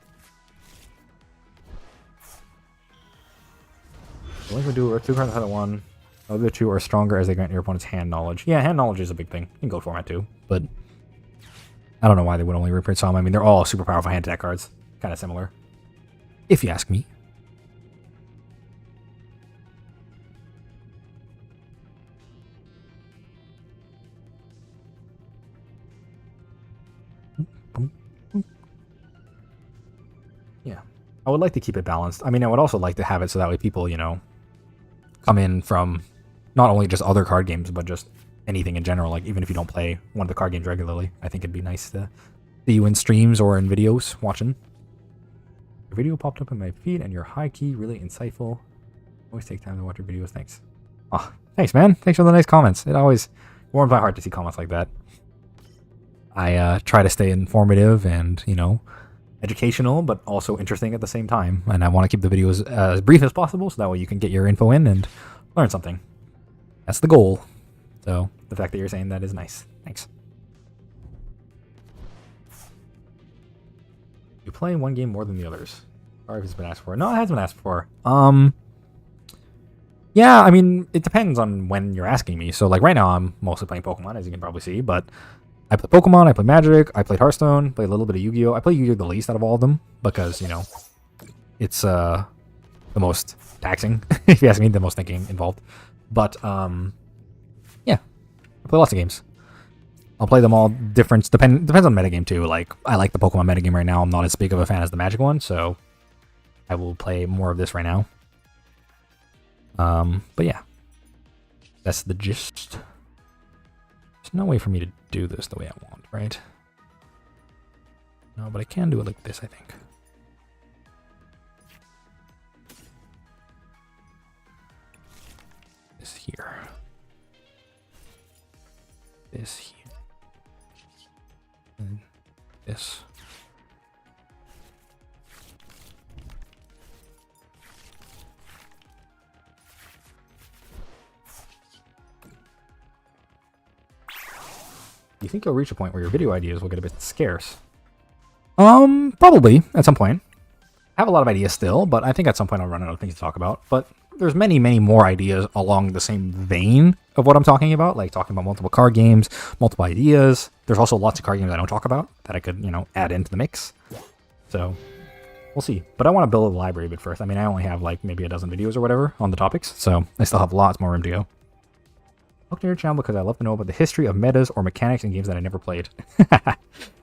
The link would do or 2 cards out of 1. The other 2 are stronger as they grant your opponent's hand knowledge. Yeah, hand knowledge is a big thing. You can go format too, but I don't know why they would only reprint some. I mean, they're all super powerful hand attack cards. Kind of similar, if you ask me. Yeah, I would like to keep it balanced. I mean, I would also like to have it so that way people, come in from not only just other card games, but just anything in general. Like, even if you don't play one of the card games regularly, I think it'd be nice to see you in streams or in videos watching. Your video popped up in my feed, and you're high-key really insightful. Always take time to watch your videos. Thanks. Oh, thanks, man. Thanks for the nice comments. It always warms my heart to see comments like that. I try to stay informative and, educational, but also interesting at the same time. And I want to keep the videos as brief as possible, so that way you can get your info in and learn something. That's the goal. So the fact that you're saying that is nice. Thanks. You play one game more than the others. Sorry if it's been asked for. No, it has been asked for. Yeah, I mean, it depends on when you're asking me. So like right now I'm mostly playing Pokemon, as you can probably see, but I play Pokemon, I play Magic, I played Hearthstone, played a little bit of Yu-Gi-Oh! I play Yu-Gi-Oh! The least out of all of them because, it's the most taxing, if you ask me, the most thinking involved. But, yeah, I play lots of games. I'll play them all different, depends on metagame too. Like, I like the Pokemon metagame right now. I'm not as big of a fan as the Magic one, so I will play more of this right now. But yeah, that's the gist. There's no way for me to do this the way I want, right? No, but I can do it like this, I think. This here. This here. And this. Do you think you'll reach a point where your video ideas will get a bit scarce? Probably at some point. I have a lot of ideas still, but I think at some point I'll run out of things to talk about. But there's many, many more ideas along the same vein of what I'm talking about, like talking about multiple card games, multiple ideas. There's also lots of card games I don't talk about that I could, add into the mix. So we'll see. But I want to build a library a bit first. I mean, I only have like maybe a dozen videos or whatever on the topics, so I still have lots more room to go. Look to your channel because I love to know about the history of metas or mechanics in games that I never played.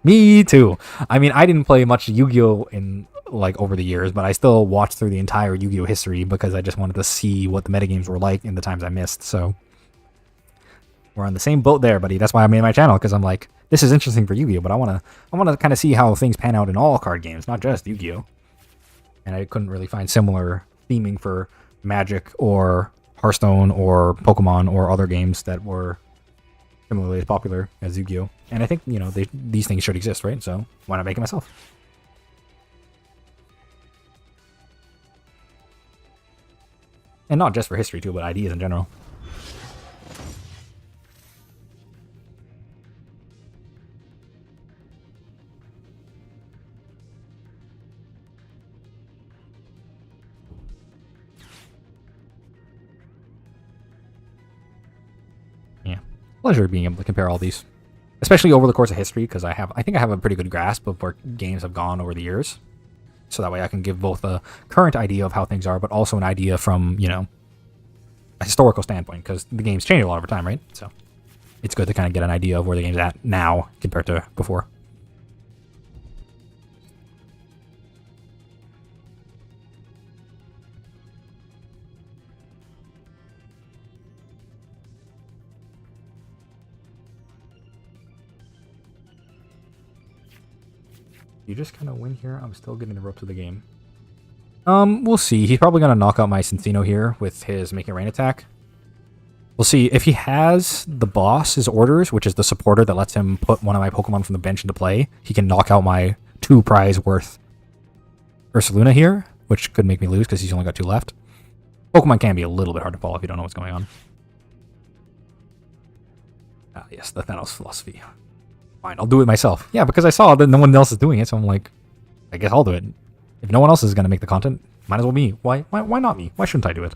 Me too. I mean, I didn't play much Yu-Gi-Oh! In like over the years, but I still watched through the entire Yu-Gi-Oh! History because I just wanted to see what the metagames were like in the times I missed. So we're on the same boat there, buddy. That's why I made my channel, because I'm like, this is interesting for Yu-Gi-Oh! But I wanna kind of see how things pan out in all card games, not just Yu-Gi-Oh! And I couldn't really find similar theming for Magic or Hearthstone or Pokemon or other games that were similarly as popular as Yu-Gi-Oh! And I think, these things should exist, right? So why not make it myself? And not just for history too, but ideas in general. Pleasure being able to compare all these, especially over the course of history, because I think I have a pretty good grasp of where games have gone over the years, so that way I can give both a current idea of how things are, but also an idea from a historical standpoint, because the game's changed a lot over time, right? So it's good to kind of get an idea of where the game's at now compared to before. You just kind of win here. I'm still getting the ropes of the game. We'll see. He's probably going to knock out my Cincino here with his Making Rain attack. We'll see. If he has the boss's orders, which is the supporter that lets him put one of my Pokemon from the bench into play, he can knock out my 2 prize worth Ursaluna here, which could make me lose because he's only got 2 left. Pokemon can be a little bit hard to follow if you don't know what's going on. Ah, yes, the Thanos philosophy. Fine, I'll do it myself. Yeah, because I saw that no one else is doing it, so I'm like, I guess I'll do it. If no one else is going to make the content, might as well be me. Why not me? Why shouldn't I do it?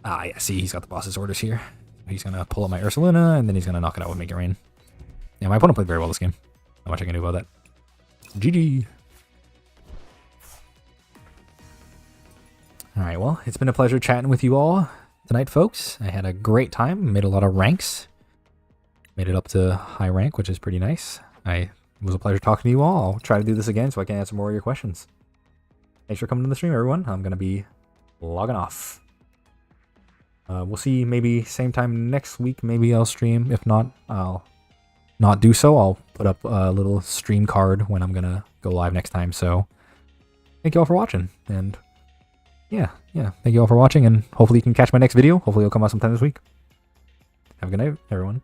Ah, yeah, see, he's got the boss's orders here. He's going to pull up my Ursaluna, and then he's going to knock it out with Make It Rain. Yeah, my opponent played very well this game. Not much I can do about that. GG. Alright, well, it's been a pleasure chatting with you all tonight, folks. I had a great time. Made a lot of ranks. Made it up to high rank, which is pretty nice. It was a pleasure talking to you all. I'll try to do this again so I can answer more of your questions. Thanks for coming to the stream, everyone. I'm going to be logging off. We'll see maybe same time next week. Maybe I'll stream. If not, I'll not do so. I'll put up a little stream card when I'm going to go live next time. So thank you all for watching. And yeah. Thank you all for watching. And hopefully you can catch my next video. Hopefully it'll come out sometime this week. Have a good night, everyone.